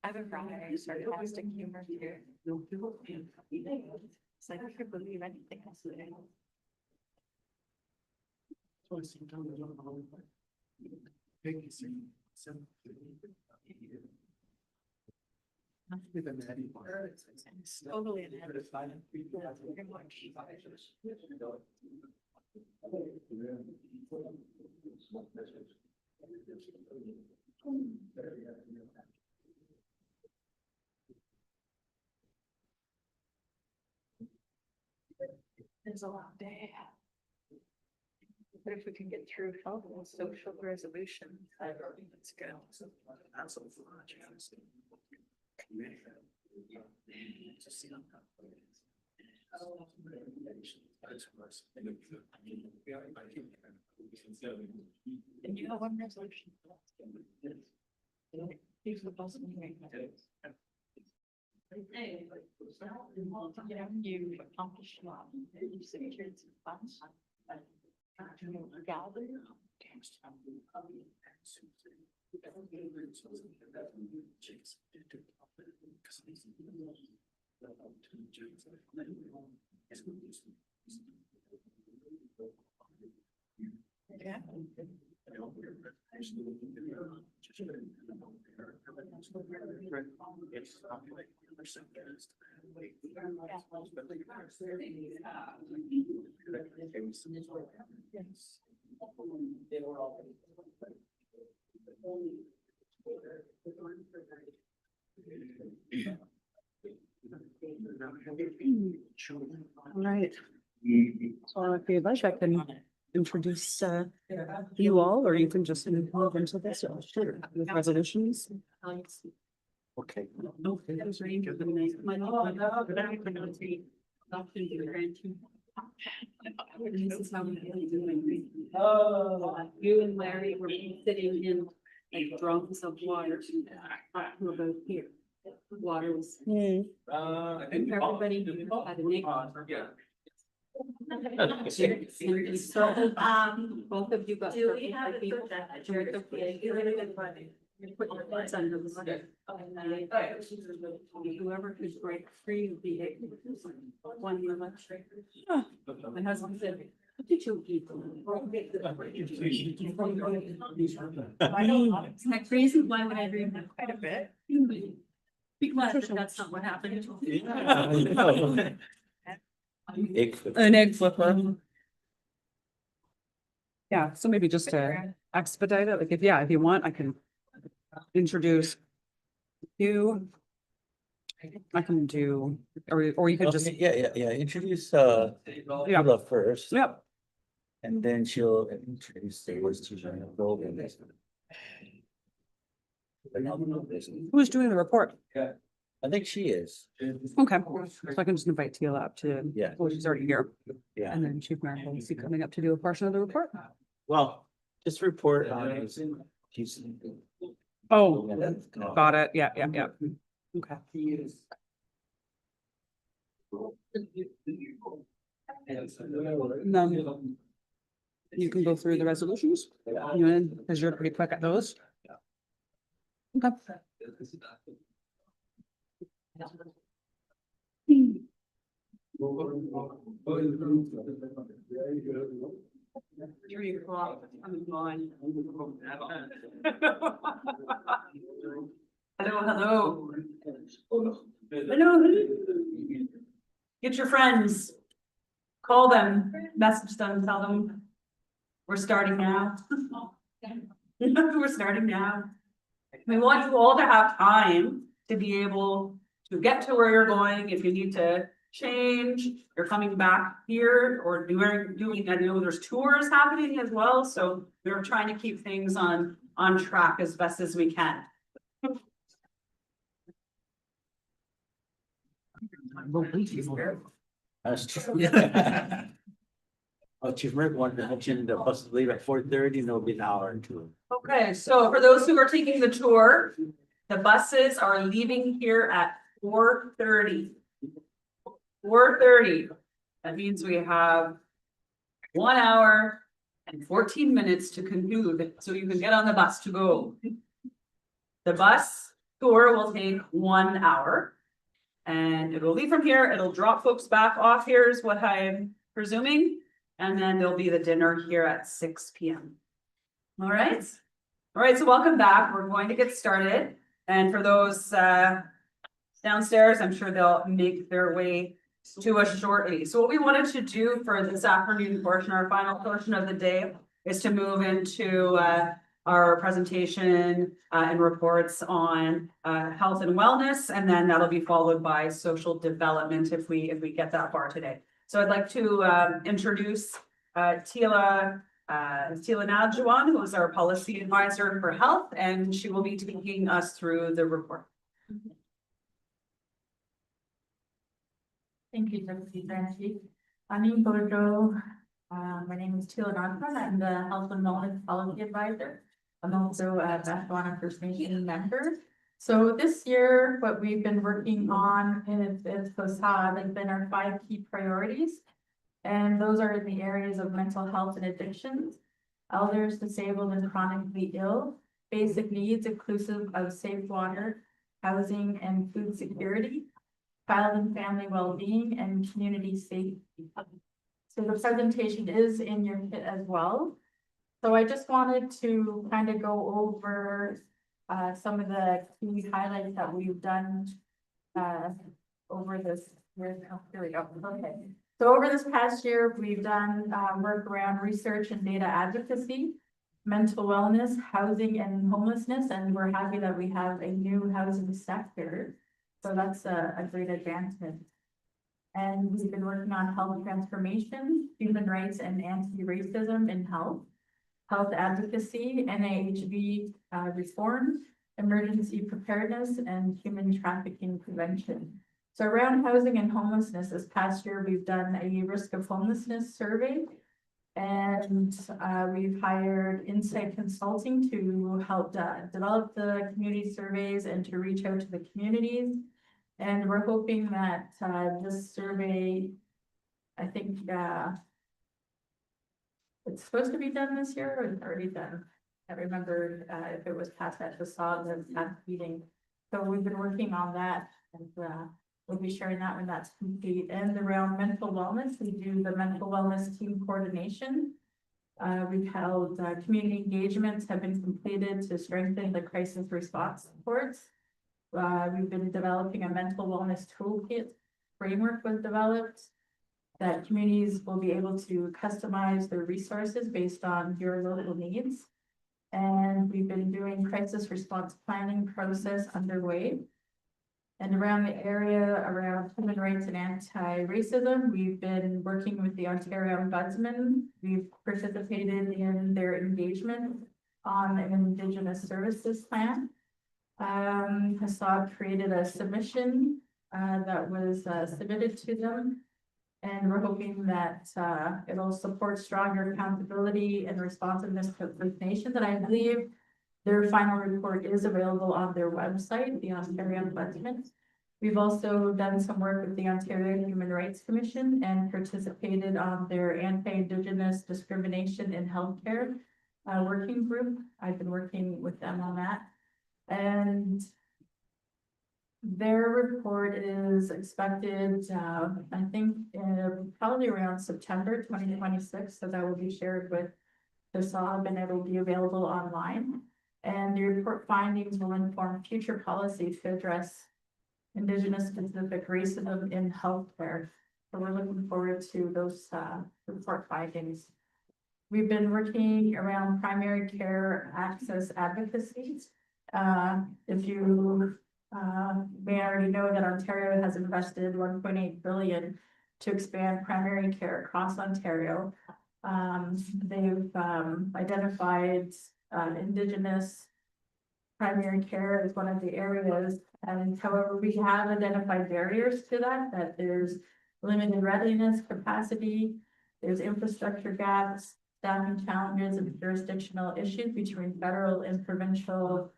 I have a rather sarcastic humor here. It's like I could believe anything else. It's totally It's a long day. But if we can get through health and social resolution, that's good. And you have one resolution. Here's the bus meeting. You accomplished a lot. You secured some funds. You gathered. Yeah. All right. So if you'd like, I can introduce you all, or you can just move into this with resolutions. Okay. This is how we're doing. Oh, you and Larry were sitting in like drums of water. We're both here. Water was. Everybody had a nick. Both of you got. Do we have perfect people. Jared, okay. You put your heads under the water. Whoever could break free would be one of us. My husband said, what did you eat? Isn't that crazy? Why would I dream that quite a bit? Be glad that that's not what happened. An egg flipper. Yeah, so maybe just to expedite it, like if you want, I can introduce you. I can do, or you could just, Yeah, introduce, Yeah. Sheila first. yep, And then she'll introduce the words to the building. who's doing the report? I think she is. Okay, so I can just invite Teal up to, Yeah. well, she's already here, Yeah, and then Chief Marital is coming up to do a portion of the report. well, just report on his. Oh, got it, yeah, okay. And then you can go through the resolutions, because you're pretty quick at those. Okay. hello. Hello. Get your friends. Call them, message them, tell them. We're starting now. We're starting now. We want you all to have time to be able to get to where you're going. If you need to change, you're coming back here or doing, I know there's tours happening as well, so we're trying to keep things on track as best as we can. That's true. Oh, Chief Merrick wanted to mention the buses leave at 4:30 and there'll be an hour or two. Okay, so for those who are taking the tour, the buses are leaving here at 4:30. 4:30. That means we have 1 hour and 14 minutes to conclude, so you can get on the bus to go. The bus tour will take 1 hour. And it will leave from here, it'll drop folks back off here is what I'm presuming. And then there'll be the dinner here at 6 p.m. All right, so welcome back. We're going to get started. And for those downstairs, I'm sure they'll make their way to us shortly. So what we wanted to do for this afternoon portion, our final portion of the day, is to move into our presentation and reports on health and wellness, and then that'll be followed by social development if we get that far today. So I'd like to introduce Tila Nadjuan, who is our policy advisor for health, and she will be taking us through the report. Thank you, Trustee Franchi. My name is Tila Nadjuan. I'm the Health and Wellness Policy Advisor. I'm also a Bechuana First Nation member. So this year, what we've been working on is FOSAD has been our 5 key priorities. And those are in the areas of mental health and addictions, elders, disabled and chronically ill, basic needs inclusive of safe water, housing and food security, child and family well-being, and community safety. So the presentation is in your kit as well. So I just wanted to kind of go over some of the key highlights that we've done over this year. Oh, here we go. Okay. So over this past year, we've done work around research and data advocacy, mental wellness, housing and homelessness, and we're happy that we have a new housing sector. So that's a great advancement. And we've been working on health transformation, human rights and anti-racism in health, health advocacy, NAHB reform, emergency preparedness, and human trafficking prevention. So around housing and homelessness, this past year, we've done a risk of homelessness survey. And we've hired Insight Consulting to help develop the community surveys and to reach out to the communities. And we're hoping that this survey, I think it's supposed to be done this year or it's already done. I remember if it was passed at the SOG meeting. So we've been working on that, and we'll be sharing that when that's complete. And around mental wellness, we do the mental wellness team coordination. We've held community engagements have been completed to strengthen the crisis response supports. We've been developing a mental wellness toolkit framework was developed that communities will be able to customize their resources based on your local needs. And we've been doing crisis response planning process underway. And around the area around human rights and anti-racism, we've been working with the Ontario Ombudsman. We've participated in their engagement on an Indigenous services plan. Hassad created a submission that was submitted to them. And we're hoping that it'll support stronger accountability and responsiveness to First Nations. And I believe their final report is available on their website, the Ontario Ombudsman. We've also done some work with the Ontario Human Rights Commission and participated on their anti-Indigenous discrimination in healthcare working group. I've been working with them on that. And their report is expected, I think, probably around September 2026. So that will be shared with the SOB and it will be available online. And the report findings will inform future policy to address Indigenous specific racism in healthcare. So we're looking forward to those report findings. We've been working around primary care access advocacy. If you may already know that Ontario has invested 1.8 billion to expand primary care across Ontario. They've identified Indigenous primary care as one of the areas. And however, we have identified barriers to that there's limited readiness capacity, there's infrastructure gaps, staffing challenges, and jurisdictional issues between federal and provincial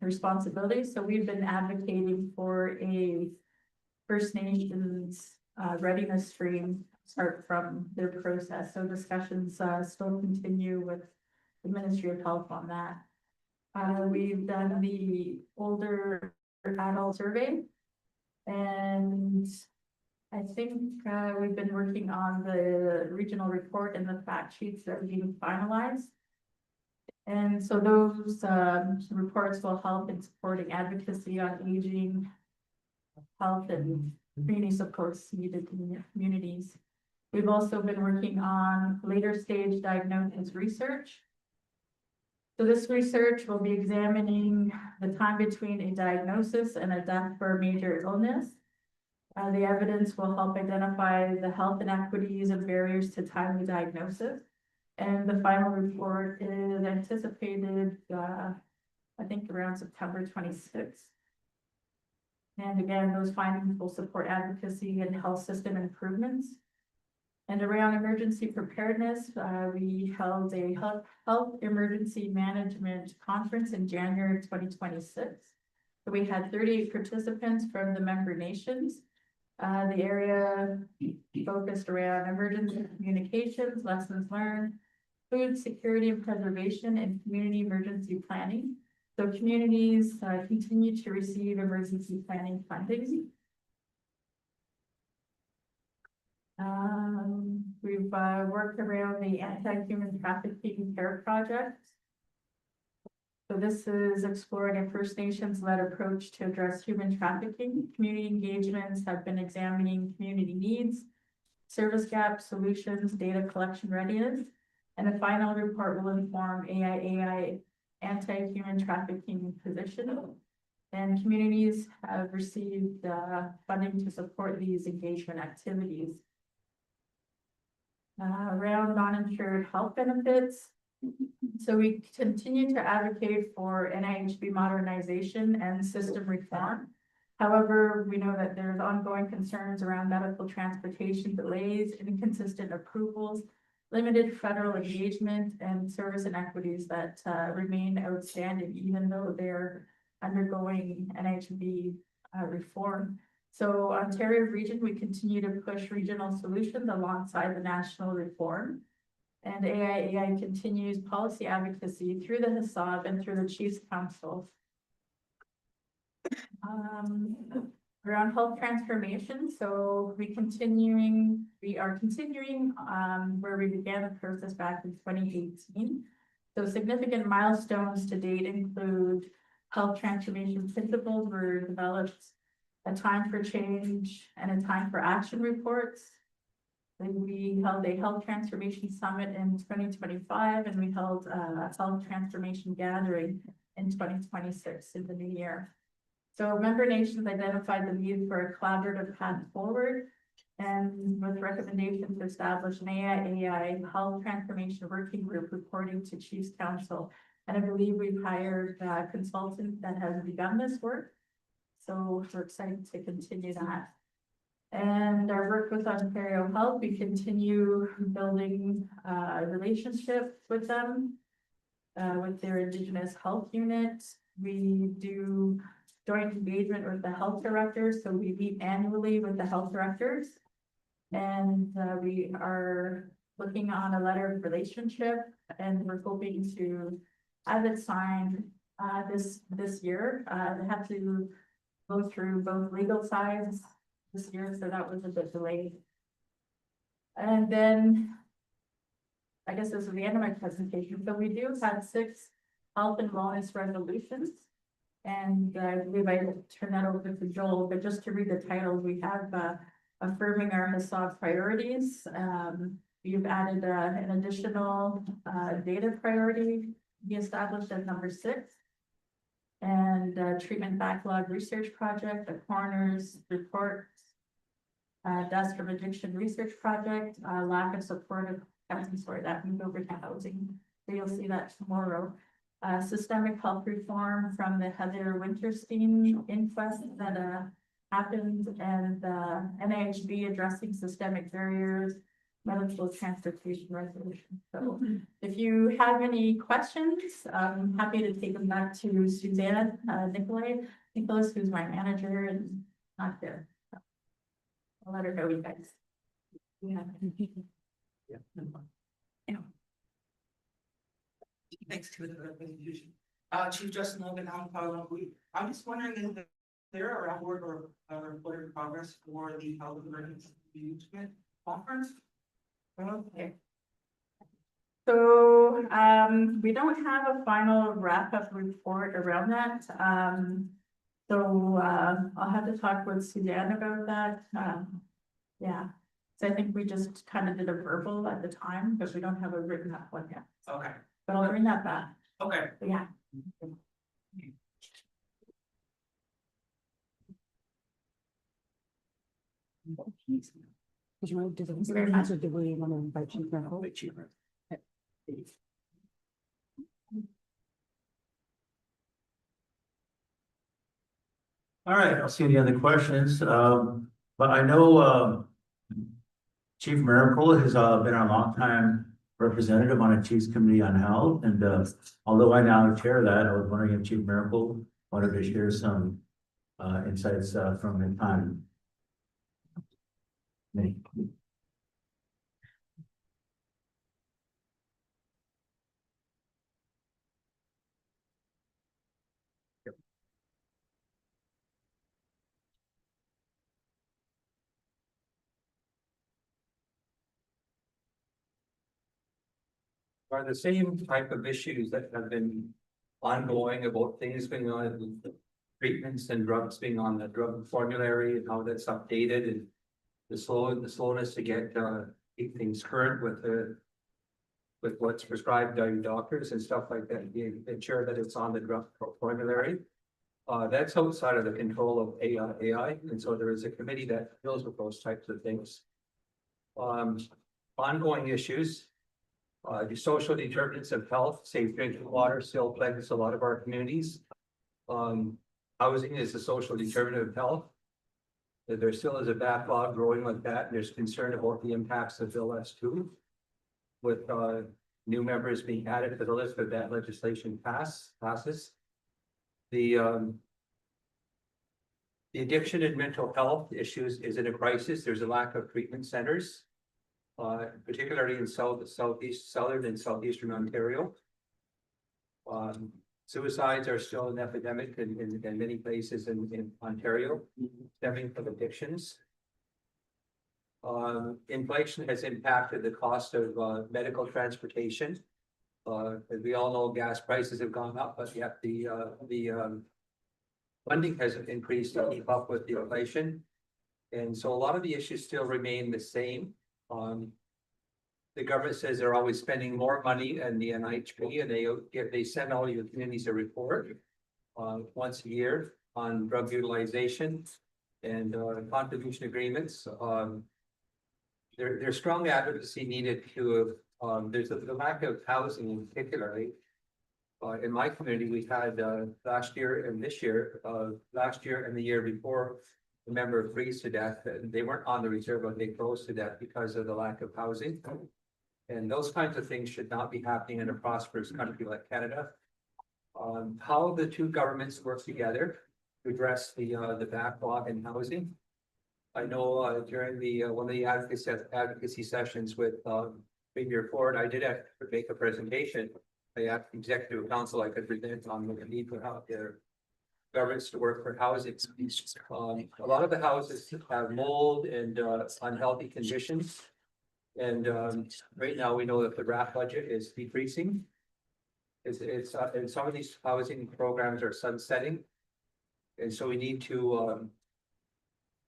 responsibilities. So we've been advocating for a First Nations readiness stream start from their process. So discussions still continue with the Ministry of Health on that. We've done the older adult survey. And I think we've been working on the regional report and the fact sheets that are being finalized. And so those reports will help in supporting advocacy on aging, health, and community supports needed in communities. We've also been working on later stage diagnosis research. So this research will be examining the time between a diagnosis and a death for a major illness. The evidence will help identify the health inequities and barriers to timely diagnosis. And the final report is anticipated, I think around September 26th. And again, those findings will support advocacy and health system improvements. And around emergency preparedness, we held a health emergency management conference in January 2026. So we had 38 participants from the member nations. The area focused around emergency communications, lessons learned, food security and preservation, and community emergency planning. So communities continue to receive emergency planning funding. We've worked around the anti-human trafficking care project. So this is exploring a First Nations-led approach to address human trafficking. Community engagements have been examining community needs, service gaps, solutions, data collection readiness, and a final report will inform AIAI anti-human trafficking position. And communities have received funding to support these engagement activities. Around non-insured health benefits. So we continue to advocate for NIHB modernization and system reform. However, we know that there's ongoing concerns around medical transportation delays, inconsistent approvals, limited federal engagement, and service inequities that remain outstanding, even though they're undergoing NIHB reform. So Ontario region, we continue to push regional solutions alongside the national reform. And AIAI continues policy advocacy through the HASAB and through the Chiefs Council. Around health transformation, so we are continuing where we began the process back in 2018. So significant milestones to date include health transformation principles were developed, a time for change and a time for action reports. Then we held a health transformation summit in 2025, and we held a health transformation gathering in 2026 in the new year. So member nations identified the need for a collaborative path forward, and with recommendations to establish an AIAI health transformation working group reporting to Chiefs Council. And I believe we've hired a consultant that has begun this work. So we're excited to continue that. And our work with Ontario Health, we continue building a relationship with them, with their Indigenous health unit. We do joint engagement with the health directors, so we meet annually with the health directors. And we are looking on a letter of relationship, and we're hoping to have it signed this year. They have to go through both legal sides this year, so that was a bit delayed. And then I guess this is the end of my presentation. So we do have 6 health and wellness resolutions. And I believe I will turn that over to Joel, but just to read the title, we have affirming our HACCP priorities. You've added an additional data priority, be established as number 6. And treatment backlog research project, the coroner's report, deaths from addiction research project, lack of support that moved over to housing. So you'll see that tomorrow. Systemic health reform from the Heather Winterstein inquest that happened, and NIHB addressing systemic barriers, medical transportation resolution. So if you have any questions, I'm happy to take them back to Suzanne Nicholas, who's my manager and not there. So I'll let her know, you guys. Yeah. Thanks to the presentation. Chief Justice Logan, I'm just wondering if there are a report or a report in progress for the health emergency management conference? Okay. So, we don't have a final wrap-up report around that. I'll have to talk with Suzanne about that. Yeah. So I think we just kind of did a verbal at the time, but we don't have a written up one yet. Okay. But I'll bring that back. Okay. But yeah. All right, I'll see any other questions, but I know, Chief Miracle has, been a longtime representative on a Chiefs Committee on Health, and, although I now chair that, I was wondering if Chief Miracle wanted to share some, insights, from the time. Me. Are the same type of issues that have been ongoing about things going on with treatments and drugs being on the drug formulary and how that's updated and the slowness to keep things current with what's prescribed by doctors and stuff like that, ensure that it's on the drug formulary. That's outside of the control of AI, and so there is a committee that deals with those types of things. Ongoing issues. The social determinants of health, safe drinking water still plagues a lot of our communities. Housing is a social determinant of health. There still is a backlog growing like that, and there's concern about the impacts of Bill S2 with new members being added to the list if that legislation passes. The addiction and mental health issues is in a crisis. There's a lack of treatment centers. Particularly in southern and southeastern Ontario. Suicides are still an epidemic in many places in Ontario, stemming from addictions. Inflation has impacted the cost of medical transportation. As we all know, gas prices have gone up, but yet the funding has increased to keep up with the inflation. And so a lot of the issues still remain the same. The government says they're always spending more money in the NIHB, and they send all your communities a report once a year on drug utilization and contribution agreements. There's strong advocacy needed to there's the lack of housing particularly. In my community, we had last year and this year, last year and the year before, a member freeze to death. They weren't on the reserve, but they froze to death because of the lack of housing. And those kinds of things should not be happening in a prosperous country like Canada. How the two governments work together to address the backlog in housing. I know during one of the advocacy sessions with Premier Ford, I did have to make a presentation. I asked Executive Council I could present on the need for their governments to work for housing. A lot of the houses have mold and unhealthy conditions. And right now we know that the RAP budget is decreasing. and some of these housing programs are sunsetting. And so we need to,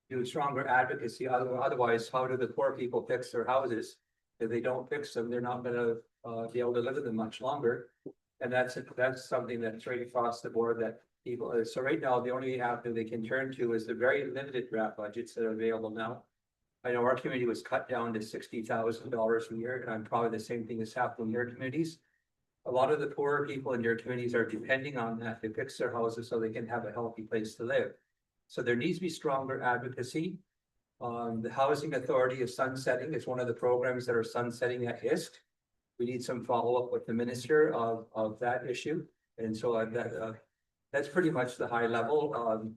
do stronger advocacy, otherwise, how do the poor people fix their houses? If they don't fix them, they're not gonna, be able to live in them much longer. And that's something that's right across the board that people, so right now, the only avenue they can turn to is the very limited draft budgets that are available now. I know our community was cut down to $60,000 a year, and I'm probably the same thing is happening in your communities. A lot of the poorer people in your communities are depending on that to fix their houses so they can have a healthy place to live. So there needs to be stronger advocacy. The Housing Authority is sunsetting. It's one of the programs that are sunsetting at ISK. We need some follow-up with the minister of that issue. And so that's pretty much the high level.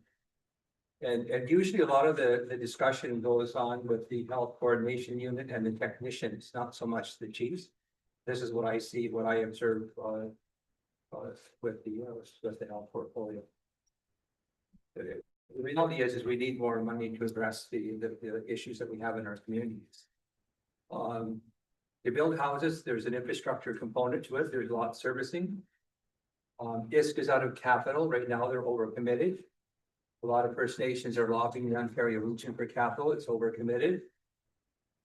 And usually a lot of the discussion goes on with the health coordination unit and the technicians, not so much the chiefs. This is what I see, what I observe with the health portfolio. The reality is we need more money to address the issues that we have in our communities. To build houses, there's an infrastructure component to it. There's a lot of servicing. ISK is out of capital. Right now, they're overcommitted. A lot of First Nations are lobbying the Ontario region for capital. It's overcommitted.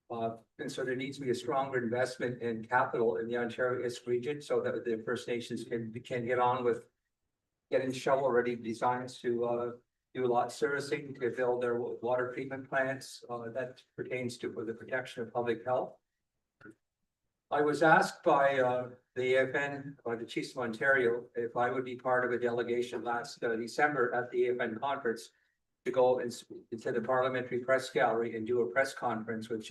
And so there needs to be a stronger investment in capital in the Ontario ISK region so that the First Nations can get on with getting shovel-ready designs to do a lot of servicing to build their water treatment plants. That pertains to the protection of public health. I was asked by the AFN, by the Chiefs of Ontario, if I would be part of a delegation last December at the AFN conference to go into the Parliamentary Press Gallery and do a press conference with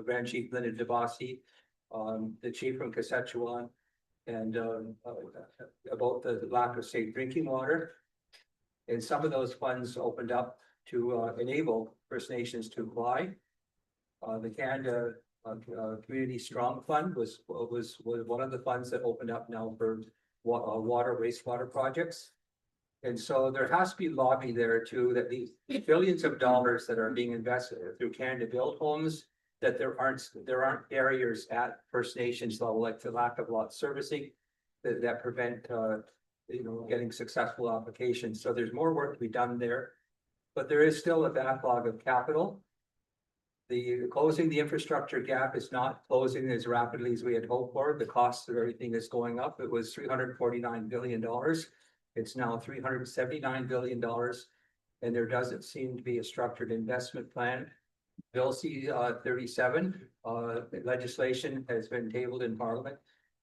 Grand Chief Lyndon DeBossi, the Chief from Saskatchewan, and about the lack of safe drinking water. And some of those funds opened up to enable First Nations to apply. The Canada Community Strong Fund was one of the funds that opened up now for water wastewater projects. And so there has to be lobby there too, that these billions of dollars that are being invested through Canada Build Homes, that there aren't barriers at First Nations level, like the lack of lot servicing that prevent getting successful applications. So there's more work to be done there, but there is still a backlog of capital. The closing the infrastructure gap is not closing as rapidly as we had hoped for. The cost of everything is going up. It was $349 billion. It's now $379 billion. And there doesn't seem to be a structured investment plan. Bill C-37 legislation has been tabled in Parliament.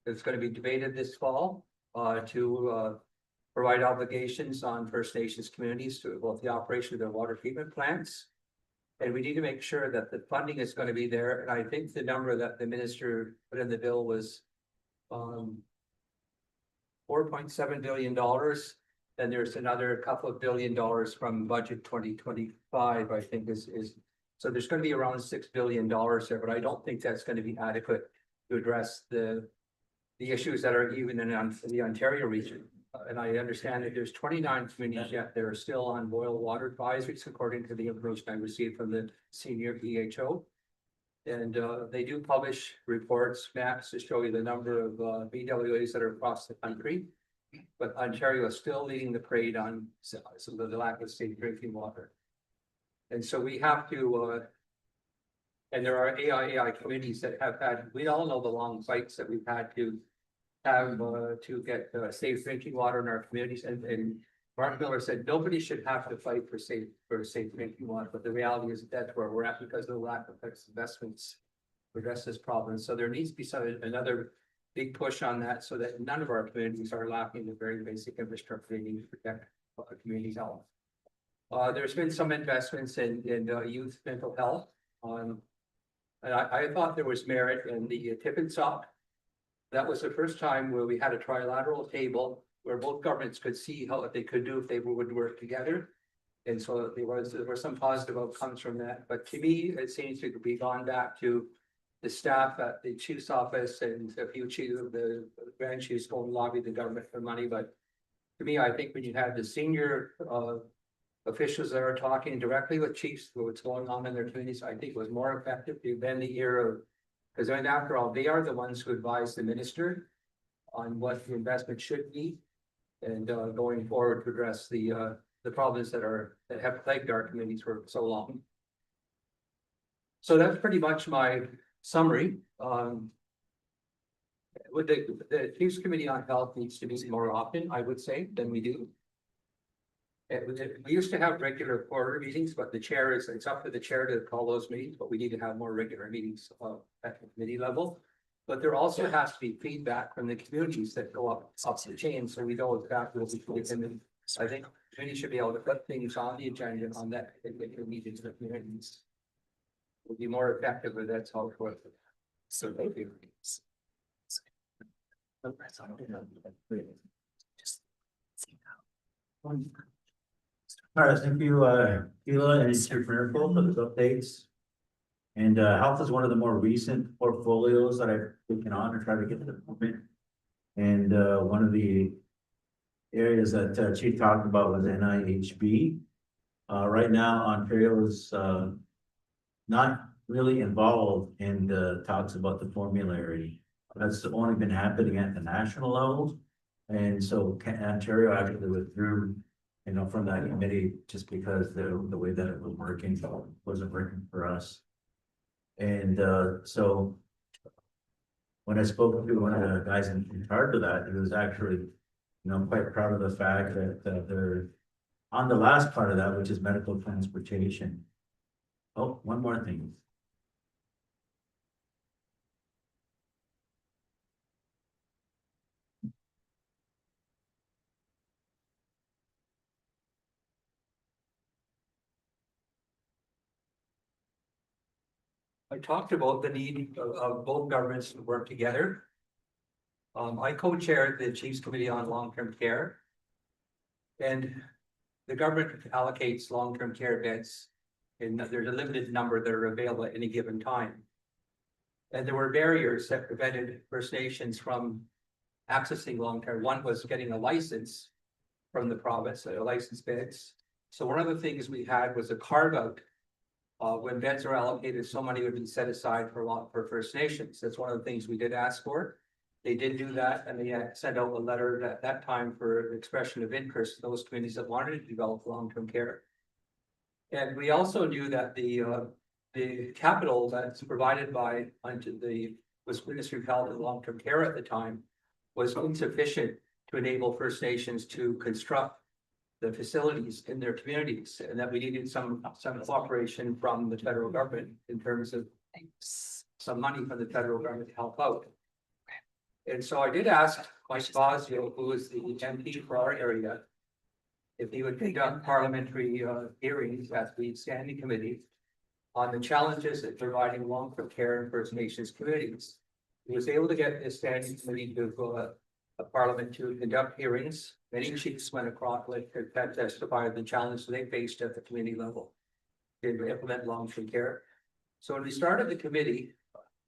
It's going to be debated this fall to provide obligations on First Nations communities to both the operation of their water treatment plants. And we need to make sure that the funding is going to be there. And I think the number that the minister put in the bill was $4.7 billion. Then there's another couple of $1 billion from budget 2025, I think is so there's going to be around $6 billion there, but I don't think that's going to be adequate to address the issues that are even in the Ontario region. And I understand that there's 29 communities yet that are still on boil water advisories, according to the information I received from the senior EHO. And they do publish reports, maps to show you the number of BWAs that are across the country. But Ontario is still leading the parade on some of the lack of safe drinking water. And so we have to, and there are AI committees that have had, we all know the long fights that we've had to have to get safe drinking water in our communities. And Mark Miller said nobody should have to fight for safe drinking water, but the reality is that's where we're at because of the lack of investments to address this problem. So there needs to be another big push on that so that none of our communities are lacking the very basic infrastructure they need to protect community health. There's been some investments in youth mental health. And I thought there was merit in the tip and sock. That was the first time where we had a trilateral table where both governments could see what they could do if they would work together. And so there were some positive outcomes from that. But to me, it seems to be gone back to the staff at the chief's office and a few the grand chiefs go and lobby the government for money. But to me, I think when you have the senior officials that are talking directly with chiefs, what's going on in their communities, I think was more effective than the ear of, because after all, they are the ones who advise the minister on what the investment should be. And going forward to address the problems that have plagued our communities for so long. So that's pretty much my summary. With the Chiefs Committee on Health needs to meet more often, I would say, than we do. We used to have regular quarter meetings, but it's up to the chair to call those meetings, but we need to have more regular meetings at the committee level. But there also has to be feedback from the communities that go up the chain, so we know exactly what we can. I think committee should be able to put things on the agenda on that regular meetings with communities. Would be more effective if that's how it works. So thank you. All right, thank you, Gila and Chief Miracle for those updates. And health is one of the more recent portfolios that I've taken on to try to get to the movement. And one of the areas that Chief talked about was NIHB. Right now, Ontario is not really involved in the talks about the formulary. That's only been happening at the national level. And so Ontario actually withdrew, from that committee just because the way that it was working wasn't working for us. And so when I spoke to one of the guys in charge of that, he was actually, quite proud of the fact that they're on the last part of that, which is medical transportation. Oh, one more thing. I talked about the need of both governments to work together. I co-chaired the Chiefs Committee on Long-Term Care. And the government allocates long-term care beds, and there's a limited number that are available at any given time. And there were barriers that prevented First Nations from accessing long-term. One was getting a license from the province, licensed beds. So one of the things we had was a carve out. When beds are allocated, so money would be set aside for First Nations. That's one of the things we did ask for. They did do that, and they sent out a letter at that time for expression of interest to those communities that wanted to develop long-term care. And we also knew that the capital that's provided by the Ministry of Health and Long-Term Care at the time was insufficient to enable First Nations to construct the facilities in their communities, and that we needed some cooperation from the federal government in terms of some money from the federal government to help out. And so I did ask Mike Bosio, who is the MP for our area, if he would conduct parliamentary hearings at the standing committee on the challenges of providing long-term care in First Nations communities. He was able to get the standing committee to go a parliament to conduct hearings. Many chiefs went across, that testified the challenge they faced at the community level to implement long-term care. So when we started the committee,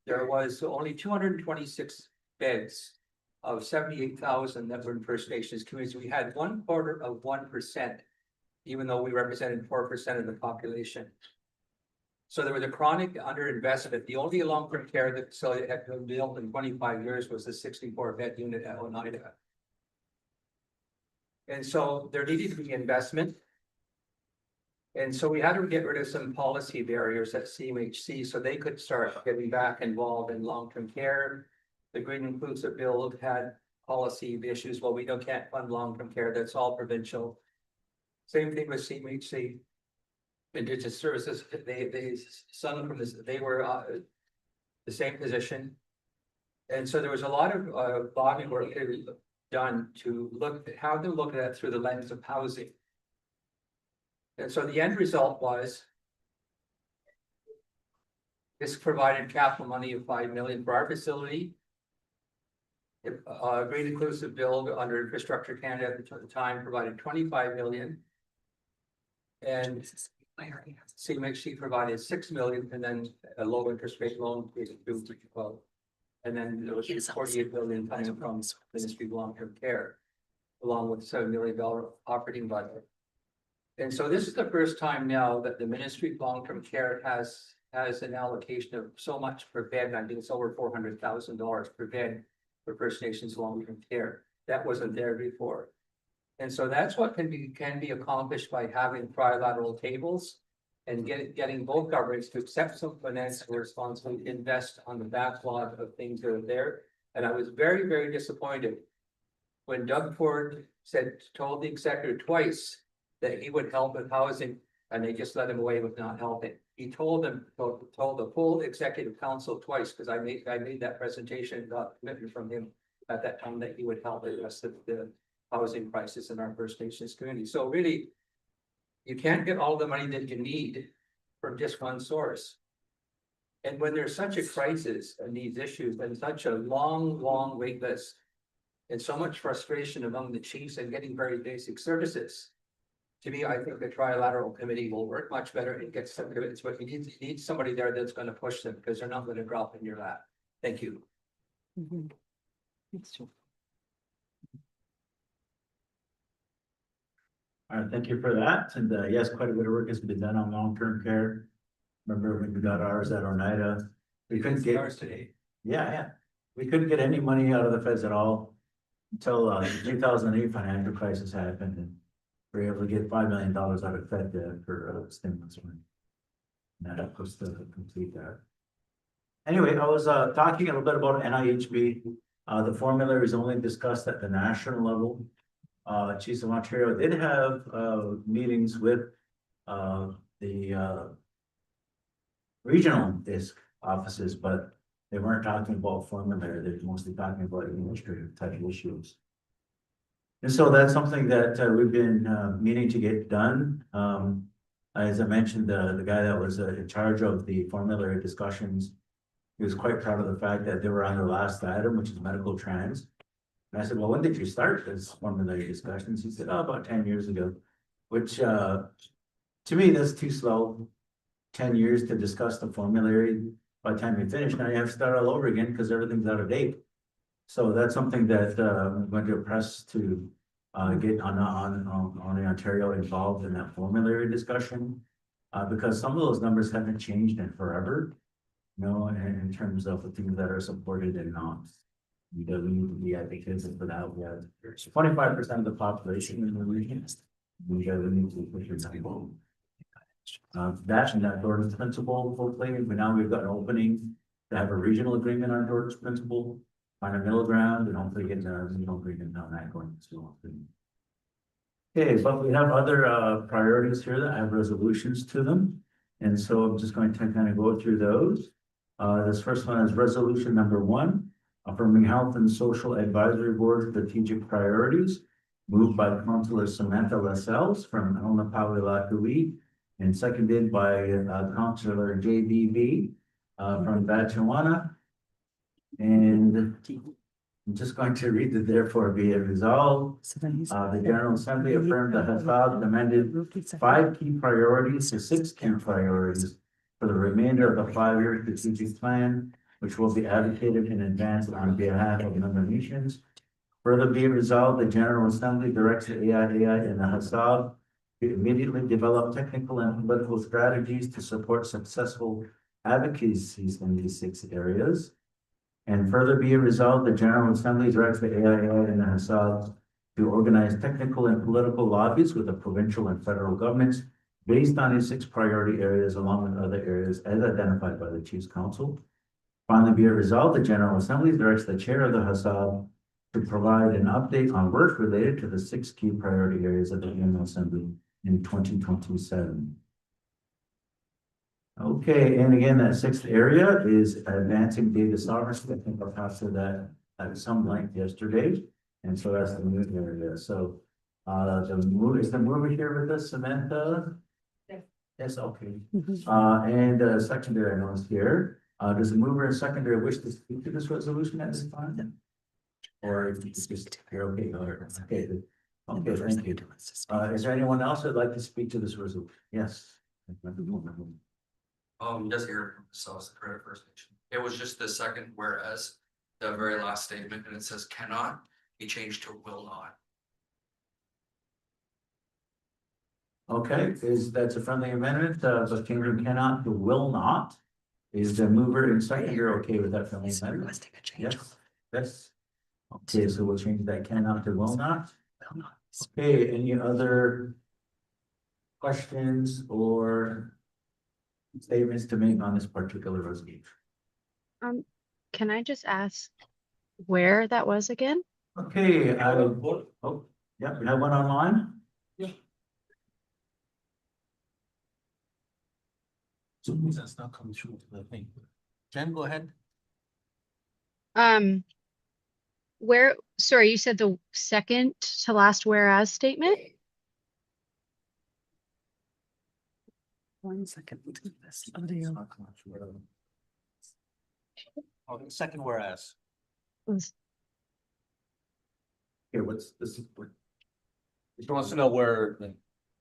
there was only 226 beds of 78,000 that were in First Nations communities. We had 0.25%, even though we represented 4% of the population. So there was a chronic underinvestment. The only long-term care that facility had been built in 25 years was the 64-bed unit at Oneida. And so there needed to be investment. And so we had to get rid of some policy barriers at CMHC so they could start getting back involved in long-term care. The Green Inclusive Bill had policy issues. Well, we can't fund long-term care. That's all provincial. Same thing with CMHC. Indigenous services, they sung from this, they were the same position. And so there was a lot of lobbying work done to look at how to look at that through the lens of housing. And so the end result was this provided capital money of 5 million for our facility. Green Inclusive Bill under Infrastructure Canada at the time provided 25 million. And CMHC provided 6 million, and then a low interest rate loan to 12. And then there was 48 million coming from Ministry of Long-Term Care, along with $7 million operating budget. And so this is the first time now that the Ministry of Long-Term Care has an allocation of so much per bed. I think it's over $400,000 per bed for First Nations long-term care. That wasn't there before. And so that's what can be accomplished by having trilateral tables and getting both governments to accept some financial responsibility, invest on the backlog of things that are there. And I was very, very disappointed when Doug Ford told the executive twice that he would help with housing, and they just let him away with not helping. He told the full executive council twice, because I made that presentation and got commitment from him at that time that he would help address the housing crisis in our First Nations community. So really, you can't get all the money that you need from just one source. And when there's such a crisis and these issues and such a long wait list, and so much frustration among the chiefs and getting very basic services. To me, I think the trilateral committee will work much better and get some commitments, but you need somebody there that's going to push them because they're not going to drop in your lap. Thank you. All right, thank you for that. And yes, quite a bit of work has been done on long-term care. Remember when we got ours at Oneida? We couldn't get ours today. Yeah. We couldn't get any money out of the feds at all until the 2008 financial crisis happened, and we were able to get $5 million out of Fed for stimulus money. And that was to complete that. Anyway, I was talking a little bit about NIHB. The formula is only discussed at the national level. Chiefs of Ontario did have meetings with the regional DISC offices, but they weren't talking about formulary. They're mostly talking about administrative type of issues. And so that's something that we've been meaning to get done. As I mentioned, the guy that was in charge of the formulary discussions, he was quite proud of the fact that they were on their last item, which is medical trans. And I said, well, when did you start this formulary discussions? He said, oh, about 10 years ago, which to me, that's too slow. 10 years to discuss the formulary. By the time you finish, now you have to start all over again because everything's out of date. So that's something that I'm going to press to get on the Ontario involved in that formulary discussion. Because some of those numbers haven't changed in forever, you know, in terms of the things that are supported and not. We need to be advocates for that. We have 25% of the population in the region. We need to push it down. That and that Jordan's principle, hopefully, but now we've got an opening to have a regional agreement on Jordan's principle, find a middle ground, and hopefully get a regional agreement on that going as well. Okay, but we have other priorities here that have resolutions to them. And so I'm just going to kind of go through those. This first one is resolution number 1, affirming Health and Social Advisory Board strategic priorities, moved by Councillor Samantha Lascelles from Alnapawi-Lakui, and seconded by Councillor JBB from Batchewana. And I'm just going to read the therefore be it resolved. The General Assembly affirmed that HASAB amended 5 key priorities to 6 key priorities for the remainder of the 5-year strategic plan, which will be advocated in advance on behalf of member nations. Further be it resolved, the General Assembly directs the AIAI and the HASAB to immediately develop technical and political strategies to support successful advocacies in these 6 areas. And further be it resolved, the General Assembly directs the AIA and the HASAB to organize technical and political lobbies with the provincial and federal governments based on these 6 priority areas along with other areas as identified by the Chiefs Council. Finally, be it resolved, the General Assembly directs the Chair of the HASAB to provide an update on work related to the 6 key priority areas of the General Assembly in 2027. Okay, and again, that 6th area is advancing data sovereignty. I think I'll pass to that at some length yesterday. And so that's the new area. So is the mover here with us, Samantha? Yes. Yes, okay. And secondary, I know is here. Does the mover and secondary wish to speak to this resolution at this time? Or if you just here, okay, all right. Okay, okay, thank you. Is there anyone else that'd like to speak to this resolution? Yes. Just here from South Dakota First Nation. It was just the second whereas, the very last statement, and it says cannot be changed to will not. Okay, that's a friendly amendment, but changing cannot to will not. Is the mover and seconder okay with that friendly amendment? Yes, yes. Okay, so we'll change that cannot to will not. Okay, any other questions or statements to make on this particular resolution? Can I just ask where that was again? Okay, oh, yeah, we have one online. So that's not coming through to the thing. Jen, go ahead. Where, sorry, you said the second to last whereas statement? 1 second. This It's not coming through. Oh, the second whereas. Was- Here, what's this? She wants to know where.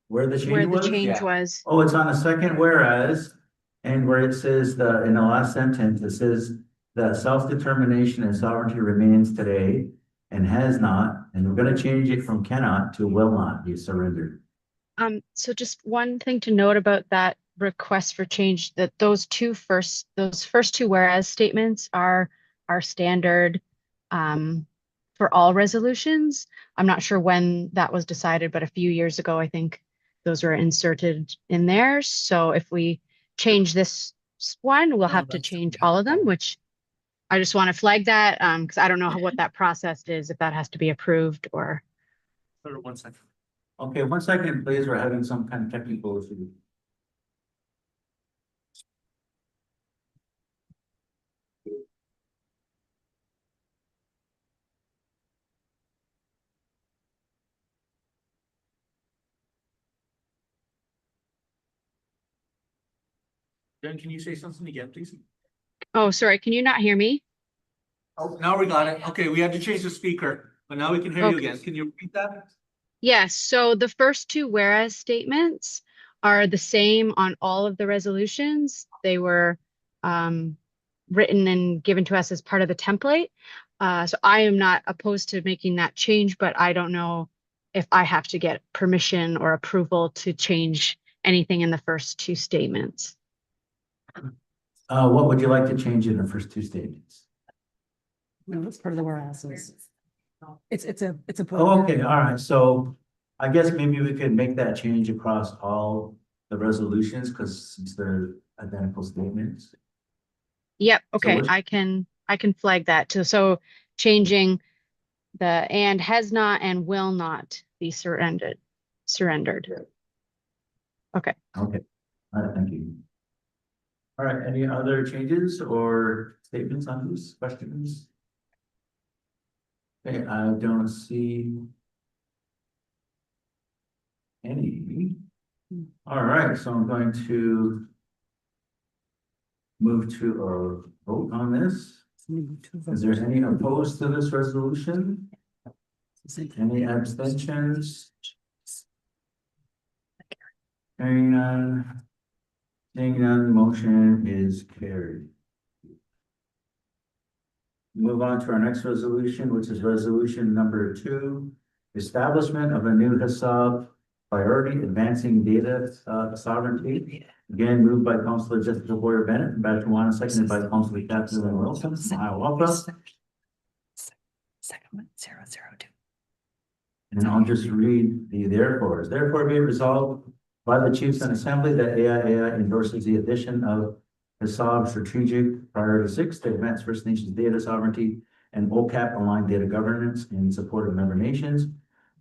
Where the Where change the was? change Yeah. was. Oh, it's on the second whereas, and where it says in the last sentence, it says that self-determination and sovereignty remains today and has not, and we're gonna change it from cannot to will not be surrendered. So just one thing to note about that request for change, that those first two whereas statements are standard for all resolutions. I'm not sure when that was decided, but a few years ago, I think those were inserted in there. So if we change this one, we'll have to change all of them, which I just want to flag that because I don't know what that process is, if that has to be approved or. 1 second. Okay, 1 second, please. We're having some kind of technical issue. Jen, can you say something again, please? Oh, sorry, can you not hear me? Oh, now we got it. Okay, we had to change the speaker, but now we can hear you Okay. again. Can you repeat that? Yes, so the first two whereas statements are the same on all of the resolutions. They were written and given to us as part of the template. So I am not opposed to making that change, but I don't know if I have to get permission or approval to change anything in the first two statements. What would you like to change in the first two statements? No, it's part of the whereas. It's a. Oh, okay, all right, so I guess maybe we could make that change across all the resolutions, because since they're identical statements. Yep, okay, which- I can flag that too. So changing the and has not and will not be surrendered. Okay. Okay, all right, thank you. All right, any other changes or statements on these questions? Okay, I don't see any. All right, so I'm going to move to or vote on this. Is there any opposed to this resolution? Any abstentions? Hearing none. Seeing none, motion is carried. Move on to our next resolution, which is resolution number 2, establishment of a new HISAB priority advancing data sovereignty. Again, moved by Councilor Jessica Boyer Bennett from Batchewana, seconded by Councilor Catherine Wilson from Hiawatha. Second one, 002. And I'll just read the therefore. Therefore be it resolved by the Chiefs and Assembly that AIAI endorses the addition of HISAB Strategic Priority 6 to advance First Nations data sovereignty and OCAP aligned data governance in support of member nations.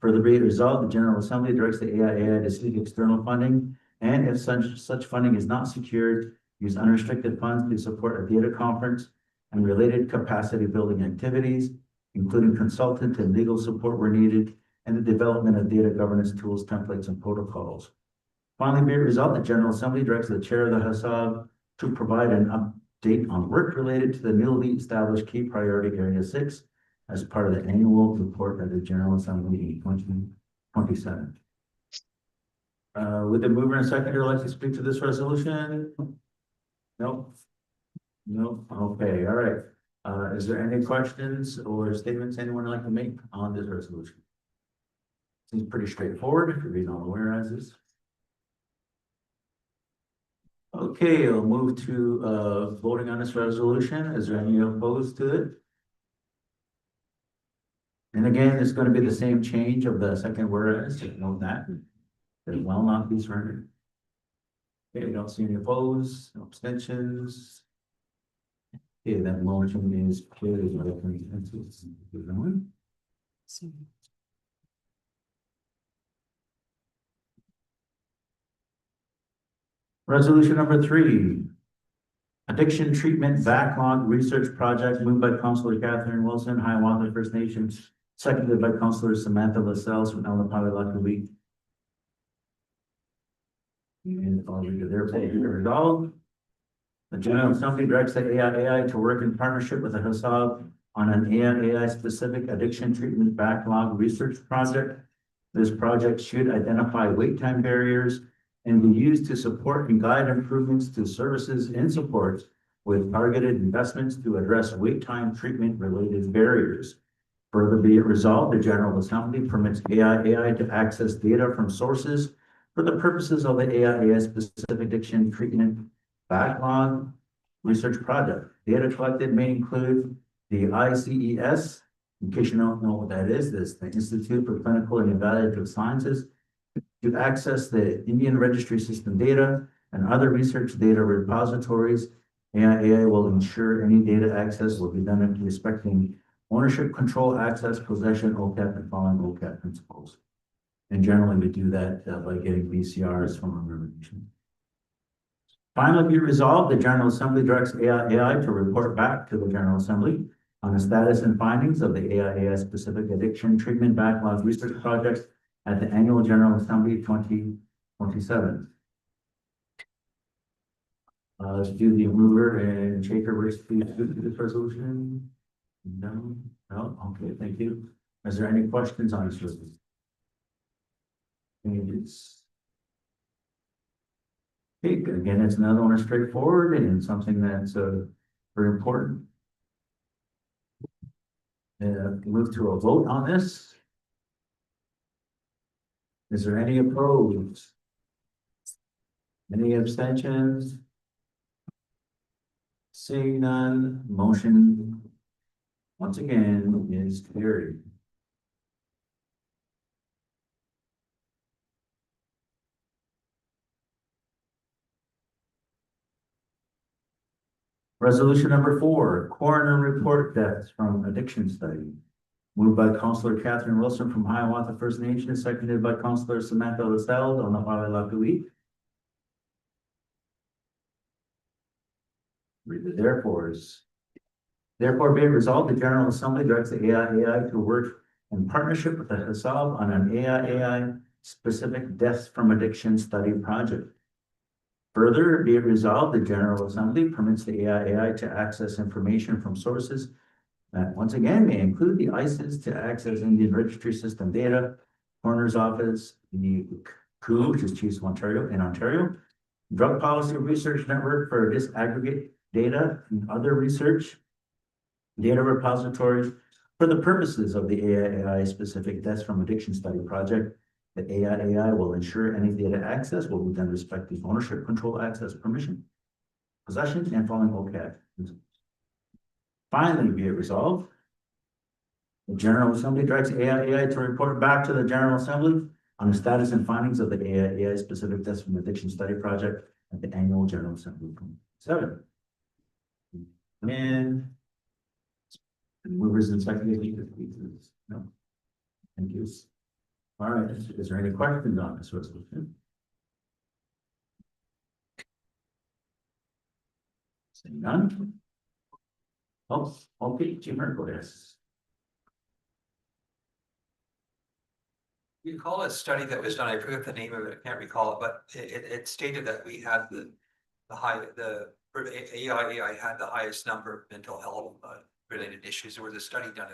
Further be it resolved, the General Assembly directs the AIAI to seek external funding, and if such funding is not secured, use unrestricted funds to support a data conference and related capacity building activities, including consultant and legal support where needed, and the development of data governance tools, templates, and protocols. Finally, be it resolved, the General Assembly directs the chair of the HISAB to provide an update on work related to the newly established key priority area 6 as part of the annual report of the General Assembly in 2027. Would the mover and seconder like to speak to this resolution? Nope. Nope. Okay, all right. Is there any questions or statements anyone would like to make on this resolution? Seems pretty straightforward if you're reading all the whereases. Okay, I'll move to voting on this resolution. Is there any opposed to it? And again, it's gonna be the same change of the second whereas, so note that. It will not be surrendered. Okay, I don't see any opposed, no abstentions. Okay, that motion is carried by consensus. Keep going. Resolution number 3. Addiction Treatment Backlog Research Project moved by Councilor Catherine Wilson, Hiawatha First Nations, seconded by Councilor Samantha LaSalle from Alapalalakuwi. And I'll read it therefore be resolved. The General Assembly directs the AIAI to work in partnership with the HASAB on an AIAI specific addiction treatment backlog research project. This project should identify wait time barriers and be used to support and guide improvements to services and supports with targeted investments to address wait time treatment related barriers. Further be it resolved, the General Assembly permits AIAI to access data from sources for the purposes of the AIAI specific addiction treatment backlog research project. Data collected may include the ICES, in case you don't know what that is, this the Institute for Clinical and Evaluative Sciences, to access the Indian Registry System data and other research data repositories. AIAI will ensure any data access will be done in respecting ownership, control, access, possession, OCAP, and following OCAP principles. And generally, we do that by getting BCRs from our nation. Finally, be resolved, the General Assembly directs AIAI to report back to the General Assembly on the status and findings of the AIAI specific addiction treatment backlog research projects at the annual General Assembly 2027. Do the mover and shaker wish to do this resolution? No, okay, thank you. Is there any questions on this resolution? Okay, again, it's another one straightforward and something that's very important. Move to a vote on this. Is there any opposed? Any abstentions? Seeing none, motion once again is carried. Resolution number 4, coroner report deaths from addiction study. Moved by Councilor Catherine Wilson from Hiawatha First Nation, seconded by Councilor Samantha LaSalle on the Palalakuwi. Read the therefores. Therefore be it resolved, the General Assembly directs the AIAI to work in partnership with the HASAB on an AIAI specific deaths from addiction study project. Further, be it resolved, the General Assembly permits the AIAI to access information from sources that once again may include the ICES to access Indian Registry System data, Coroner's Office, the COO, which is Chiefs of Ontario in Ontario, Drug Policy Research Network for disaggregate data and other research data repositories for the purposes of the AIAI specific deaths from addiction study project. The AIAI will ensure any data access will be done respecting ownership, control, access, permission, possession, and following OCAD. Finally, be it resolved, the General Assembly directs AIAI to report back to the General Assembly on the status and findings of the AIAI specific deaths from addiction study project at the annual General Assembly 7. And movers and seconders, no. Thank you. All right, is there any questions on this resolution? Seeing none? Oh, okay, Chief Merkel, yes. You call it a study that was done, I forget the name of it, I can't recall it, but it stated that we had the AIAI had the highest number of mental health related issues. There was a study done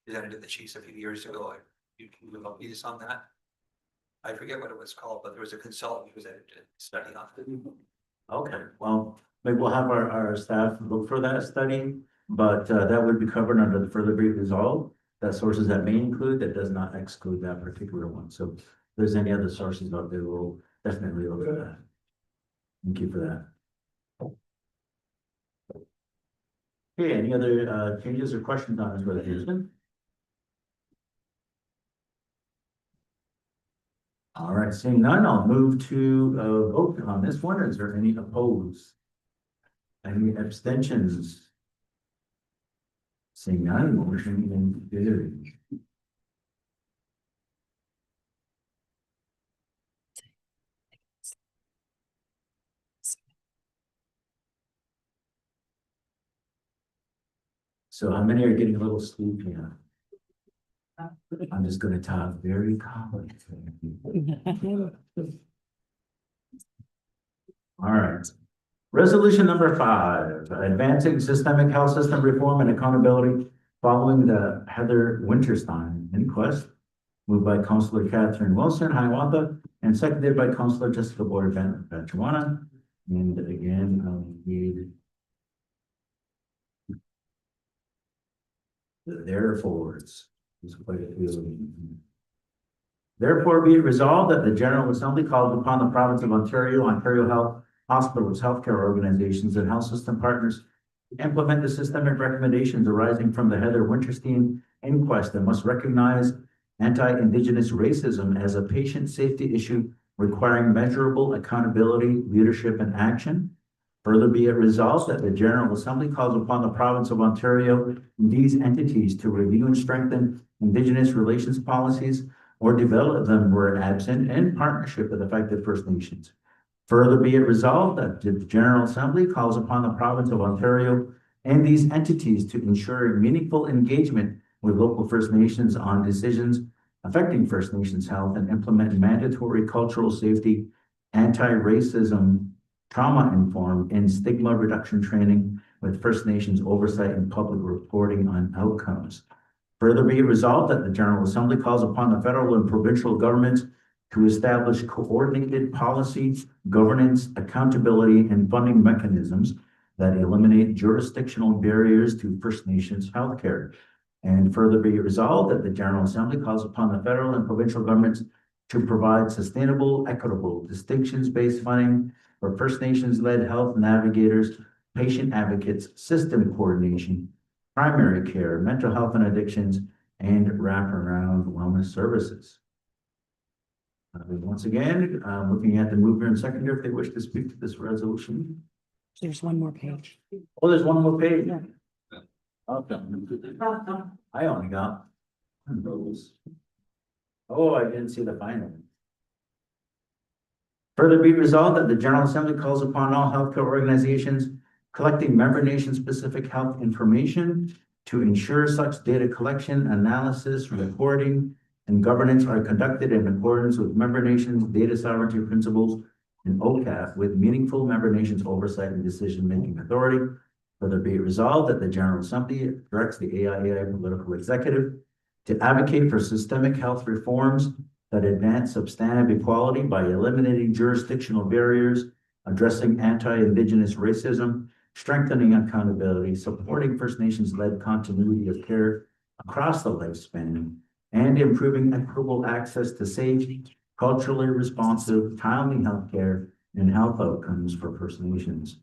presented to the chiefs a few years ago. You can look this on that. I forget what it was called, but there was a consultant who was edited a study on it. Okay, well, maybe we'll have our staff look for that study, but that would be covered under the further be resolved. That sources that may include, that does not exclude that particular one. So if there's any other sources out there, we'll definitely look at that. Thank you for that. Okay, any other changes or questions on this resolution? All right, seeing none, I'll move to vote on this one. Is there any opposed? Any abstentions? Seeing none, motion carried. So how many are getting a little sleepy? I'm just gonna talk very calmly. All right. Resolution number 5, advancing systemic health system reform and accountability following the Heather Winterstein inquest. Moved by Councillor Catherine Wilson, Hiawatha, and seconded by Councillor Jessica Boyd Ventura. And again, I'll need the therefores. There's quite a few of them. Therefore, be it resolved that the General Assembly calls upon the province of Ontario, Ontario Health Hospitals, healthcare organizations, and health system partners to implement the systemic recommendations arising from the Heather Winterstein inquest and must recognize anti-Indigenous racism as a patient safety issue requiring measurable accountability, leadership, and action. Further be it resolved that the General Assembly calls upon the province of Ontario and these entities to review and strengthen Indigenous relations policies or develop them where absent in partnership with affected First Nations. Further be it resolved that the General Assembly calls upon the province of Ontario and these entities to ensure meaningful engagement with local First Nations on decisions affecting First Nations health and implement mandatory cultural safety, anti-racism, trauma-informed, and stigma reduction training with First Nations oversight and public reporting on outcomes. Further be it resolved that the General Assembly calls upon the federal and provincial governments to establish coordinated policy, governance, accountability, and funding mechanisms that eliminate jurisdictional barriers to First Nations healthcare. And further be it resolved that the General Assembly calls upon the federal and provincial governments to provide sustainable, equitable, distinctions-based funding for First Nations-led health navigators, patient advocates, system coordination, primary care, mental health and addictions, and wraparound wellness services. Once again, looking at the mover and seconder, if they wish to speak to this resolution. There's one more page. Oh, there's one more page. Okay. I only got one of those. Oh, I didn't see the final. Further be resolved that the General Assembly calls upon all healthcare organizations collecting member nation specific health information to ensure such data collection, analysis, reporting, and governance are conducted in accordance with member nations' data sovereignty principles and OCAP with meaningful member nations oversight and decision-making authority. Further be it resolved that the General Assembly directs the AIA political executive to advocate for systemic health reforms that advance substantive equality by eliminating jurisdictional barriers, addressing anti-Indigenous racism, strengthening accountability, supporting First Nations-led continuity of care across the lifespan, and improving equitable access to safe, culturally responsive, timely healthcare and health outcomes for First Nations.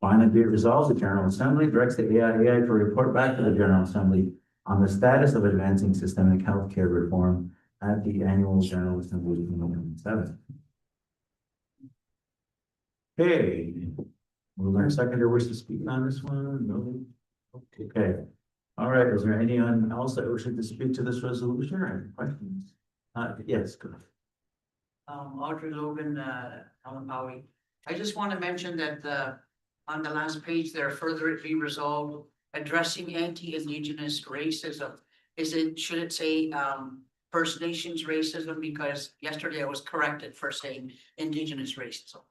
Finally, be it resolved, the General Assembly directs the AIA to report back to the General Assembly on the status of advancing systemic healthcare reform at the annual General Assembly in 2027. Okay, will our seconder wish to speak on this one? No. Okay. All right, is there anyone else that wishes to speak to this resolution or any questions? Yes, go ahead. Audrey Logan, Alan Bowie. I just want to mention that, on the last page there, further it be resolved, addressing anti-Indigenous racism. Should it say, First Nations racism? Because yesterday I was corrected for saying Indigenous racism.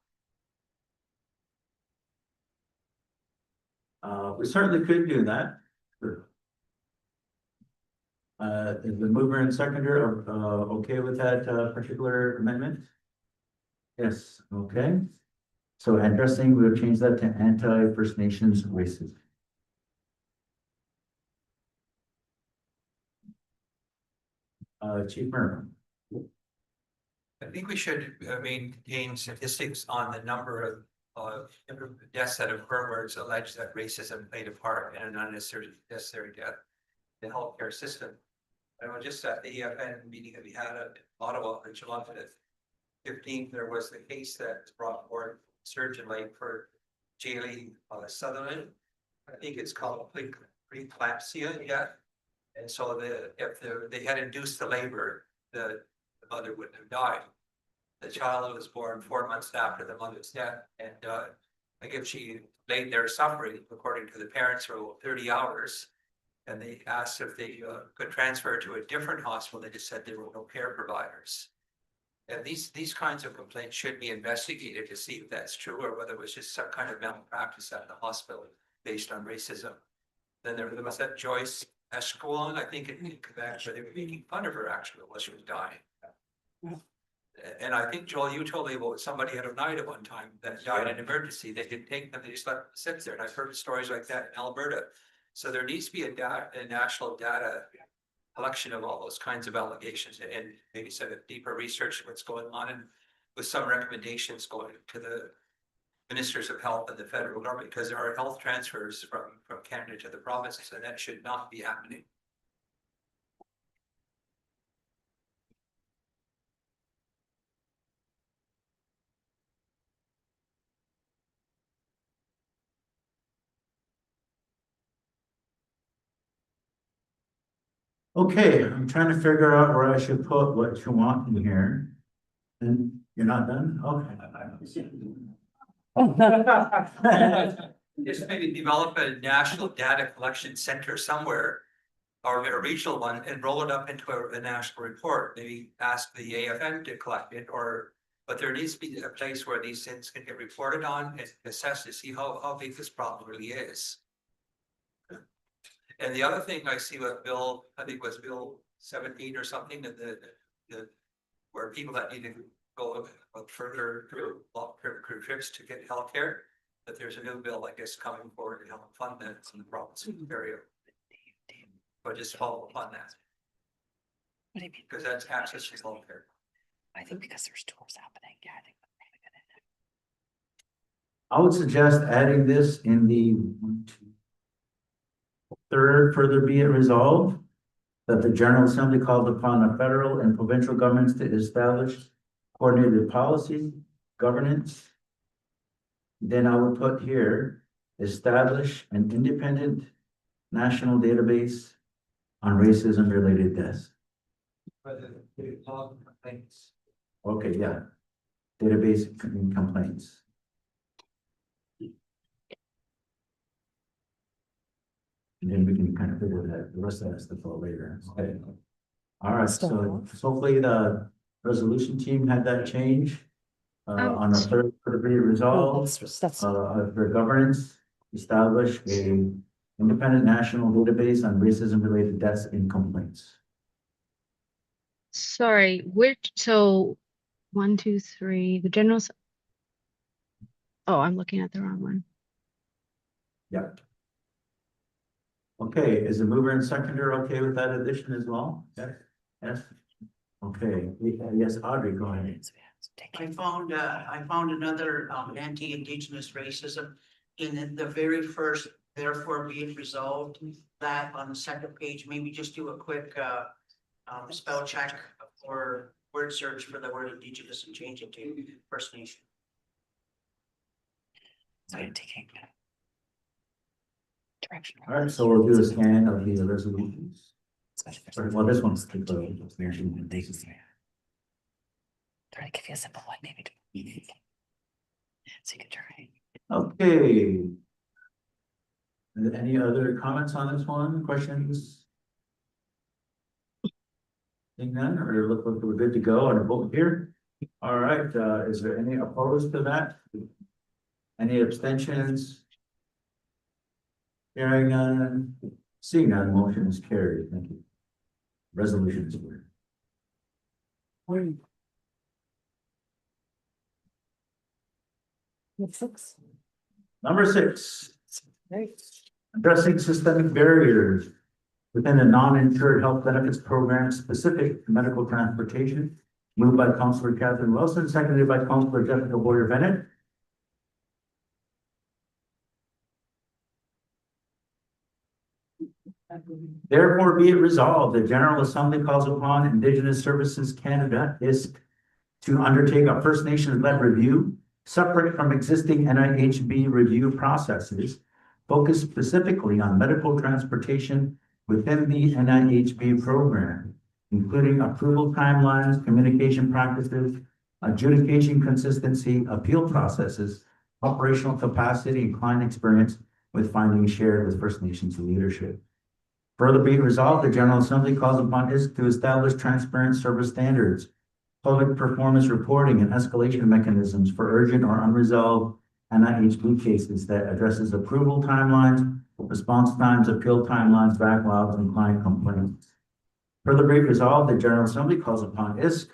We certainly could do that. Sure. Is the mover and seconder okay with that particular amendment? Yes, okay. So addressing, we'll change that to anti-First Nations racism. Chief Murphy. I think we should maintain statistics on the number of deaths that occur where it's alleged that racism played a part in an unnecessary death in the healthcare system. I know just at the EFN meeting that we had at Ottawa in July, 15th, there was the case that was brought forward Surgeon Lake for Jaylee Sutherland. I think it's called preeclampsia yet. And so they had induced the labor, the mother wouldn't have died. The child was born 4 months after the mother's death, and I guess she laid there suffering, according to the parents, for 30 hours. And they asked if they could transfer her to a different hospital. They just said there were no care providers. And these kinds of complaints should be investigated to see if that's true, or whether it was just some kind of malpractice at the hospital based on racism. Then there was that Joyce Esquilon, I think, in Quebec, where they were making fun of her actually while she was dying. And I think, Joel, you told me about somebody at Oneida one time that died in emergency. They didn't take them, they just let them sit there. And I've heard stories like that in Alberta. So there needs to be a national data collection of all those kinds of allegations, and maybe some deeper research of what's going on, and with some recommendations going to the ministers of health and the federal government, because there are health transfers from Canada to the provinces, and that should not be happening. Okay, I'm trying to figure out where I should put what you want in here. And you're not done? Okay. Just maybe develop a national data collection center somewhere, or a regional one, and roll it up into a national report. Maybe ask the AFM to collect it, but there needs to be a place where these things can get reported on and assessed to see how big this problem really is. And the other thing I see with Bill, I think was Bill 17 or something, that where people that need to go further long-term crew trips to get healthcare, that there's a new bill, I guess, coming forward to help fund that in the province of Ontario. But just follow up on that. What do you mean? Because that's access to healthcare. I think because there's tours happening, yeah, I think. I would suggest adding this in the third, further be it resolved that the General Assembly calls upon the federal and provincial governments to establish coordinated policy, governance. Then I would put here, establish an independent national database on racism related deaths. Complaints. Okay, yeah. Database complaints. And then we can kind of figure that, the rest of that stuff out later. Okay. All right, so hopefully the resolution team had that change. On the third, for the resolve, for governance, establish a independent national database on racism related deaths and complaints. Sorry, so 1, 2, 3, the generals. Oh, I'm looking at the wrong one. Yeah. Okay, is the mover and seconder okay with that addition as well? Yes. Yes. Okay, yes, Audrey, go ahead. I found another anti-Indigenous racism in the very first, therefore be it resolved, that on the second page, maybe just do a quick spell check or word search for the word Indigenous and change it to First Nation. So you're taking direction. All right, so we'll do a scan of the resolutions. Well, this one's the Trying to give you a simple one, maybe. So you can try. okay. Any other comments on this one? Questions? Seeing none, or look like we're good to go on a vote here. All right, is there any opposed to that? Any abstentions? Hearing none, seeing none, motion is carried. Thank you. Resolution is carried. Number 6. Addressing systemic barriers within the non-insured health benefits program specific to medical transportation. Moved by Councillor Catherine Wilson, seconded by Councillor Jessica Boyer Bennett. Therefore be it resolved, the General Assembly calls upon Indigenous Services Canada, ISC, to undertake a First Nations-led review separate from existing NIHB review processes, focused specifically on medical transportation within the NIHB program, including approval timelines, communication practices, adjudication consistency, appeal processes, operational capacity, and client experience, with findings shared with First Nations leadership. Further be it resolved, the General Assembly calls upon ISC to establish transparent service standards, public performance reporting, and escalation mechanisms for urgent or unresolved NIHB cases that addresses approval timelines, response times, appeal timelines, backlogs, and client complaints. Further be it resolved, the General Assembly calls upon ISC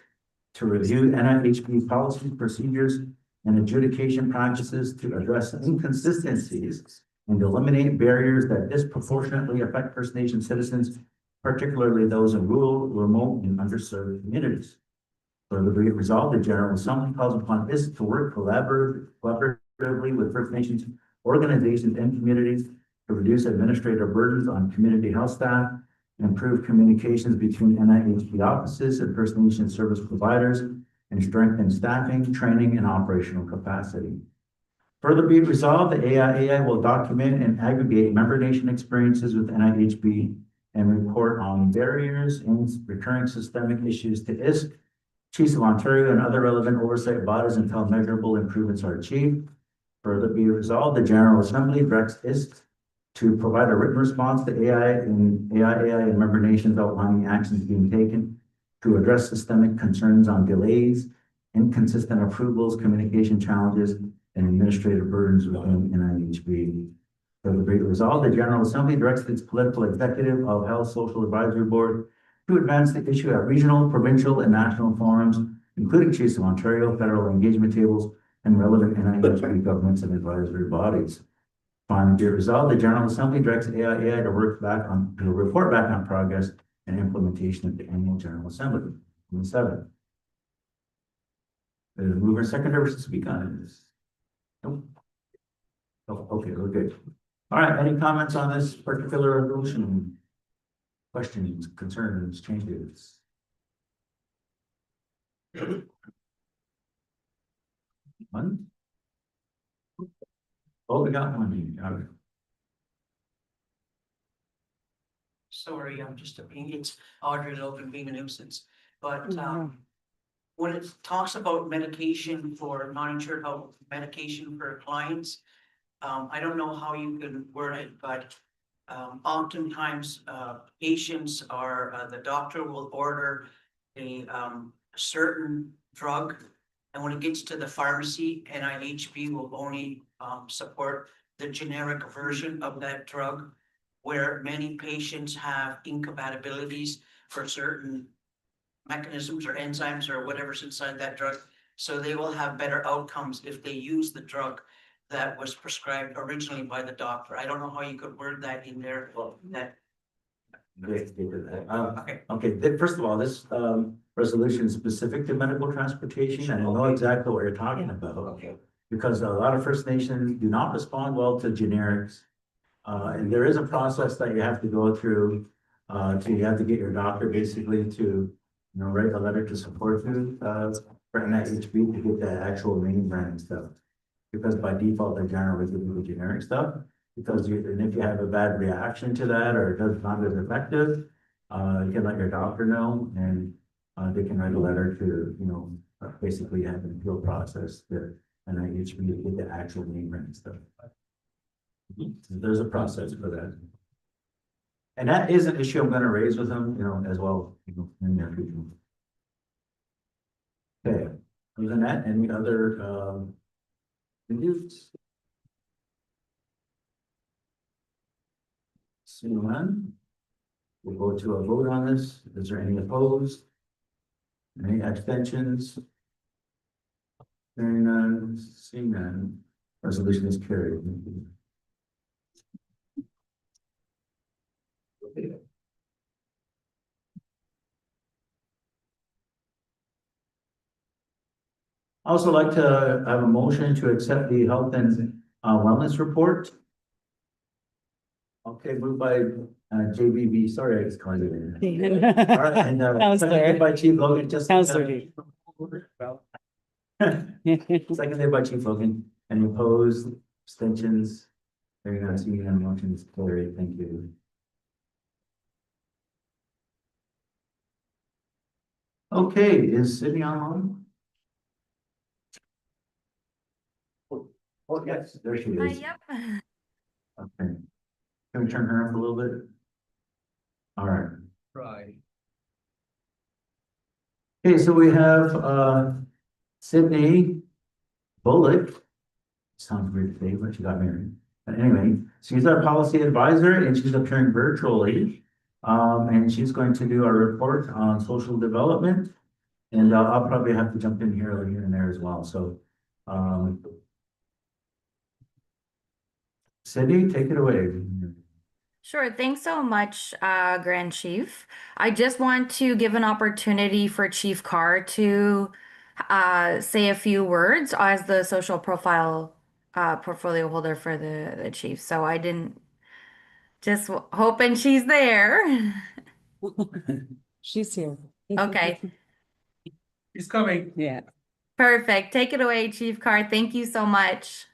to review NIHB policies, procedures, and adjudication practices to address inconsistencies and eliminate barriers that disproportionately affect First Nation citizens, particularly those in rural, remote, and underserved communities. Further be it resolved, the General Assembly calls upon ISC to work collaboratively with First Nations organizations and communities to reduce administrative burdens on community health staff, improve communications between NIHB offices and First Nation service providers, and strengthen staffing, training, and operational capacity. Further be it resolved, the AIA will document and aggregate member nation experiences with NIHB and report on barriers and recurring systemic issues to ISC, Chiefs of Ontario, and other relevant oversight bodies until measurable improvements are achieved. Further be resolved, the General Assembly directs ISC to provide a written response to AIA and member nations outlining actions being taken to address systemic concerns on delays, inconsistent approvals, communication challenges, and administrative burdens within NIHB. Further be resolved, the General Assembly directs its political executive of Health Social Advisory Board to advance the issue at regional, provincial, and national forums, including Chiefs of Ontario, federal engagement tables, and relevant NIHB governments and advisory bodies. Finally, be resolved, the General Assembly directs AIA to report back on progress and implementation of the annual General Assembly. Number 7. The mover and seconder to speak on this. Nope. Oh, okay, we're good. All right, any comments on this particular resolution? Questions, concerns, changes? One? Oh, we got one. All right. Sorry, I'm just it's Audrey Logan being a nuisance, but when it talks about medication for non-insured health medication for clients, I don't know how you can word it, but oftentimes patients are the doctor will order a certain drug, and when it gets to the pharmacy, NIHB will only support the generic version of that drug, where many patients have incompatibilities for certain mechanisms or enzymes or whatever's inside that drug. So they will have better outcomes if they use the drug that was prescribed originally by the doctor. I don't know how you could word that in there, that. Okay, first of all, this resolution is specific to medical transportation, and I know exactly what you're talking about. Okay. Because a lot of First Nations do not respond well to generics. And there is a process that you have to go through, you have to get your doctor basically to, write a letter to support you, for NIHB to get the actual main brand stuff. Because by default, they generally give you the generic stuff, because and if you have a bad reaction to that, or it does not as effective, you can let your doctor know, and they can write a letter to, basically have an appeal process to NIHB to get the actual main brand stuff. There's a process for that. And that is an issue I'm gonna raise with them, as well, in the near future. Okay, other than that, any other, reviews? Seeing none, we'll go to a vote on this. Is there any opposed? Any abstentions? Hearing none, seeing none, resolution is carried. Also like to have a motion to accept the health and wellness report. Okay, moved by JBB, sorry, I just called you. All right, and seconded by Chief Logan, just. Seconded by Chief Logan. Any opposed, abstentions? There you go, seeing none, motion is carried, thank you. Okay, is Sydney online? Oh, yes, there she is. Yep. Okay. Can we turn her up a little bit? All right. Right. Okay, so we have Sydney Bullock. Sounds weird today, but she got married. But anyway, she's our policy advisor and she's appearing virtually. And she's going to do a report on social development. And I'll probably have to jump in here and there as well. So Sydney, take it away. Sure. Thanks so much, Grand Chief. I just want to give an opportunity for Chief Carr to say a few words as the social profile portfolio holder for the chief. So I didn't just hoping she's there. She's here. Okay, He's coming. Yeah. perfect. Take it away, Chief Carr. Thank you so much.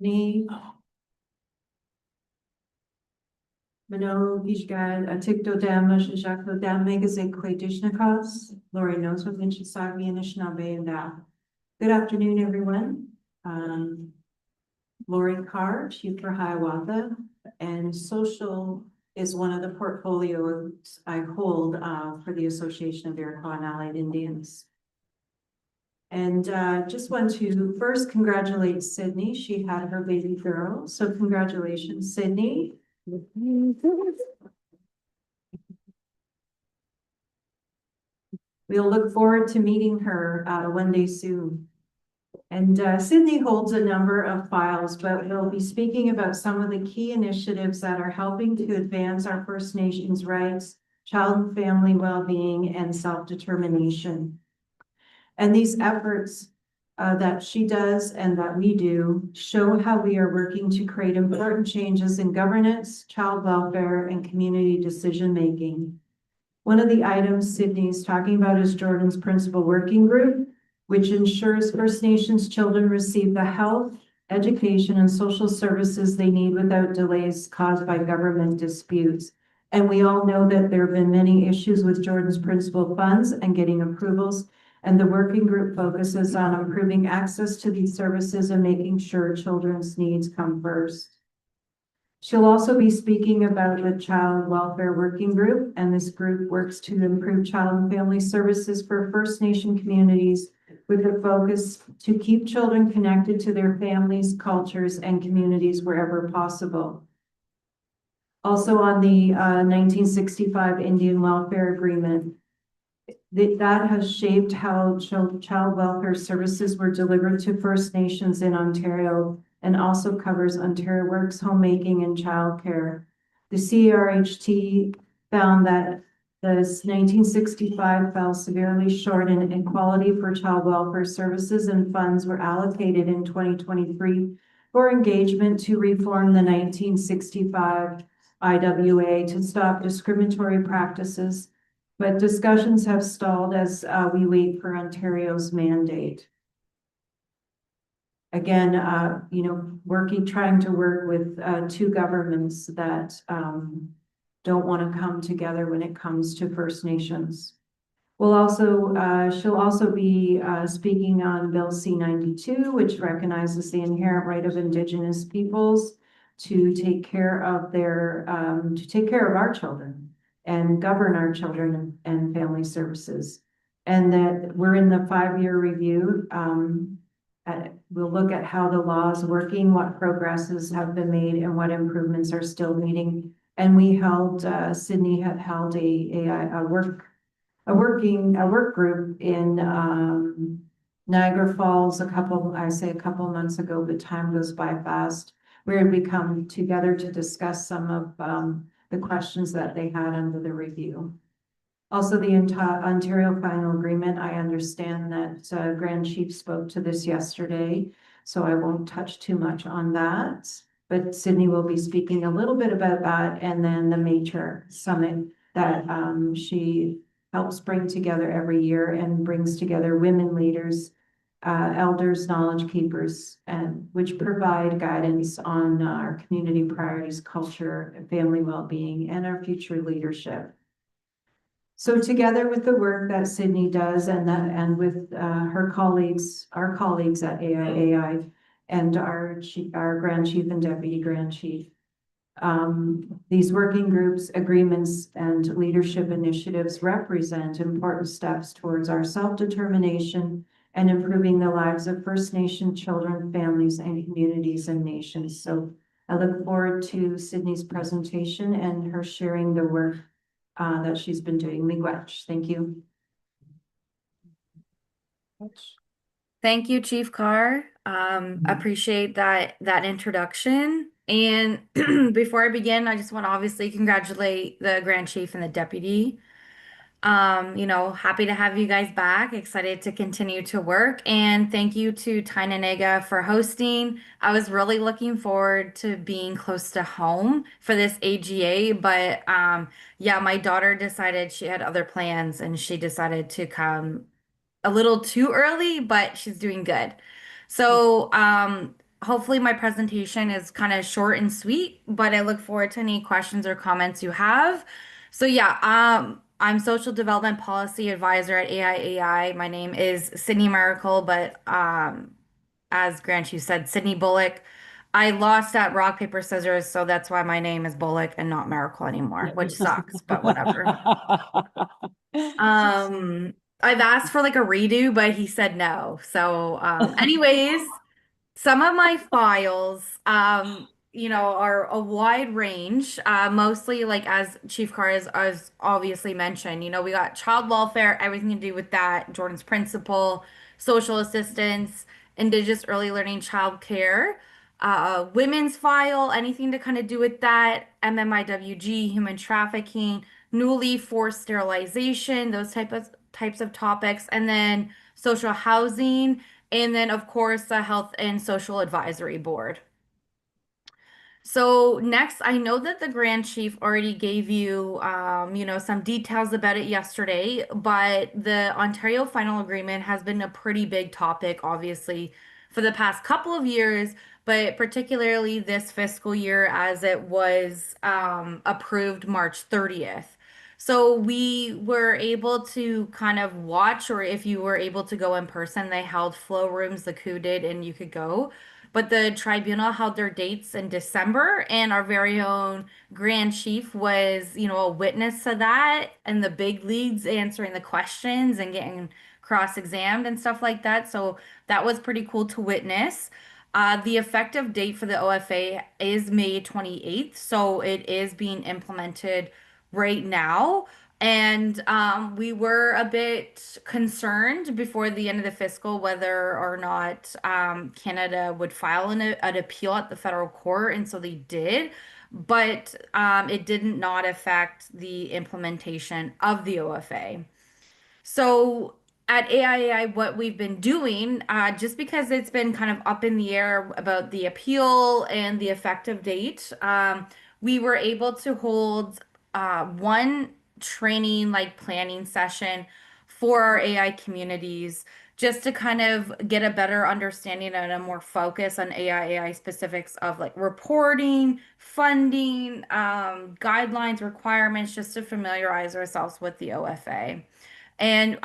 Ni Mano Gishgad Atikto Dam Shako Dam Megazin Dishnakas. Lori knows what Minchisagi and Ishnabe and that. Good afternoon, everyone. Lori Carr, Chief for Hiawatha, and social is one of the portfolios I hold for the Association of Iroquois and Allied Indians. And just want to first congratulate Sydney. She had her baby girl. So congratulations, Sydney. We'll look forward to meeting her one day soon. And Sydney holds a number of files, but we'll be speaking about some of the key initiatives that are helping to advance our First Nations rights, child and family well-being, and self-determination. And these efforts that she does and that we do show how we are working to create important changes in governance, child welfare, and community decision-making. One of the items Sydney is talking about is Jordan's Principal Working Group, which ensures First Nations children receive the health, education, and social services they need without delays caused by government disputes. And we all know that there have been many issues with Jordan's Principal funds and getting approvals. And the working group focuses on improving access to these services and making sure children's needs come first. She'll also be speaking about the Child Welfare Working Group, and this group works to improve child and family services for First Nation communities with a focus to keep children connected to their families, cultures, and communities wherever possible. Also on the 1965 Indian Welfare Agreement, that has shaped how child welfare services were delivered to First Nations in Ontario and also covers Ontario Works, homemaking, and childcare. The CRHT found that the 1965 fell severely short in equality for child welfare services, and funds were allocated in 2023 for engagement to reform the 1965 IWA to stop discriminatory practices. But discussions have stalled as we wait for Ontario's mandate. Again, trying to work with two governments that don't want to come together when it comes to First Nations. She'll also be speaking on Bill C-92, which recognizes the inherent right of Indigenous peoples to take care of our children and govern our children and family services. And that we're in the 5-year review. We'll look at how the law is working, what progresses have been made, and what improvements are still needing. And we held, Sydney had held a work group in Niagara Falls a couple months ago, but time goes by fast, where we come together to discuss some of the questions that they had under the review. Also, the Ontario final agreement, I understand that Grand Chief spoke to this yesterday, so I won't touch too much on that. But Sydney will be speaking a little bit about that, and then the Mature Summit that she helps bring together every year and brings together women leaders, elders, knowledge keepers, and which provide guidance on our community priorities, culture, family well-being, and our future leadership. So together with the work that Sydney does and with her colleagues, our colleagues at AIAI and our Grand Chief and Deputy Grand Chief, these working groups, agreements, and leadership initiatives represent important steps towards our self-determination and improving the lives of First Nation children, families, and communities and nations. So I look forward to Sydney's presentation and her sharing the work that she's been doing. Miigwech. Thank you. Thank you, Chief Carr. Appreciate that introduction. And before I begin, I just want to obviously congratulate the Grand Chief and the Deputy. Happy to have you guys back. Excited to continue to work. And thank you to Tainanega for hosting. I was really looking forward to being close to home for this AGA, but yeah, my daughter decided she had other plans and she decided to come a little too early, but she's doing good. So, hopefully my presentation is kind of short and sweet, but I look forward to any questions or comments you have. So yeah, I'm Social Development Policy Advisor at AIAI. My name is Sydney Miracle, but as Grand Chief said, Sydney Bullock. I lost at rock, paper, scissors, so that's why my name is Bullock and not Miracle anymore, which sucks, but whatever. I've asked for like a redo, but he said no. So, anyways, some of my files, are a wide range, mostly like as Chief Carr has obviously mentioned, we got child welfare, everything to do with that, Jordan's Principle, social assistance, Indigenous early learning child care, women's file, anything to kind of do with that, MMIWG, human trafficking, newly forced sterilization, those types of topics, and then social housing, and then of course the Health and Social Advisory Board. So next, I know that the Grand Chief already gave you, some details about it yesterday, but the Ontario Final Agreement has been a pretty big topic, obviously, for the past couple of years, but particularly this fiscal year as it was approved March 30th. So we were able to kind of watch, or if you were able to go in person, they held flow rooms, the coup did, and you could go. But the tribunal held their dates in December, and our very own Grand Chief was, a witness to that, and the big leagues answering the questions and getting cross-examined and stuff like that. So that was pretty cool to witness. The effective date for the OFA is May 28th, so it is being implemented right now. And we were a bit concerned before the end of the fiscal whether or not Canada would file an appeal at the federal court, and so they did. But it did not affect the implementation of the OFA. So at AIAI, what we've been doing, just because it's been kind of up in the air about the appeal and the effective date, we were able to hold one training, like planning session for our AI communities, just to kind of get a better understanding and a more focus on AI specifics of like reporting, funding, guidelines, requirements, just to familiarize ourselves with the OFA. And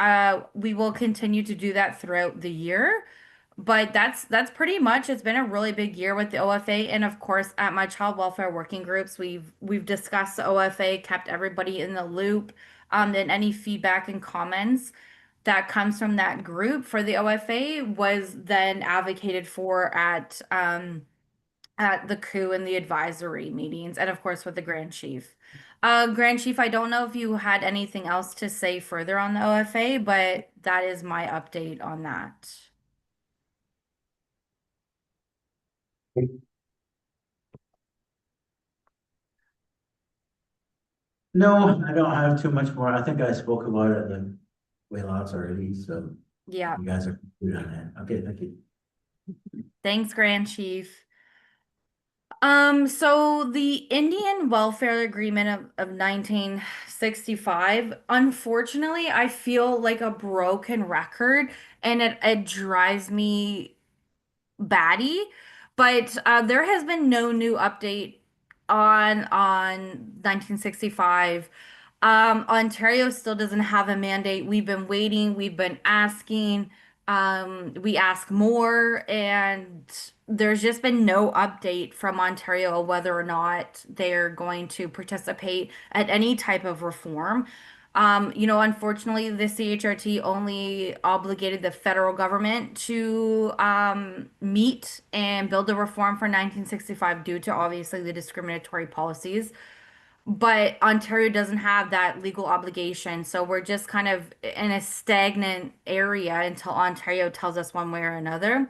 we will continue to do that throughout the year. But that's pretty much, it's been a really big year with the OFA. And of course, at my child welfare working groups, we've discussed the OFA, kept everybody in the loop, and any feedback and comments that comes from that group for the OFA was then advocated for at the coup and the advisory meetings, and of course with the Grand Chief. Grand Chief, I don't know if you had anything else to say further on the OFA, but that is my update on that. No, I don't have too much more. I think I spoke about it like way lots already, so Yeah, you guys are good on that. Okay, thank you. thanks, Grand Chief. So the Indian Welfare Agreement of 1965, unfortunately, I feel like a broken record, and it drives me batty. But there has been no new update on 1965. Ontario still doesn't have a mandate. We've been waiting, we've been asking, we ask more, and there's just been no update from Ontario whether or not they're going to participate at any type of reform. Unfortunately, the CHRT only obligated the federal government to meet and build a reform for 1965 due to obviously the discriminatory policies. But Ontario doesn't have that legal obligation, so we're just kind of in a stagnant area until Ontario tells us one way or another.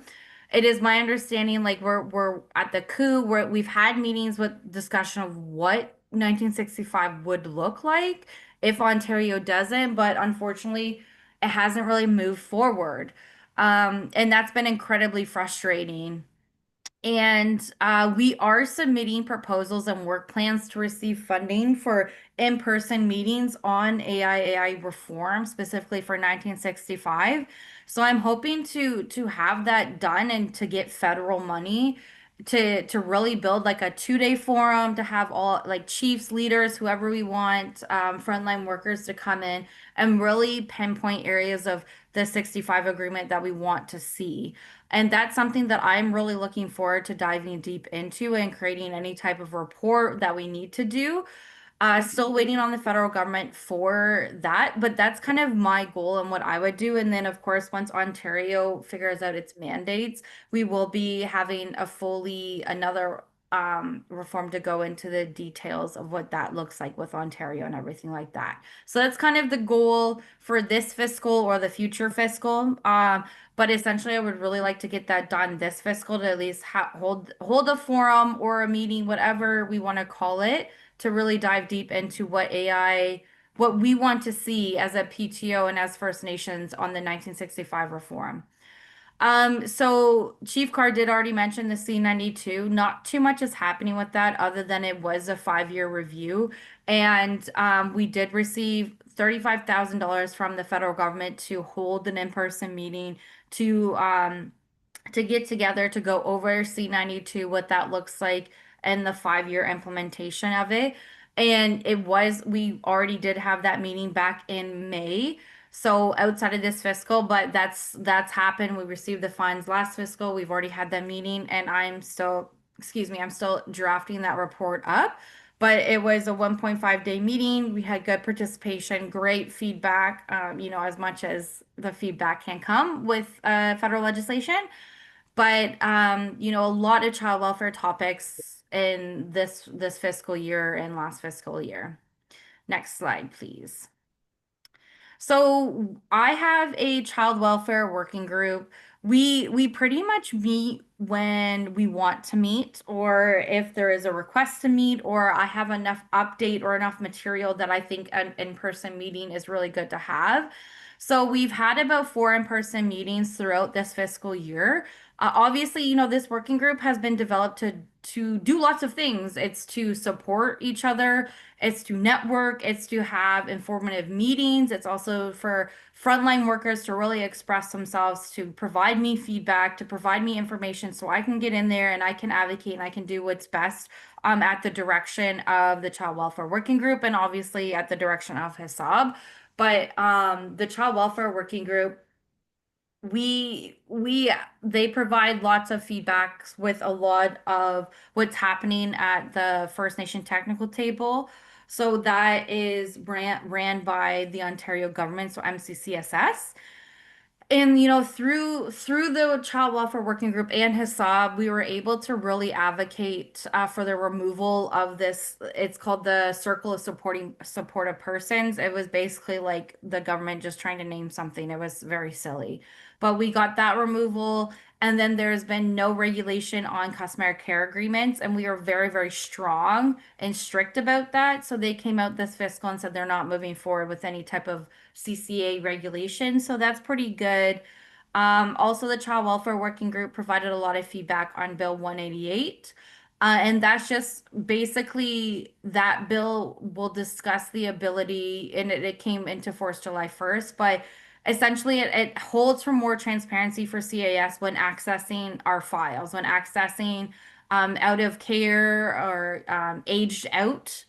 It is my understanding, like we're at the coup where we've had meetings with discussion of what 1965 would look like if Ontario doesn't, but unfortunately, it hasn't really moved forward. And that's been incredibly frustrating. And we are submitting proposals and work plans to receive funding for in-person meetings on AI reform, specifically for 1965. So I'm hoping to have that done and to get federal money to really build like a 2-day forum to have all like chiefs, leaders, whoever we want, frontline workers to come in and really pinpoint areas of the 65 agreement that we want to see. And that's something that I'm really looking forward to diving deep into and creating any type of report that we need to do. Still waiting on the federal government for that, but that's kind of my goal and what I would do. And then, of course, once Ontario figures out its mandates, we will be having another reform to go into the details of what that looks like with Ontario and everything like that. So that's kind of the goal for this fiscal or the future fiscal. But essentially, I would really like to get that done this fiscal to at least hold a forum or a meeting, whatever we want to call it, to really dive deep into what we want to see as a PTO and as First Nations on the 1965 reform. So Chief Carr did already mention the C92. Not too much is happening with that other than it was a 5-year review. And we did receive $35,000 from the federal government to hold an in-person meeting to get together to go over C92, what that looks like, and the 5-year implementation of it. And we already did have that meeting back in May. So outside of this fiscal, but that's happened. We received the funds last fiscal. We've already had that meeting, and I'm still drafting that report up. But it was a 1.5-day meeting. We had good participation, great feedback, as much as the feedback can come with federal legislation. But a lot of child welfare topics in this fiscal year and last fiscal year. Next slide, please. So I have a child welfare working group. We pretty much meet when we want to meet, or if there is a request to meet, or I have enough update or enough material that I think an in-person meeting is really good to have. So we've had about 4 in-person meetings throughout this fiscal year. Obviously, this working group has been developed to do lots of things. It's to support each other, it's to network, it's to have informative meetings. It's also for frontline workers to really express themselves, to provide me feedback, to provide me information so I can get in there and I can advocate and I can do what's best at the direction of the Child Welfare Working Group and obviously at the direction of HISAB. But the Child Welfare Working Group, they provide lots of feedbacks with a lot of what's happening at the First Nation technical table. So that is ran by the Ontario government, so MCCSS. And through the Child Welfare Working Group and HISAB, we were able to really advocate for the removal of this. It's called the Circle of Supportive Persons. It was basically like the government just trying to name something. It was very silly, but we got that removal, And then there's been no regulation on customer care agreements, and we are very, very strong and strict about that. So they came out this fiscal and said they're not moving forward with any type of CCA regulation. So that's pretty good. Also, the Child Welfare Working Group provided a lot of feedback on Bill 188. And that's just basically that bill will discuss the ability, and it came into force July 1st, but essentially it holds for more transparency for CAS when accessing our files, when accessing out of care or aged out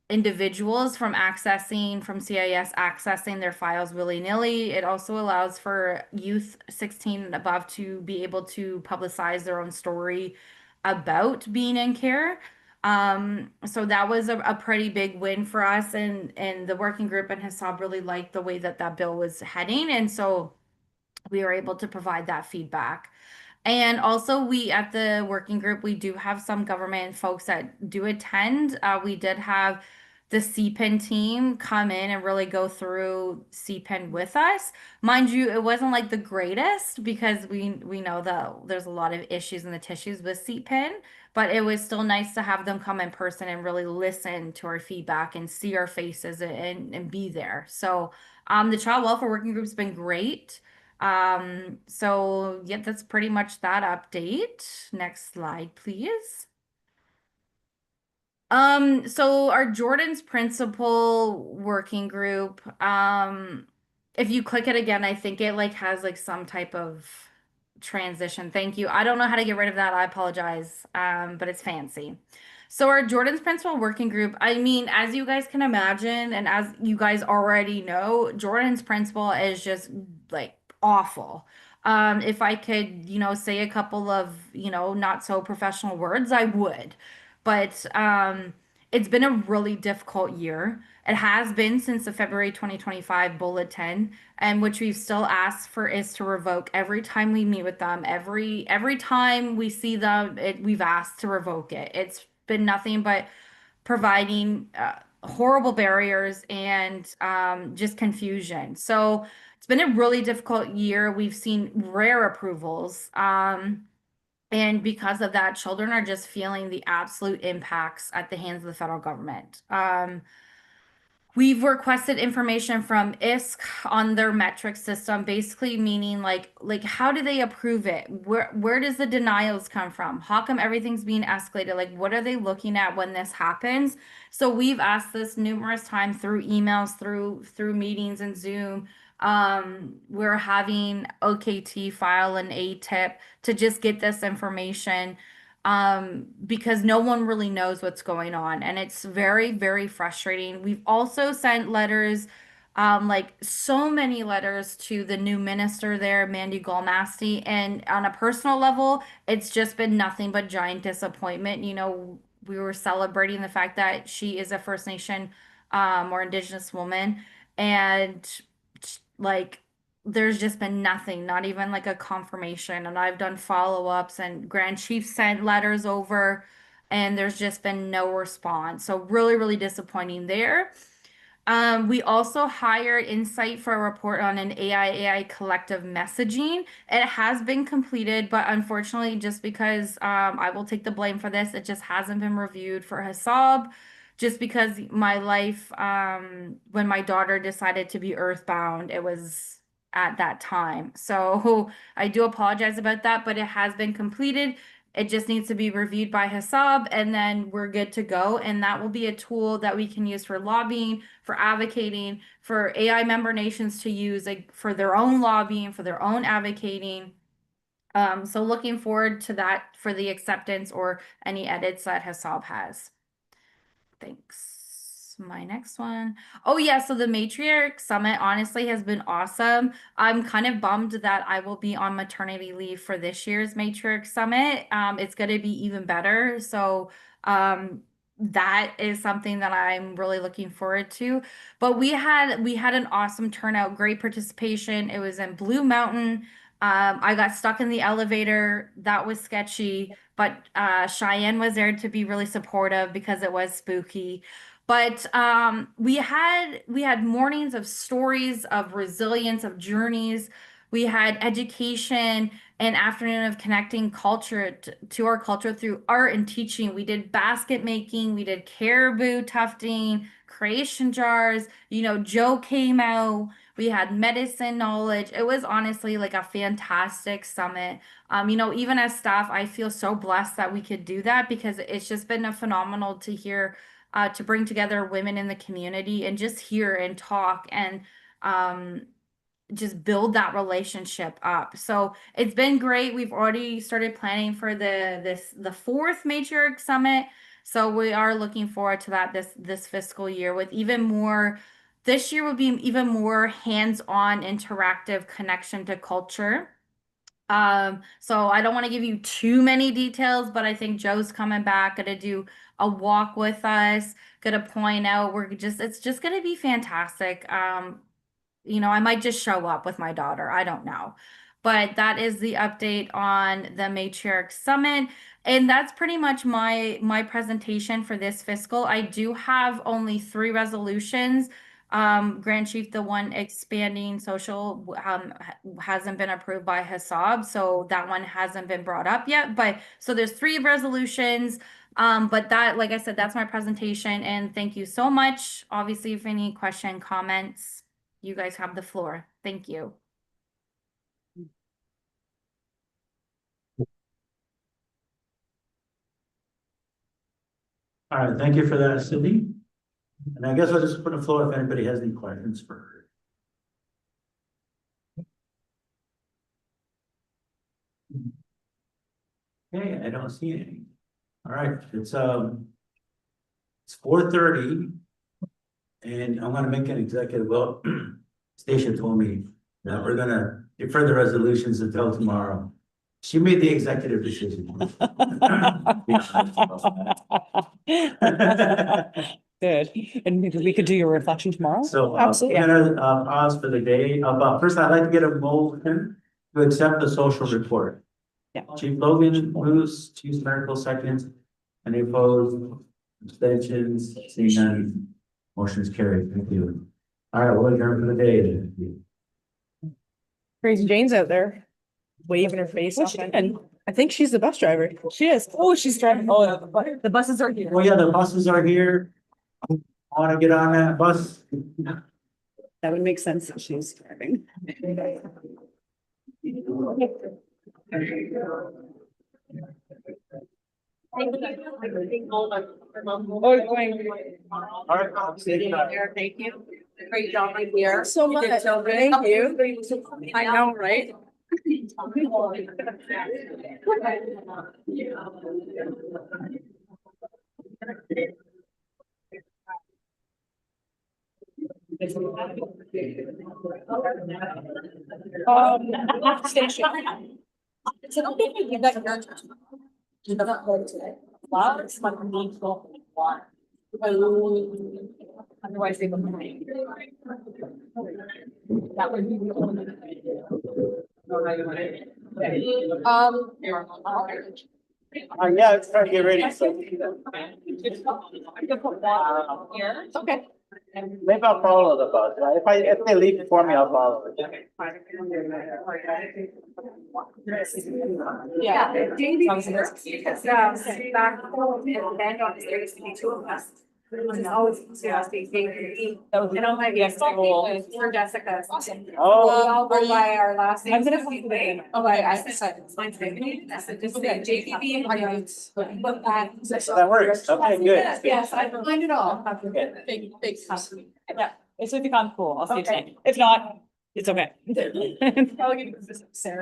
individuals from CIS accessing their files willy-nilly. It also allows for youth 16 and above to be able to publicize their own story about being in care. So that was a pretty big win for us, and the working group and Hassab really liked the way that that bill was heading, and so we were able to provide that feedback. And also, we at the working group, we do have some government folks that do attend. We did have the CPIN team come in and really go through CPIN with us. Mind you, it wasn't like the greatest because we know that there's a lot of issues in the tissues with CPIN, but it was still nice to have them come in person and really listen to our feedback and see our faces and be there. So the child welfare working group's been great. So yeah, that's pretty much that update. Next slide, please. So our Jordan's Principle working group, if you click it again, I think it like has like some type of transition. Thank you. I don't know how to get rid of that. I apologize. But it's fancy. So our Jordan's Principle working group, I mean, as you guys can imagine, and as you guys already know, Jordan's Principle is just like awful. If I could, say a couple of, not so professional words, I would. But it's been a really difficult year. It has been since the February 2025 bulletin, and which we've still asked for is to revoke every time we meet with them. Every time we see them, we've asked to revoke it. It's been nothing but providing horrible barriers and just confusion. So it's been a really difficult year. We've seen rare approvals. And because of that, children are just feeling the absolute impacts at the hands of the federal government. We've requested information from ISC on their metric system, basically meaning like how do they approve it? Where does the denials come from? How come everything's being escalated? Like what are they looking at when this happens? So we've asked this numerous times through emails, through meetings and Zoom. We're having OKT file an ATIP to just get this information because no one really knows what's going on, and it's very, very frustrating. We've also sent letters, like so many letters to the new minister there, Mandy Galmasti, and on a personal level, it's just been nothing but giant disappointment. We were celebrating the fact that she is a First Nation or Indigenous woman, and like there's just been nothing, not even like a confirmation. And I've done follow-ups, and Grand Chief sent letters over, and there's just been no response. So really, really disappointing there. We also hired Insight for a report on an AI collective messaging. It has been completed, but unfortunately, just because I will take the blame for this, it just hasn't been reviewed for Hassab. Just because my life, when my daughter decided to be earthbound, it was at that time. So I do apologize about that, but it has been completed. It just needs to be reviewed by Hassab, and then we're good to go. And that will be a tool that we can use for lobbying, for advocating, for AI member nations to use like, for their own lobbying, for their own advocating. So looking forward to that for the acceptance or any edits that Hassab has. Thanks. My next one. Oh yeah, so the Matriarch Summit honestly has been awesome. I'm kind of bummed that I will be on maternity leave for this year's Matriarch Summit. It's going to be even better. So that is something that I'm really looking forward to. But we had an awesome turnout, great participation. It was in Blue Mountain. I got stuck in the elevator. That was sketchy, but Cheyenne was there to be really supportive because it was spooky. But we had mornings of stories of resilience, of journeys We had education, an afternoon of connecting culture to our culture through art and teaching. We did basket making, we did caribou tufting, creation jars. You know, Joe came out. We had medicine knowledge. It was honestly like a fantastic summit. You know, even as staff, I feel so blessed that we could do that because it's just been a phenomenal to hear, to bring together women in the community and just hear and talk and just build that relationship up. So it's been great. We've already started planning for the fourth matriarch summit. So we are looking forward to that this fiscal year with even more. This year will be even more hands-on interactive connection to culture. So I don't want to give you too many details, but I think Joe's coming back, gonna do a walk with us, gonna point out it's just gonna be fantastic. You know, I might just show up with my daughter. I don't know. But that is the update on the Matriarch Summit. And that's pretty much my presentation for this fiscal. I do have only 3 resolutions. Grand Chief, the one expanding social hasn't been approved by HASAB, so that one hasn't been brought up yet. But so there's 3 resolutions. But that, like I said, that's my presentation. And thank you so much. Obviously, if any comments, you guys have the floor. Thank you. All right, thank you for that, Cindy. And I guess I'll just put the floor if anybody has any questions for her. Okay, I don't see any. All right, it's 4:30. And I'm gonna make an executive, well, Stacia told me that we're gonna defer the resolutions until tomorrow. She made the executive decision. Good. And maybe we could do your reflection tomorrow? So, Absolutely. we're gonna, pause for the day, but first I'd like to get a motion to accept the social report. Yeah. Chief Logan moves, Chief Miracle seconds, any opposed, abstentions, seeing none, motion is carried, thank you. All right, we'll adjourn for the day. Crazy Jane's out there waving her face off. And I think she's the bus driver. She is. Oh, she's driving. Oh, the buses are here. Oh yeah, the buses are here. I wanna get on that bus. That would make sense that she's driving. All right. Thank you. Great job right here. So much. Thank you. I know, right? Station. It's an okay to give that your turn. You don't go today. Wow, it's like a needful one. Otherwise they would. That would be. Yeah, it's trying to get ready, so. Okay. Maybe I'll follow the bus, if they leave before me, I'll follow. Yeah. Back home and then on there used to be 2 of us. And always, and I'm like, yes, for Jessica. Oh. I'll go by our last name. I'm gonna see the. Oh, I said, mine's Tiffany. I said, just say JPB and but That works, okay, good. Yes, I find it all. Big. Yeah, it's if you come cool, I'll see you tonight. If not, it's okay. I'll give you Sarah.